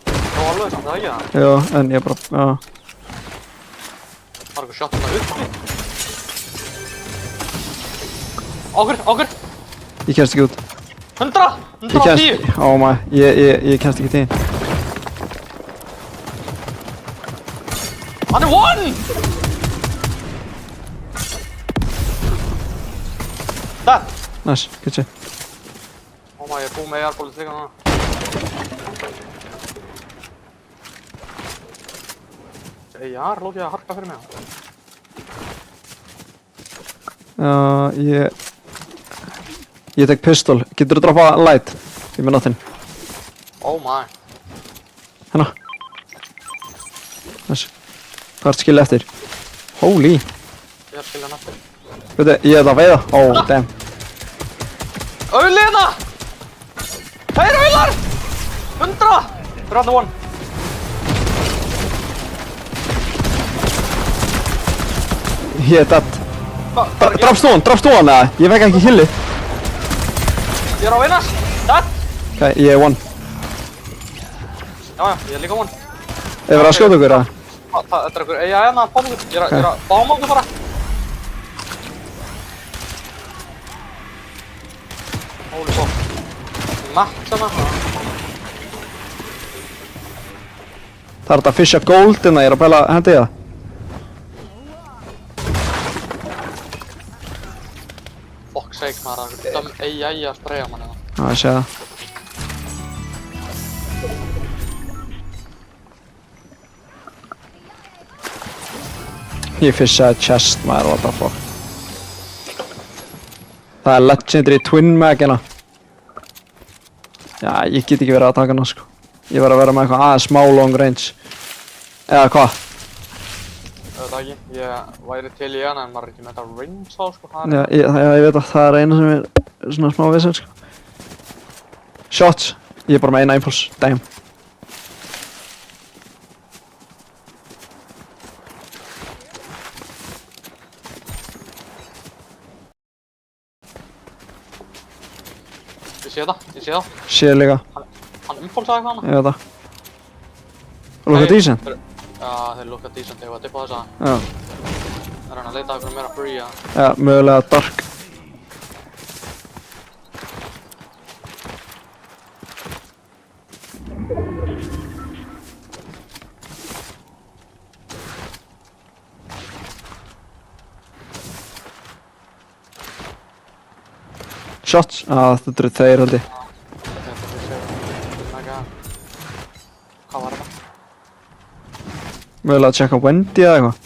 Það var alveg samt, það er ekki það. Jú, en ég bara, já. Það var eitthvað shot hérna uppi. Ákur! Ég kemst ekki út. 100! Ég 110! Oh my, ég kemst ekki til. Hann er one! Það! Nice, good shit. Ég er búið með AR-bólið líka núna. AR lókið að harka fyrir mig. Ég tek pistol. Getur þú droppa light? Ég með nothing. Oh my. Hérna. Þessi. Hvað ertu skilja eftir? Holy. Ég er að skilja hann eftir. Veitu, ég er það að veiða. Oh, damn. Aulina! Tveir aular! 100! Fyrir hann one. Ég er dead. Drafst þú hann eða? Ég vekk ekki hilli. Ég er á vinnast. Dead. Ok, ég er one. Já, ég er líka one. Ég verið að skjóta ykkur eða? Þetta er einhver AI hérna að báma ykkur. Ég er að báma ykkur bara. Holy fuck. Matt hérna. Það er þetta að fisha gold innan, ég er að pæla að hendi í það. Fuck sake maður, það er einhver döm AI að spraya mann hérna. Já, ég sé það. Ég fishaði chest maður, what the fuck. Það er legendary twin mag hérna. Já, ég get ekki verið að taka hana sko. Ég verið að vera með eitthvað aðeins smá long range. Eða hvað? Það ekki, ég væri til í hana en maður er ekki með þetta range á sko. Já, ég veit að það er eina sem er svona smá vissinn sko. Shots. Ég er bara með eina impulse. Damn. Ég sé það. Sér líka. Hann impulsaði eitthvað hana. Ég veit það. Lukka decent. Já, þeir lukka decent, ég var að dippa þess að. Já. Það er hann að leita eitthvað meira free að. Já, mögulega dark. Shots? Þetta eru þeir held ég. Hvað var þetta? Mögulega að checka Wendy eða eitthvað.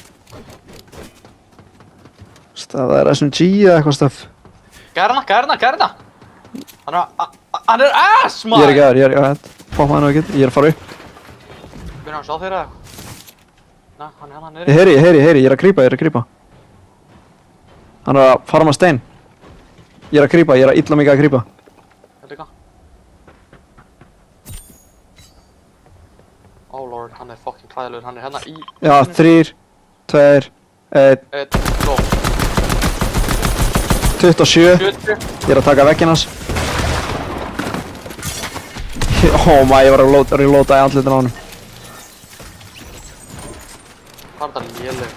Það er SMG eða eitthvað stöf. Gæra! Hann er ass Ég maður! er ekki aður, ég er ekki. Poppa hann og ekkert, ég er að fara upp. Byrja hann að sjá þér eða eitthvað? Nei, hann er hérna niðri. Ég heyri, ég er að grípa. Hann er að fara með stein. Ég er að grípa, ég er að illa mikið að grípa. Ég líka. Oh lord, hann er fucking klæðilegur, hann er hérna í... Já, 3, 2, 1, 1, go. 27. 70. Ég er að taka vegginn hans. Oh my, ég var að reloada í andlitin á honum. Hvað er þetta léleg?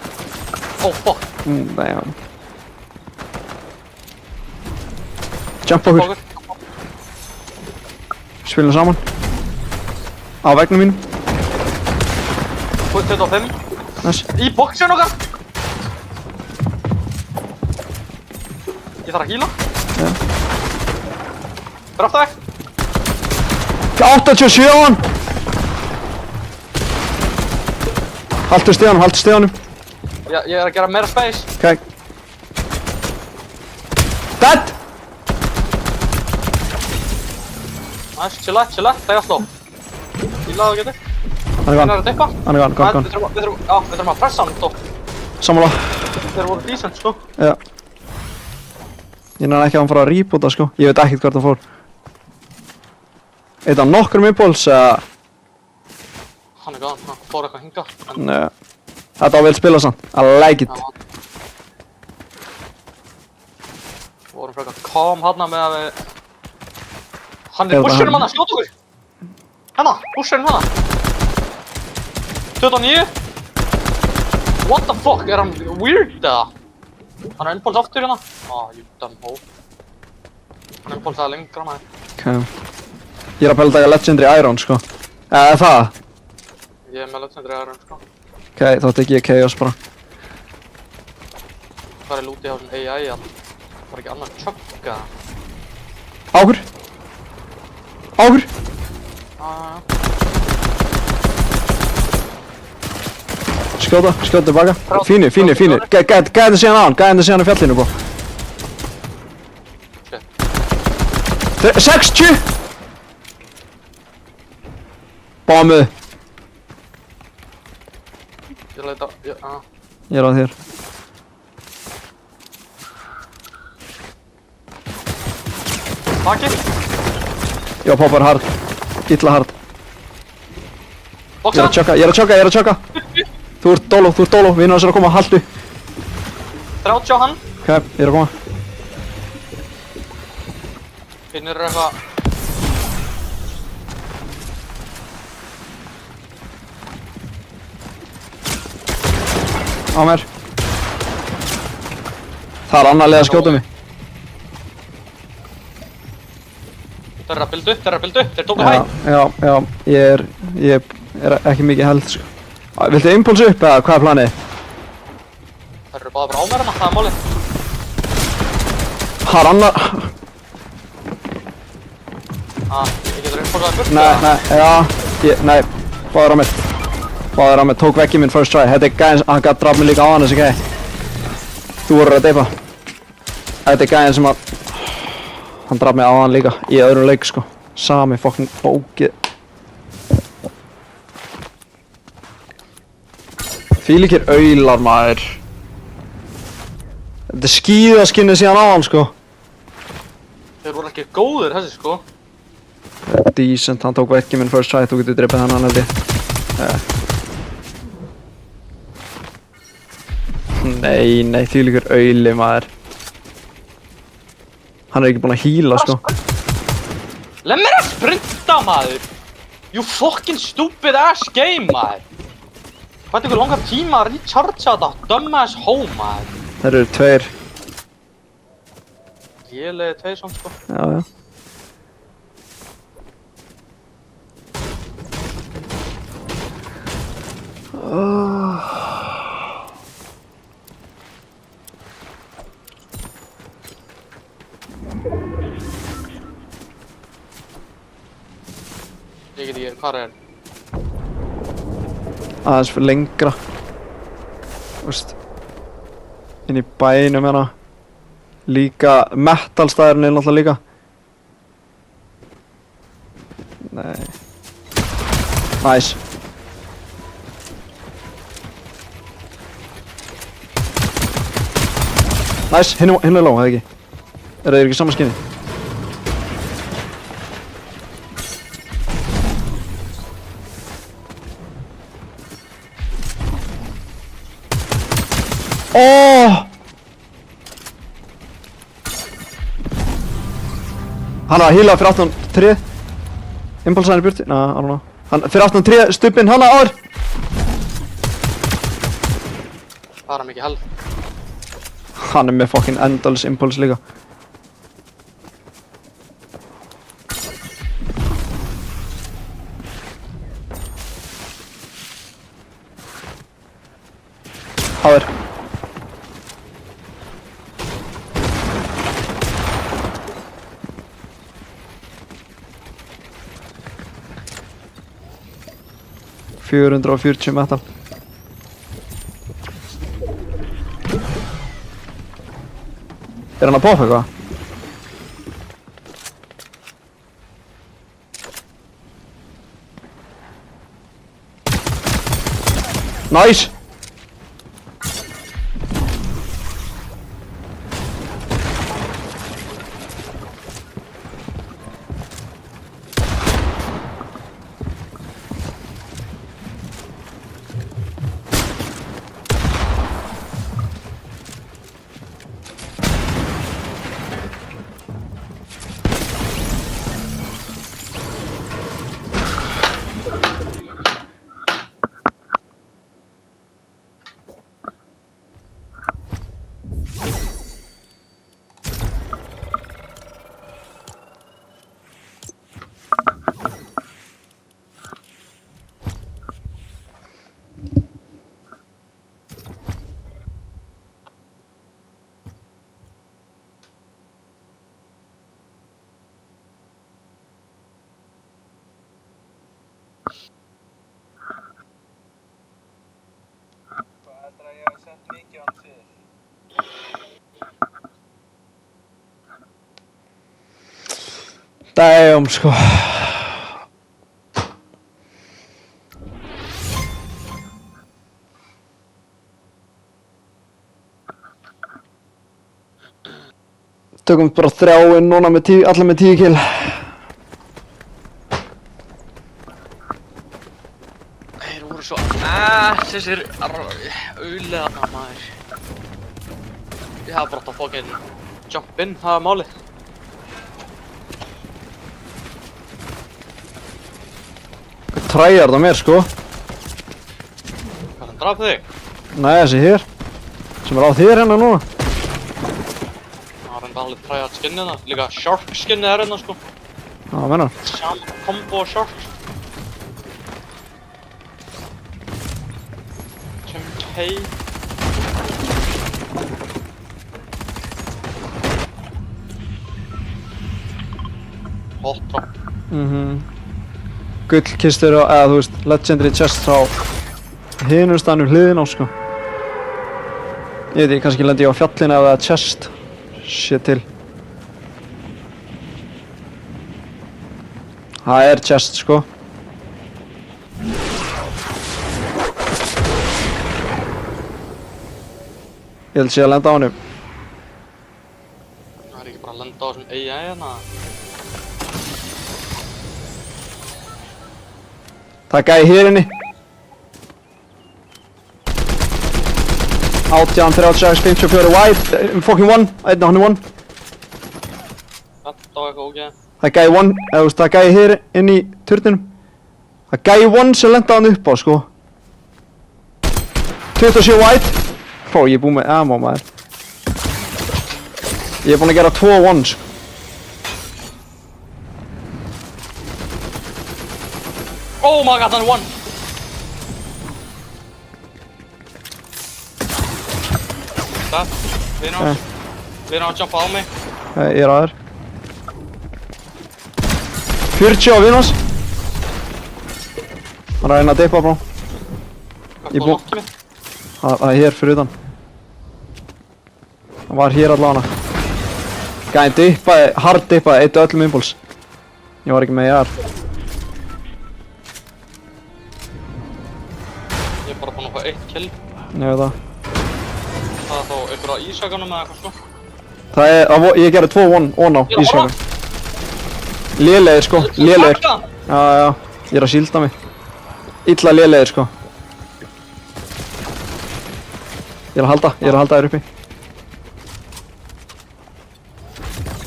Oh fuck. Damn. Jump okkur. Spilum saman. Á veggnum mínum. 25. Nice. Í boxin okkar. Ég þarf að heala. Já. Fyrir aftur veg. 87 á hann! Haltu stiganum. Ég er að gera meira space. Ok. Dead! Nice, chilla, það er að sló. Heala það getur. Hann er Hann gone. er að dippa. Hann er gone. Við þurfum að pressa hann þó. Sammála. Þeir voru decent sko. Já. Ég næði ekki að hann fara að reboota sko. Ég veit ekkert hvert hann fór. Eitt af nokkrum impulse eða... Hann er gone, hann fór eitthvað hinga. Nei. Þetta á vel spila samt. I like it. Við vorum frekar calm hérna með að við... Hann Er er það bussunum hann? hana, skjóta okkur! Hérna, bussunum hana! 29! What the fuck, er hann weird eða? Hann er impulse aftur hérna. You dumb hoe. Hann impulsaði lengra maður. Ok. Ég er að pæla að taka Legendary Iron sko. Eða það? Ég er með legendary iron sko. Ok, þá tek ég Chaos bara. Hvað er lootið á þessum AI að? Var ekki annar chugg eða? Ákur! Ákur! Skjóta tilbaka. Fínir. Gæði þetta síðan á hann, í fjallinu bó. Shit. 60! Bombu. Ég leita, Ég er á þér. Baki. Já, poppar hard. Illa hard. Boksa. Ég er að tjöka. Þú ert dolo, vinur hans er að koma, haltu. 30 á hann. Ok, ég er að koma. Finnur eitthvað. Á mér. Það er annar leið að skjóta mig. Þeir eru að bildu, þeir tóku hæ. Já, ég er ekki mikið held, sko. Viltu impulse upp eða hvað er planið? Þeir eru bara á mér hérna, það er málið. Það er annar... Ég getur impulsaði burt. Nei, báður á mér, tók vekk í minn first try. Þetta er gæðin, hann gæti draf mig líka á hann þessi gæði. Þú voru að deypa. Þetta er gæðin sem að... Hann draf mig á hann líka, í öðrum leik, sko. Sami fokkin bókið. Fílíkir aular, maður. Þetta er skíðaskinnið síðan á hann, sko. Þeir voru ekki góðir þessi, sko. Decent, hann tók vekk í minn first try, þú getur dreipið hann held ég. Nei, fílíkur auli, maður. Hann er ekki búinn að heala, sko. Leð mér að sprinta, maður! You fucking stupid ass game, maður! Hvað tekur langar tíma að rechargea þetta dumbass home, maður? Þeir eru tveir. Ég leiði tveir samt, sko. Já. Ég get ekki, hvað er? Aðeins fyrir lengra. Veist. Inn í bænum hérna. Líka, metalstaðurinn er náttúrulega líka. Nei. Nice. Nice, hinn er lág, hefði ekki. Þeir ekki saman skinni? Hann er að heala fyrir 18-3. Impulsaðin í burti. I don't know. Hann fyrir 18-3 stuppinn, hann áður. Bara mikið held. Hann er með fucking endaless impulse líka. Háður. $440 metal. Er hann að poppa eitthvað? Nice! Damn, sko. Tökum bara 3 inn núna með 10, allir með 10 kill. Þeir voru svo þessir auðleðarna maður. Ég hafði bara átt að fucking jump in, það er málið. Træjar það mér sko. Hvað hann draf þig? Nei, þessi hér. Sem er á þér hérna núna. Það var enda alveg træjað skinnið það. Líka shark skinnið er hérna sko. Já, menna. Sama combo og shark. Hei. Hot drop. Gullkistur og, eða þú veist, legendary chest frá hinum stanum hliðin á sko. Ég veit ekki, kannski lendi ég á fjallinu eða chest. Shit til. Það er chest sko. Ég held sé að lenda á honum. Það er ekki bara að lenda á þessum AI hérna. Það er gæi hér inni. 18, 36, 54, white, fucking one, hann er one. Þetta var eitthvað ógeð. Það er gæi one, eða þú veist, það er gæi hér inn í turninum. Það er gæi one sem lenda hann upp á, sko. 27 white. Fó, ég er búinn með ammo, maður. Ég er búinn að gera 2 ones. Oh my god, hann er one! Það, vinur hann jumpa á mig. Ég er á þér. 40 á vinnars. Hann er að reyna að dippa, bró. Hvað Ég bú- nokkið mig? Það er hér fyrir utan. Hann var hér allavega. Gæðin dippaði, hard dippaði, eittu öllum impuls. Ég var ekki með ER. Ég er bara búinn að fá 1 kill. Ég veit það. Það er þá ykkur á ísakanum eða eitthvað sko. Það er, ég gerði 2 on á Ég er að horfa. ísjöfum. Lélegir sko, lélegir. Taka! Já, ég er að sílda mig. Illa lélegir sko. Ég er að halda þér uppi.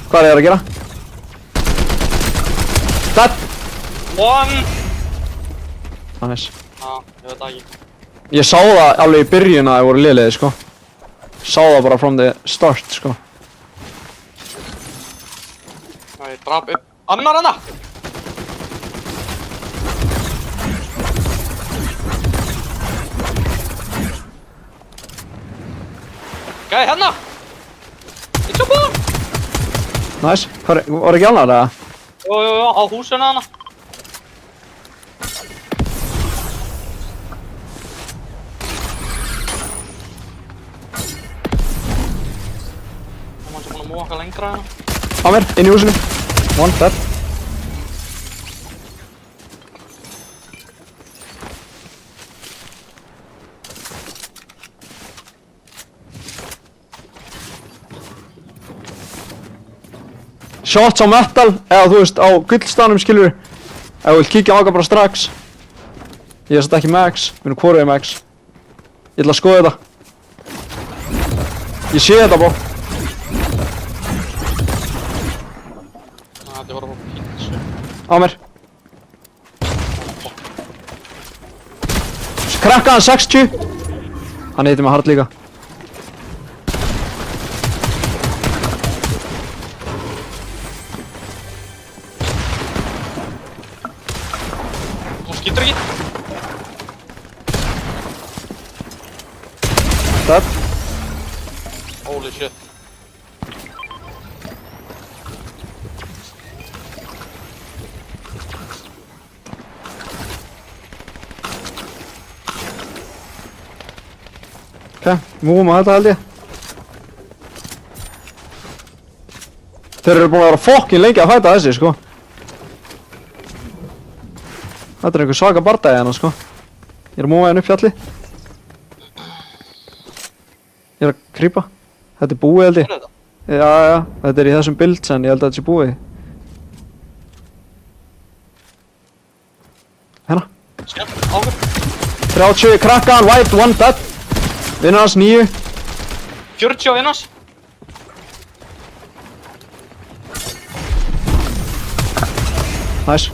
Hvað er ég að gera? Það! One! Nice. Já, ég veit það ekki. Ég sá það alveg í byrjun að það voru lélegir sko. Sá það bara from the start sko. Já, ég draf upp annar hana! Gæði hérna! Ég tjópa hann! Nice. Var ekki annar eða? Jú, á húsinu hana. Það er búinn að múa okkar lengra hérna. Á mér, inn í húsinu. One, dead. Shots á metal, eða þú veist á gullstanum skilur. Ef þú vilt kíkja á okkar bara strax. Ég er satt ekki max, við erum hvoruðið max. Ég ætla að skoða þetta. Ég sé þetta bó. Þetta var bara pítsu. Á mér. Krakka hann 60. Hann heitir mig hard líka. Hún skýtur ekki. Dead. Holy shit. Ok, múum að þetta held ég. Þeir eru búin að vera fokkin lengi að fæta þessi sko. Þetta er einhver svaka bardagi hérna sko. Ég er að múa hérna upp fjalli. Ég er að krýpa. Þetta er búið held ég. Hvað er þetta? Já, þetta er í þessum builds en ég held að þetta sé búið. Hérna. Skell, águr. 30 krakkan, white, 1 dead. Vinnur hans 9. 40 á innans. Nice.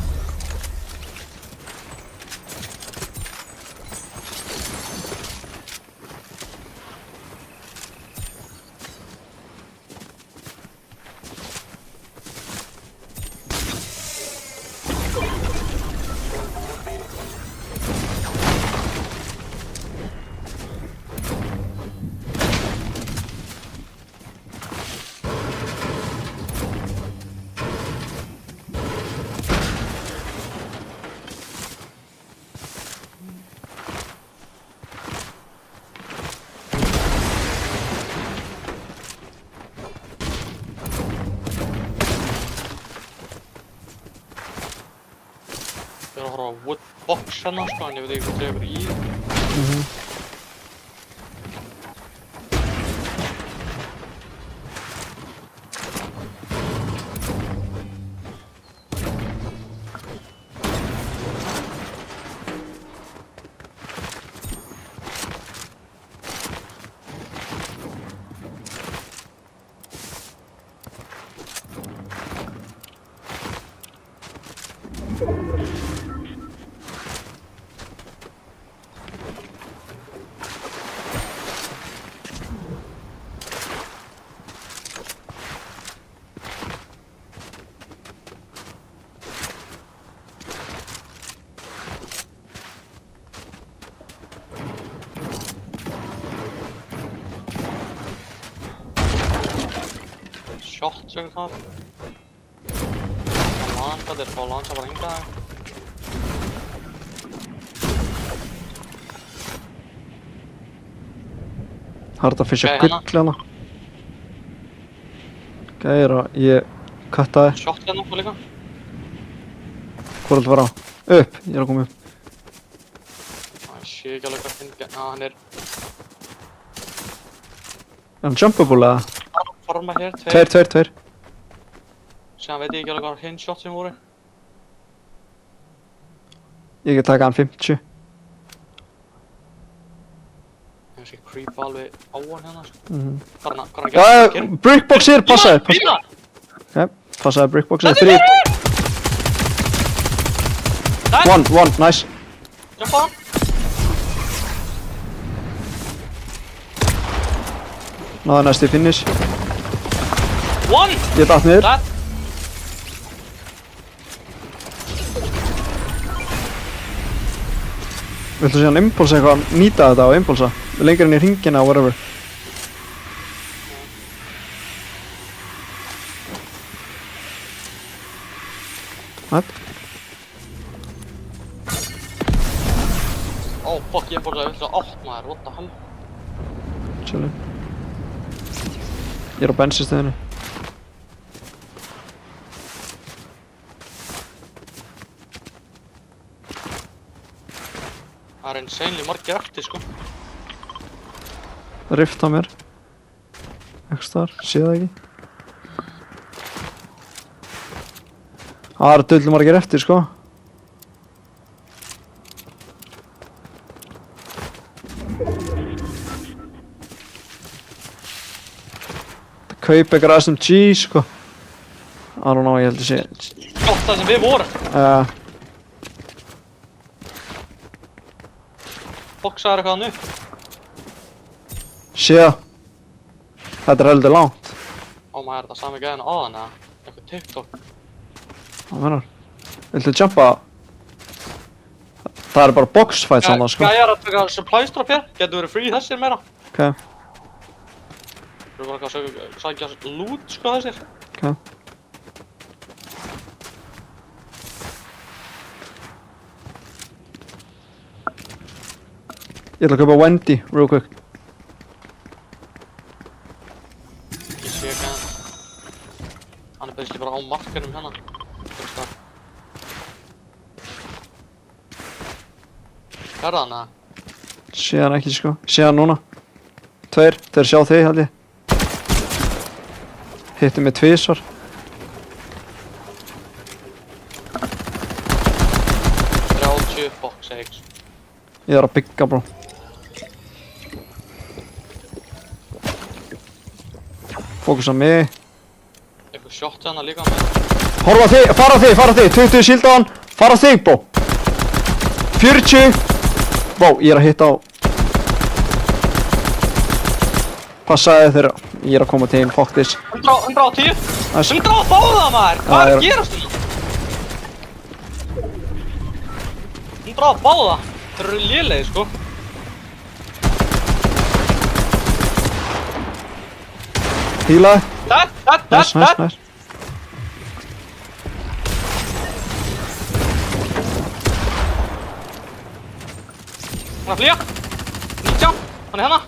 Ég er að horfa á woodbox hérna sko, en ég veit ekki hvað það er í. Shot sögur það. Landa, þeir fá lansa bara hingað. Hard að fisja Ok, gull hérna. Gæra, ég kattaði. Shot hérna og líka. Hvor er þetta fara á? Upp, ég er að koma upp. Það sé ekki alveg hvað finnst. Hann er Er hann jumpable eða? forma hér, 2. Síðan veit ég ekki alveg hvað hinn shot sem voru. Ég get taka hann 50. Ég sé creep alveg á hann hérna sko. Mhm. Hvað er hann að gera? Brickbox hér, passaði. Bíla! Ok, passaði brickbox hér. Þetta 3. Nice! 1, nice. Jumpa hann! Náði næst í finish. One! Ég datt niður. That! Viltu síðan impulsa eitthvað, nýta þetta á impulsa? Lengur inn í hringina og whatever. What? Oh fuck, ég fór að vilja átt maður, what the hell? Chillin. Ég er á bensinstöðinu. Það er insanely margir eftir sko. Rift á mér. Ekki þar, sé það ekki. Það eru dullu margir eftir sko. Það kaup eitthvað SMG sko. I don't know, ég held að sé. Gott það sem við vorum. Boxaður eitthvað hann upp. Sé það. Þetta er heldur langt. Ó maður, er þetta sami gæðin aðan eða? Eitthvað TikTok. Hvað menar? Viltu jumpa? Það er bara boxfight saman sko. Gæjar að taka supply drop hér. Getur verið free þessir meira. Ok, Þú erum bara eitthvað að sækja loot sko þessir. ok. Ég ætla að kaupa Wendy, real quick. Ég sé ekki hann. Hann er basically bara á markanum hérna. Hvað er það hann eða? Sé hann ekki sko, sé hann núna. Tveir, þeir sjá þig held ég. Hitti mig tvisvar. Box eggs. Ég er að bygga, bro. Fókus á mig. Eitthvað shot hérna líka með. Horfa þig, fara þig, 20 shield á hann. Fara þig, bro. 40. Vá, ég er að hitta á. Passaði þeirra. Ég er að koma til, fuck this. 110. Nice. 100 báða maður. Hvað er að gerast þetta? 100 báða. Þeir eru lélegir sko. Healaði. Nice. Nice. Hann er að flýja. 19. Hann er hérna.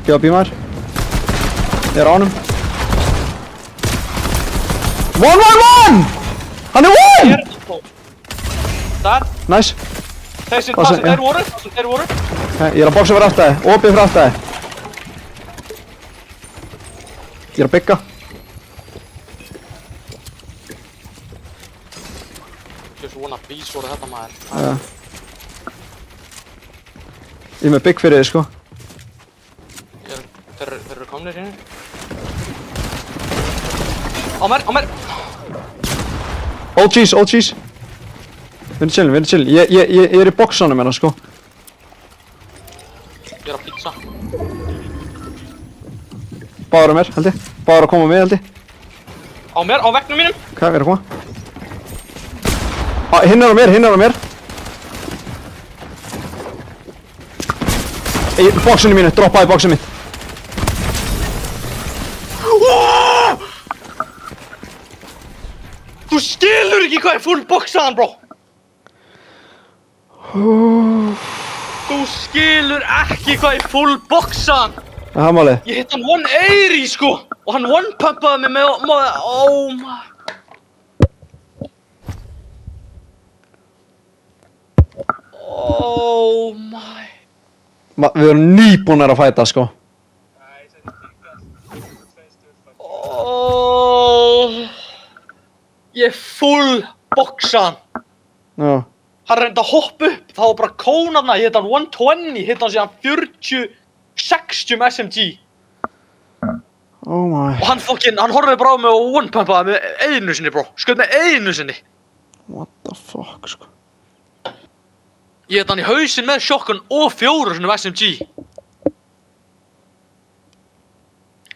Gefa bímar. Ég er á honum. 1-1-1! Hann er one! Það. Nice. Þeir Hvað sem- þeir voru. Ég er að boxa fyrir aftæði, opið fyrir aftæði. Ég er að bygga. Ég er svona bís voru þetta maður. Já. Ég er með bygg fyrir þið, sko. Þeir eru komnir hérna. Á mér. OGs. Vinni chill. Ég er í boxanum hérna, sko. Ég er að pizza. Báður á mér, held ég. Báður að koma með, held ég. Á mér, á veggnum mínum. Hvað, við erum að koma? Hinn er á mér. Í boxinu mínu, droppaði boxinu mitt. Þú skilur ekki hvað er full boxaðan, bro. Þú skilur ekki hvað er full boxaðan. Það er málið. Ég hitt hann 180 sko. Og hann one-pumpaði mig með, oh my. Oh my. Við erum nýbúnar að fæta, sko. Oh. Ég er full boxaðan. Já. Hann reyndi að hoppa upp, það var bara kónarna, ég hitt hann 120, hitt hann síðan 40-60 með SMG. Oh my. Og hann horfði bara á mig og one-pumpaði með einu sinni, bro. Skaut með einu sinni. What the fuck, sko. Ég hitt hann í hausinn með shotgun og 4 sinni með SMG.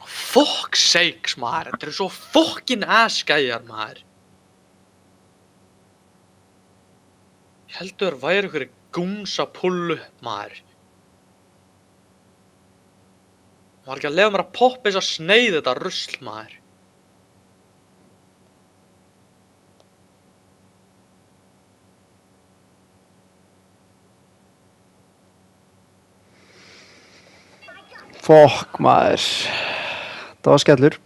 Fuck sakes, maður. Þetta eru svo fucking ass-gæjar, maður. Ég heldur væri ykkur gúnsa pullu, maður. Maður var ekki að lefa mér að poppa þess að sneið þetta rusl, maður. Fuck, maður. Það var skellur.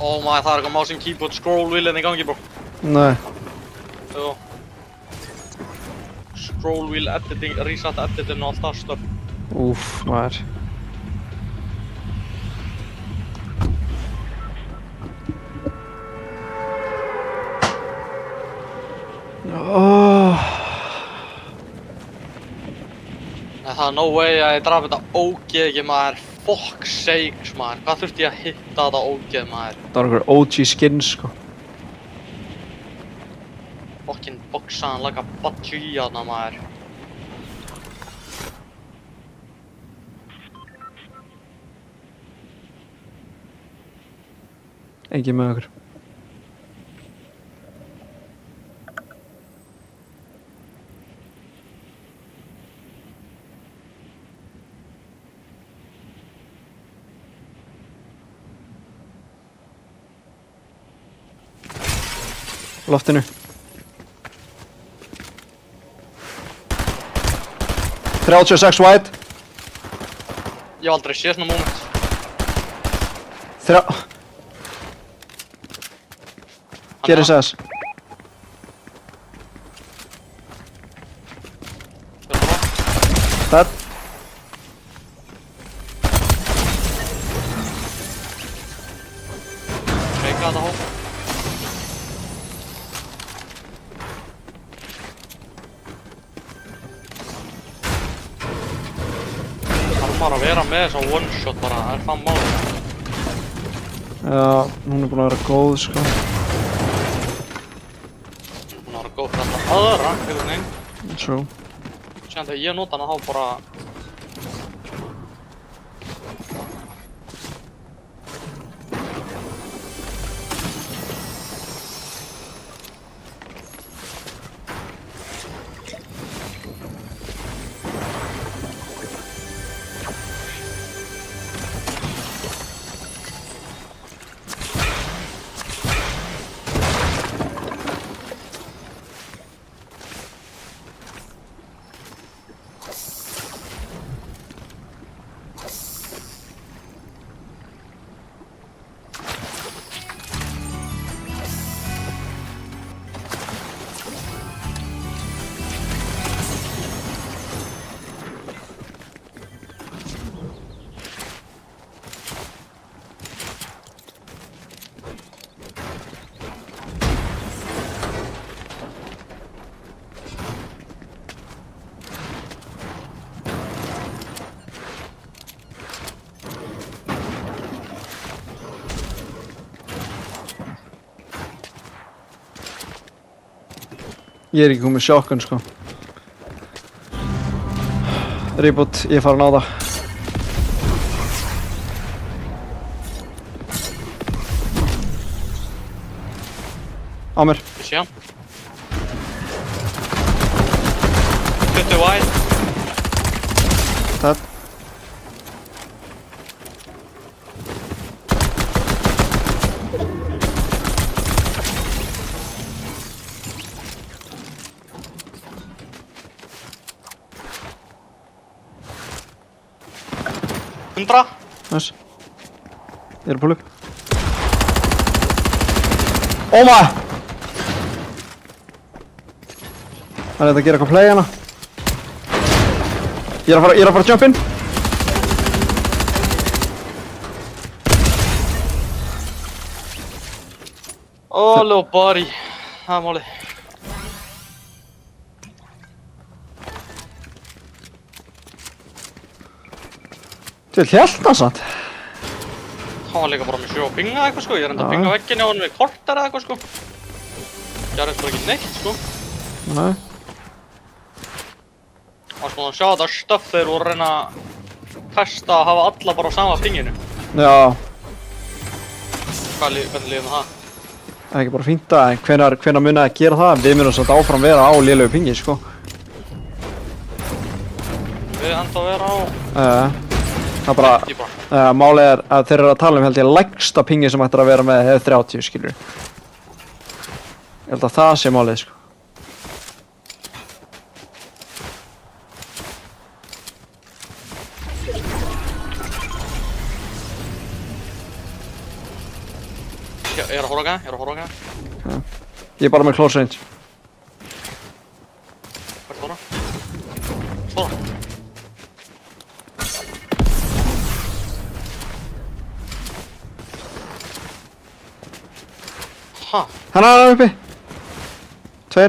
Oh my, það er eitthvað mouse and keyboard scroll wheel í gangi, bro. Nei. Jú. Scroll wheel editing, reset editing og allt það stöf. Úff, maður. Nei, það er no way að ég draf þetta ógeð ekki, maður. Fuck sakes maður, hvað þurfti ég að hitta þetta ógeð maður? Það var einhver OG skins sko. Fucking boxaðan laga badgi þarna maður. Engin með okkur. Loftinu. 36 white. Ég hef aldrei séð svona moment. Gerir SS. Það. Sveika þetta hóp. Þarf að vera með þess að one shot bara, það er fann málið. Já, hún er búin að vera góð sko. Hún var góð fyrir alltaf aðra, einhvern veginn. True. Síðan þegar ég nota hana þá bara... Ég er ekki komið shotgun sko. Reboot, ég er farin á það. Á mér. Ég sé hann. 20 wide. Það. Nice. Ég er að púla upp. Oh my! Það er þetta að gera eitthvað play hana. Ég er að fara að jump in. Oh, little buddy. Það er málið. Þú vil hjálta samt. Hann var líka bara með sjó og pinga eitthvað sko. Ég er enda að pinga vegginn á hann við korter eða eitthvað sko. Gerðist bara ekki neitt sko. Nei. Það var svona að sjá þetta stöff þegar voru að reyna að testa að hafa alla bara á sama pinginu. Já. Hvernig líður með það? Það er ekki bara fínt að hvenær munið að gera það. Við munum svolítið áfram vera á lélegu pingi sko. Við enda að vera á... Það bara, málið er að þeir eru að tala held ég lægsta pingi sem ættir að vera með hefur 30 skilur. Ég held að það sé málið sko. Ég er að horfa okkar. Ég er bara með close range. Hvert voru? Svara. Ha? Hann er uppi. 2.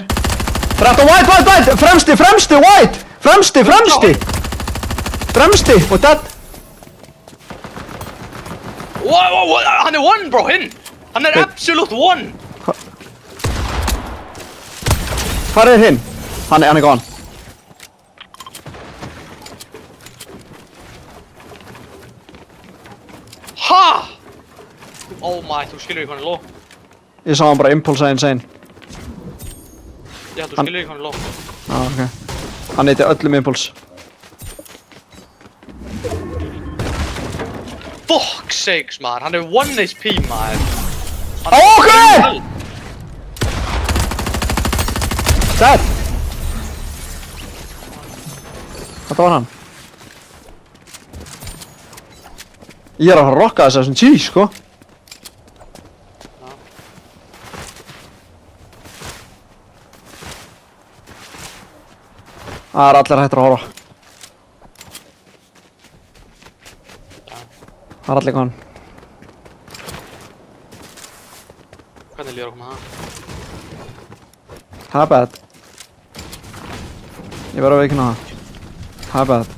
13 white! Fremsti, white! Fremsti! Fremsti og dead! Wow, hann er one bro, hinn! Hann er Hey. absolute one! Hvar er hinn? Hann er gone. Ha! Oh my, þú skilur ekki hann er low. Ég sá hann bara impulsa insane. Já, þú Hann- skilur ekki hann er low. Ok. Hann heiti öllum impuls. Fuck sakes, maður, hann er 1 HP, maður. Ok! Dead! Þetta var hann. Ég er að fara að rocka þessum cheese, sko. Það er allir hættir að horfa. Það er allir gone. Hvernig líður okkur með það? Það er bad. Ég verður að veikina það. Það er bad.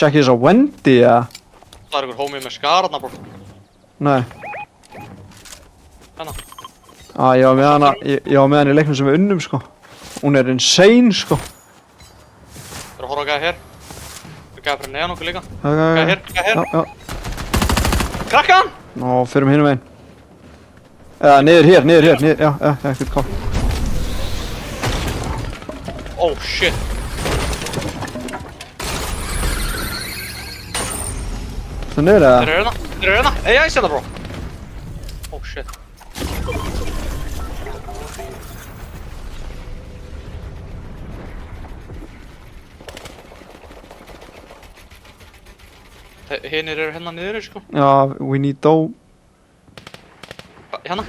Check þess að Wendy, eða? Það er ykkur homie með skararna, bro. Nei. Hérna. Ég var með hana, ég var með hana í leiknum sem við unnum, sko. Hún er insane, sko. Það er að horfa á gæði hér. Það er gæði fyrir neðan okkur líka. Gæði Gæði hér, gæði hér. Já. Krakka hann! Nó, förum hinum einn. Eða, niður hér, já, ekkert kál. Oh shit. Það niður, eða? Þeir eru hérna, þeir eru hérna. Ég sé það, bro. Oh shit. Hinir eru hérna niður, sko. Já, we need dough. Hérna.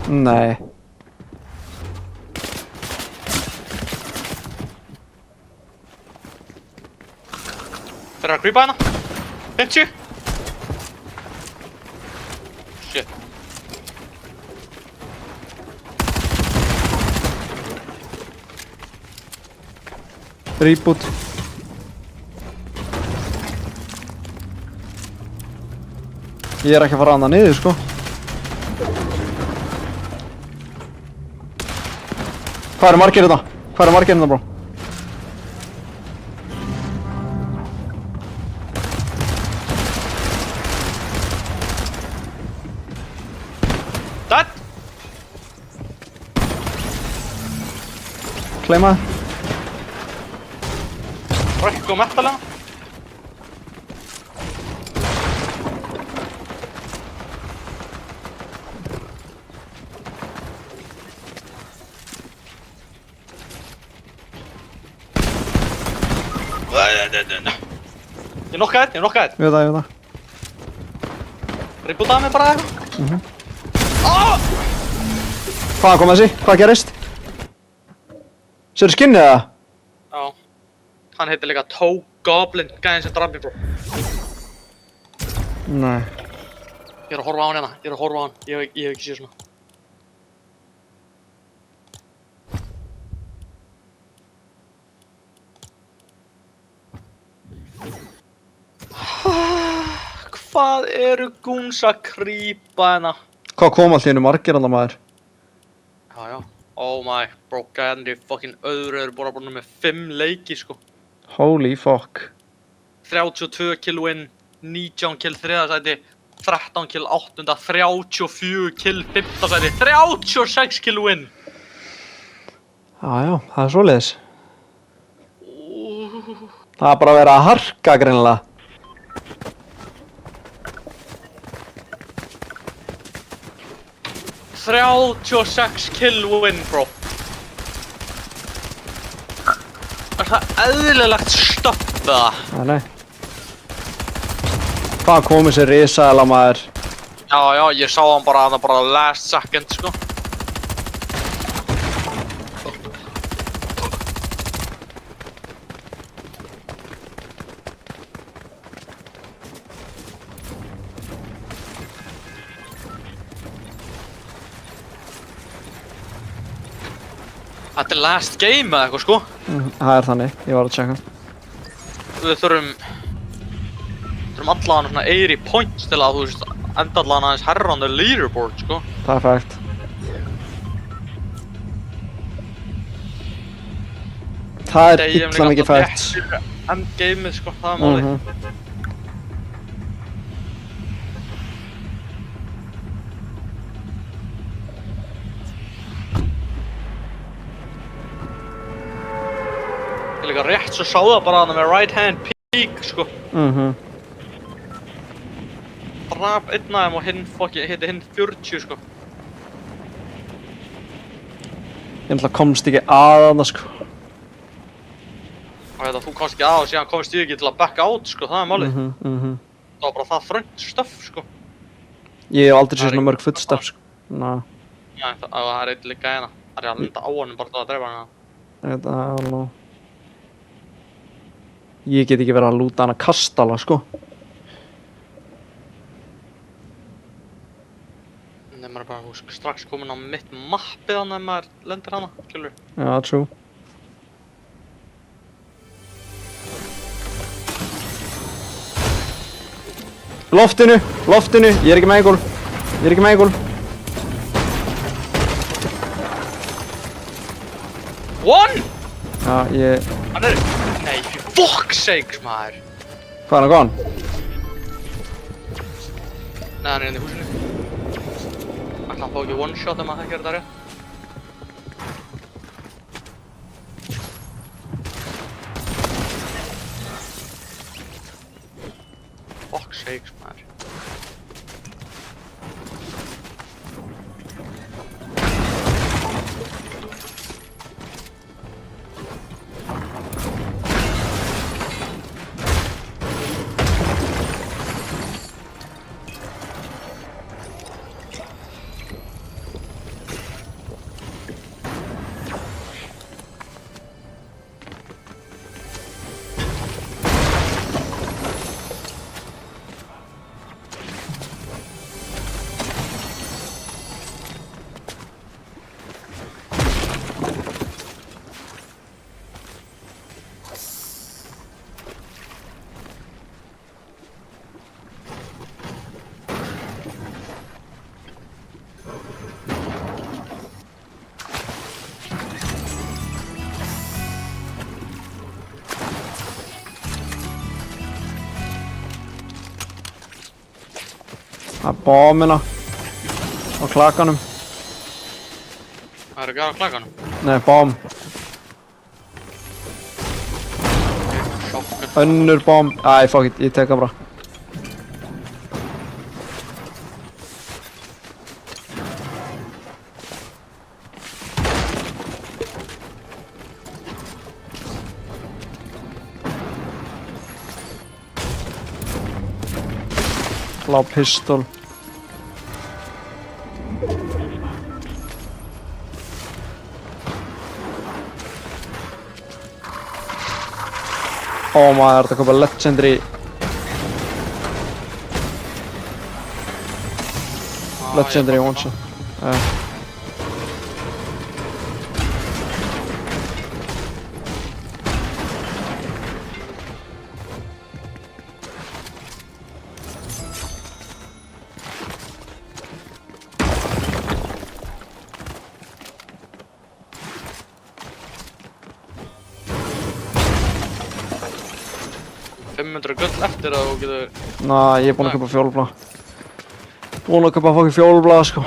Nei. Þeir eru að creepa hérna. 50. Shit. Reboot. Ég er ekki að fara annað niður, sko. Hvað eru margir þetta? Hvað eru margir þetta, bro? Dead! Kleimaði. Var ekki góð metal hérna? Ég nokkaði einn, Ég veit það. Rebootaði mig bara eitthvað. Hvaðan kom þessi? Hvað gerist? Sérðu skinnið það? Já. Hann heitir líka Toe Goblin, gæðin sem draf mig, bro. Nei. Ég er að horfa á hann hérna, ég hef ekki séð svona. Hvað eru gúns að krýpa hérna? Hvað kom allt í einu margir annar maður? Já. Oh my, bro, gæðin í fucking öðru eru bara með 5 leiki, sko. Holy fuck. 32 kill win, 19 kill 3. sæti, 13 kill 8. 34 kill 5. sæti, 36 kill win. Já, það er svoleiðis. Það er bara að vera að harka greinilega. $36 kill win, bro. Er það eðlilegt stöpp það? Nei. Hvað kom þessi risaðala maður? Já, ég sá hann bara last second, sko. Þetta er last game eða eitthvað sko. Það er þannig, ég var að checka. Við þurfum allavega svona 80 points til að þú veist enda allavega aðeins herra on the leaderboard sko. Perfekt. Það er illa mikið fætt. Endgameið sko, það er málið. Ég líka rétt svo sá það bara þarna með right hand peek sko. Drap einn af þeim og hinn hitti hinn 40 sko. Ég náttúrulega komst ekki að þarna sko. Og þú komst ekki að og síðan komst ég ekki til að backa out sko, það er málið. Það var bara það þröngt stöff sko. Ég hef aldrei séð svona mörg footsteps sko. Ná. Já, það er eitt líka hérna. Það er að lenda á honum bara til að dreifa hana. Þetta er alveg... Ég get ekki verið að lúta hana kastala sko. Nei, maður er bara strax komin á mitt mappið hann ef maður lendir hana, skilur. Já, true. Loftinu, ég er ekki með gólf. One! Já, ég... Hann er... Nei, for fuck's sakes maður. Hvað er hann góðan? Nei, hann er inn í húsinu. Ætla hann fá ekki one shot ef maður þekkir þetta rétt. Fuck's sakes maður. Það er bombina á klakanum. Það er ekki á klakanum. Nei, bomb. Shotgun. Önnur bomb. Æ, fuck it, ég tek það bara. Blá pistol. Ó maður, þetta kom bara legendary. Legendary one shot. Gull eftir að þú getur... Næ, ég er búinn að kaupa fjólblað. Búinn að kaupa fucking fjólblað, sko.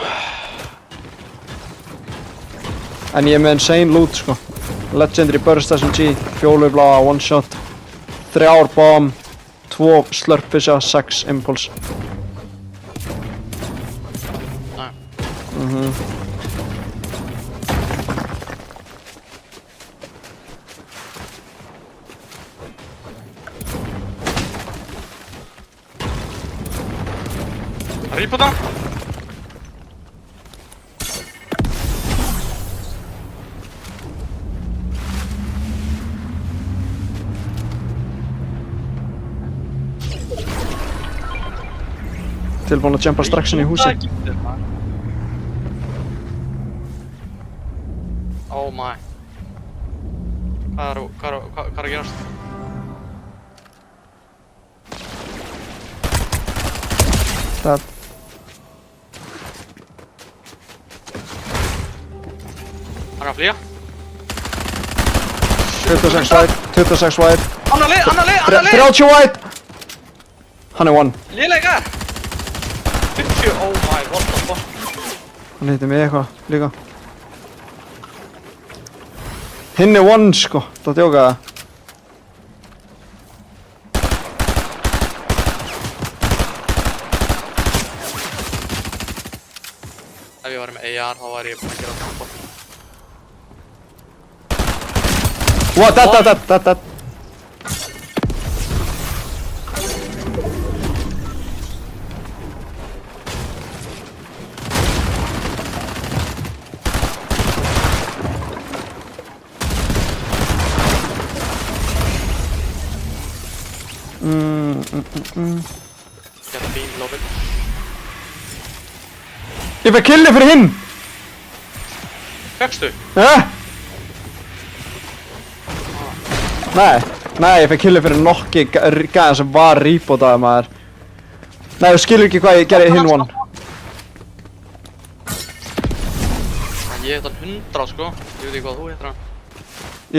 En ég er með insane loot, sko. Legendary burst SMG, fjólblað, one shot, 3 bomb, 2 slurpfisha, 6 impulse. Næ. Rýpa það! Tilbúinn að jumpa strax inn í húsi. Oh my. Hvað er að gerast? Það. Hann er að flýja. 26 white, 26 white. Annar lið! 30 white! Hann er one. Lélegar! 50, oh my, what the fuck? Hann hittir mig eitthvað líka. Hinn er one sko, þú átt jóka það. Ef ég væri með AR þá væri ég búinn að gera það bort. What, that. Get a beam low bit. Ég fæ killi fyrir hinn! Fékkstu? Nei, ég fæ killi fyrir nokki gæðan sem var rebootaði maður. Nei, þú skilur ekki hvað ég gerði hinn one. En ég heit hann 100 sko, ég veit ekki hvað þú heitir hann.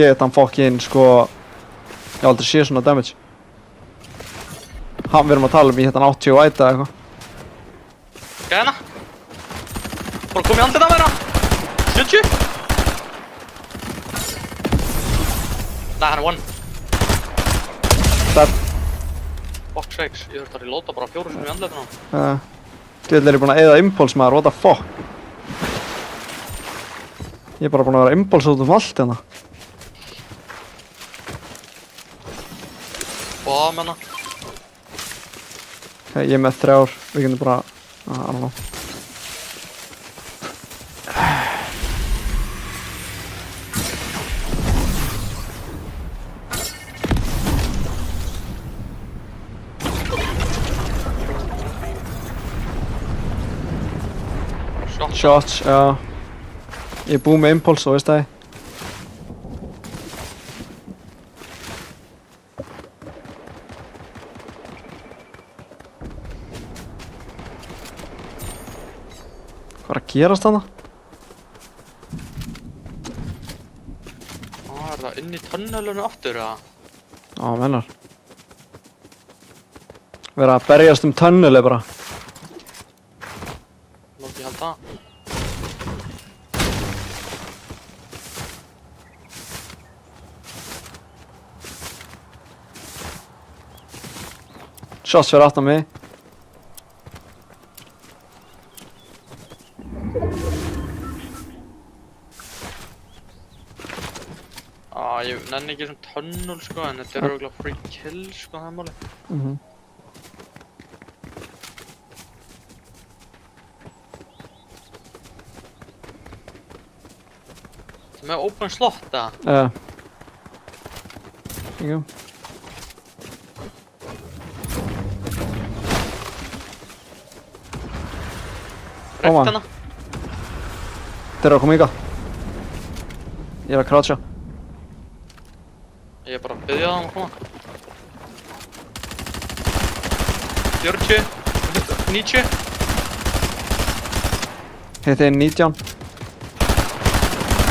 Ég heit hann fokkin sko, ég hef aldrei séð svona damage. Við erum að tala ég heit hann 80 white eða eitthvað. Gæðina! Bara kom í andið að vera! 70! Nei, hann er one. Það. Fuck sakes, ég þurfti að reloada bara 4 sem í andið á hann. Djöðl er ég búinn að eyða impulse maður, what the fuck. Ég er bara búinn að vera impulse út allt hérna. Og að menna. Okay, ég er með 3, við getum bara, I don't know. Shots, já. Ég er búinn með impulse og veist það. Hvað er að gerast þarna? Er það inn í tunnelinu aftur eða? Já, mennar. Verða að berjast tunneli bara. Látt ég held það. Shots fyrir aftan mig. Ég nenni ekki svona tunnel sko, en þetta er örugglega free kill sko, það er máli. Það með open slot eða? Jú. Rekt hana. Þeir eru að koma ykkar. Ég er að croucha. Ég er bara að biðja það að koma. 40, 90. Hitti inn 19.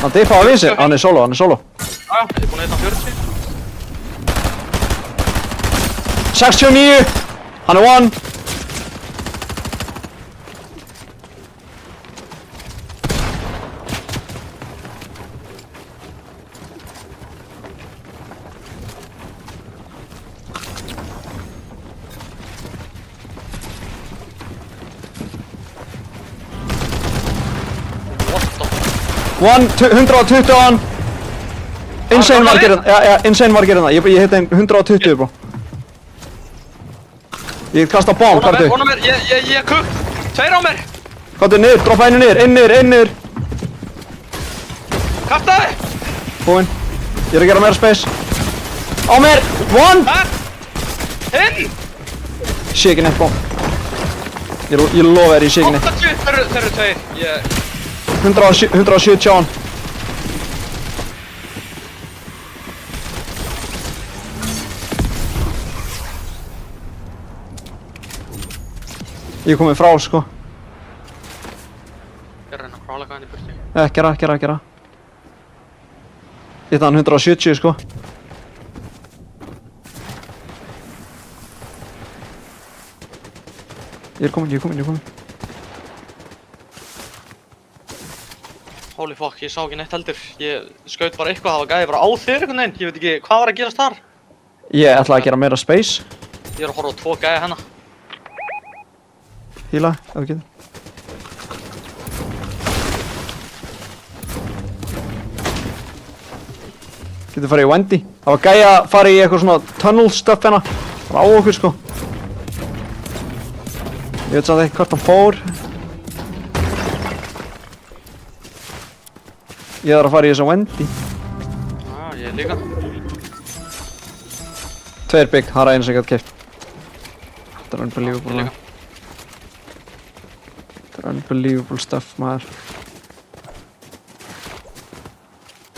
Hann diffaði við sig. Hann er solo. Já, ég er búinn að hitta 40. 69! Hann er one! One, 120 á hann! Insane margir hérna, já, insane margir hérna. Ég hitti einn 120 bro. Ég kasta bomb, hvað er þau? Hún á mér, ég er kukk! 2 á mér! Hvað er niður, droppa einu niður, inn niður. Kastaði! Búinn. Ég er að gera meira space. Á mér, one! Inn! Sé ekki neitt bomb. Ég lofa þér, ég sé ekki neitt. 80, þeir eru 2. 170 170 á hann. Ég er komið frá, sko. Ég er að reyna að krála eitthvað inn í burti. Gera. Ég þann 170, sko. Ég er komin. Holy fuck, ég sá ekki neitt heldur. Ég skaut bara eitthvað, það var gæði bara á þér einhvern veginn. Ég veit ekki hvað var að gerast þar. Ég ætlaði að gera meira space. Ég er að horfa á 2 gæði hérna. Híla, ef við getum. Getur farið í Wendy. Það var gæja að fara í eitthvað svona tunnel stuff hérna. Það var á okkur, sko. Ég veit samt ekki hvort hann fór. Ég þarf að fara í þessa Wendy. Ég líka. 2 bygg, það er einu sem ég gæti keypt. Þetta er unbelievable. Ég líka. Þetta er unbelievable stuff, maður.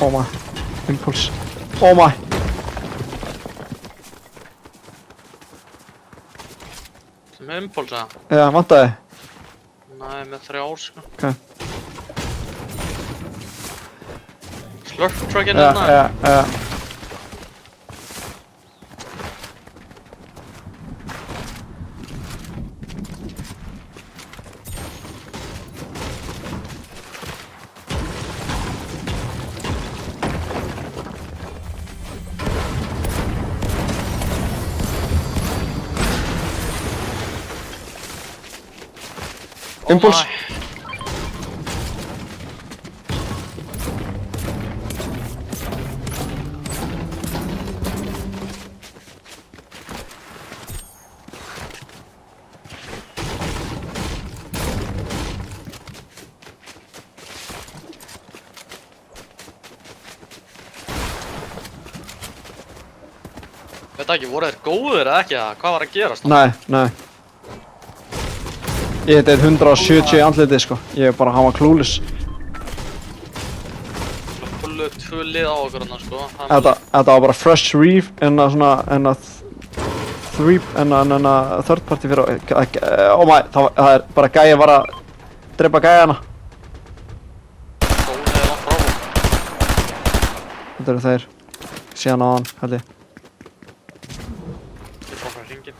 Oh my. Impulse. Oh my. Sem er impulse, eða? Já, vantaði. Nei, með 3 sko. Ok. Slurp truckinn Já. Impulse. Veit ekki, voru þeir góðir eða ekki, eða hvað var að gerast? Nei. Ég heiti 170 í andlitið, sko. Ég er bara, hann var clueless. Fullu 2 lið á okkur hérna, sko. Þetta var bara fresh reef en að third party fyrir oh my, það er bara gæja var að drepa gæjana. Góðið er langt frá. Þetta eru þeir. Síðan á hann, held ég. Ég fór frá hringin.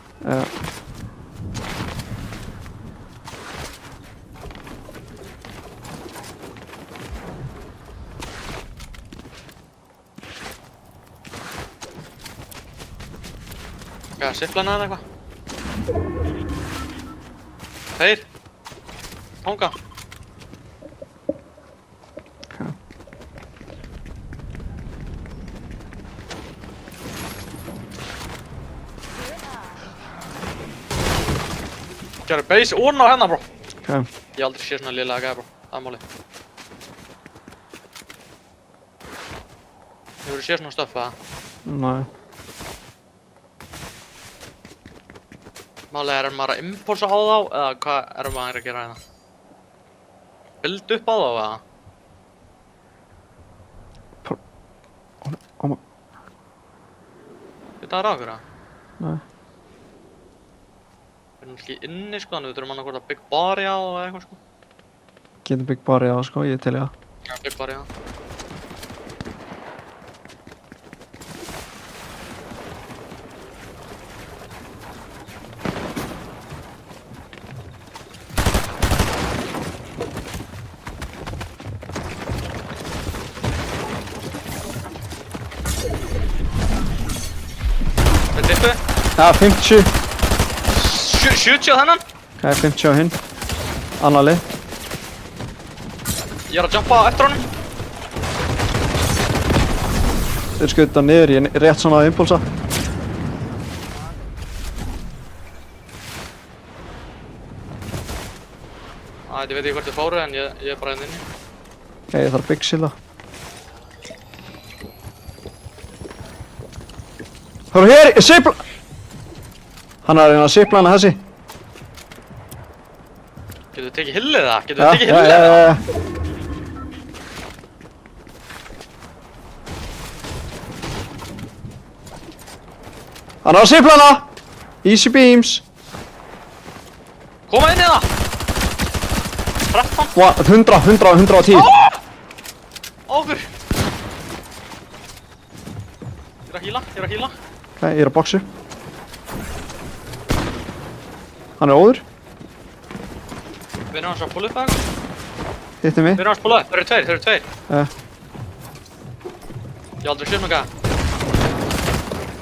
Hvað, sifflana eða eitthvað? Þeir? Tónga? Gerðu base orna á hennar, bro. Ok. Ég hef aldrei séð svona lélega gæði, bro. Það er málið. Hefurðu séð svona stöff, eða? Nei. Málið er maður að impulsa á þá, eða hvað er maður að gera hérna? Build upp á þá, eða? Oh my. Þetta er okkur, eða? Nei. Við erum ekki inni, sko, þannig við þurfum annað hvort að Big Bari á eða eitthvað, sko. Getum byggt bara í það, sko. Ég til í það. Já, Big Bari á. Þetta er uppi? Ja, 50. 70 á þennan? Ok, 50 á hinn. Annar lið. Ég er að jumpa eftir honum. Þeir skauta niður, ég er rétt svona að impulsa. Ég veit ekki hvort þið fóru en ég er bara hérna inni. Ok, ég þarf bygg síla. Hörru hér, sipla! Hann er að reyna að sipla hana þessi. Getur þið tekið hillið það? Getur þið tekið hillið það? Hann er að sipla hana! Easy beams. Koma inn í það! 13. 110. Áfyr! Ég er að híla. Ok, ég er að boxu. Hann er óður. Við erum hans að pulla upp eða eitthvað? Hittir mig. Við erum hans að pulla upp, þeir eru tveir. Ég hef aldrei séð með gæða.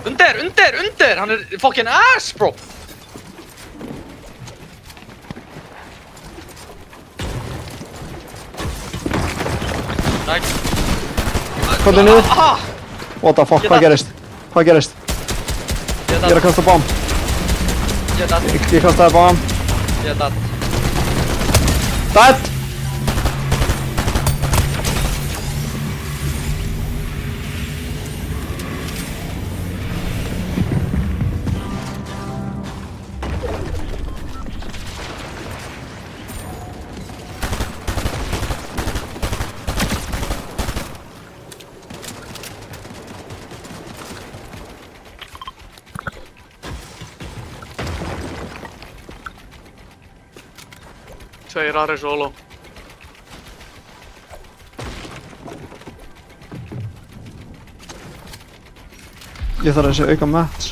Undir! Hann er fucking ass, bro! Nice. Komdu niður. Aha! What the fuck, Ég hvað datt. gerist? Hvað gerist? Ég er að kasta bám. Ég datt. Ég kastaði bám. Ég datt. Dead! Tveir aðri solo. Ég þarf að sé auka mats.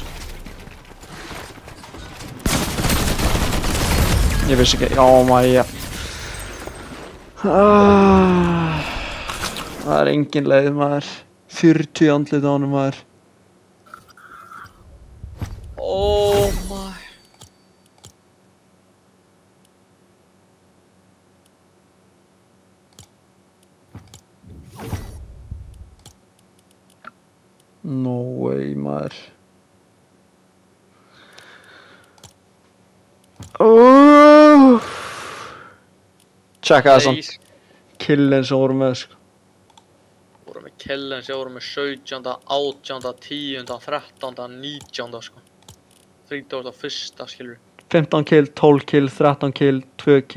Ég vissi ekki, oh my god. Það er engin leið maður. 40 andlit á honum maður. Oh my. No way maður. Tjekka það samt. Killin sem voru með sko. Voru með killen sem voru með 17., 18., 10., 13., 19. sko. 31. skilur. 15 kill, 12 kill, 13 kill, 2 kill.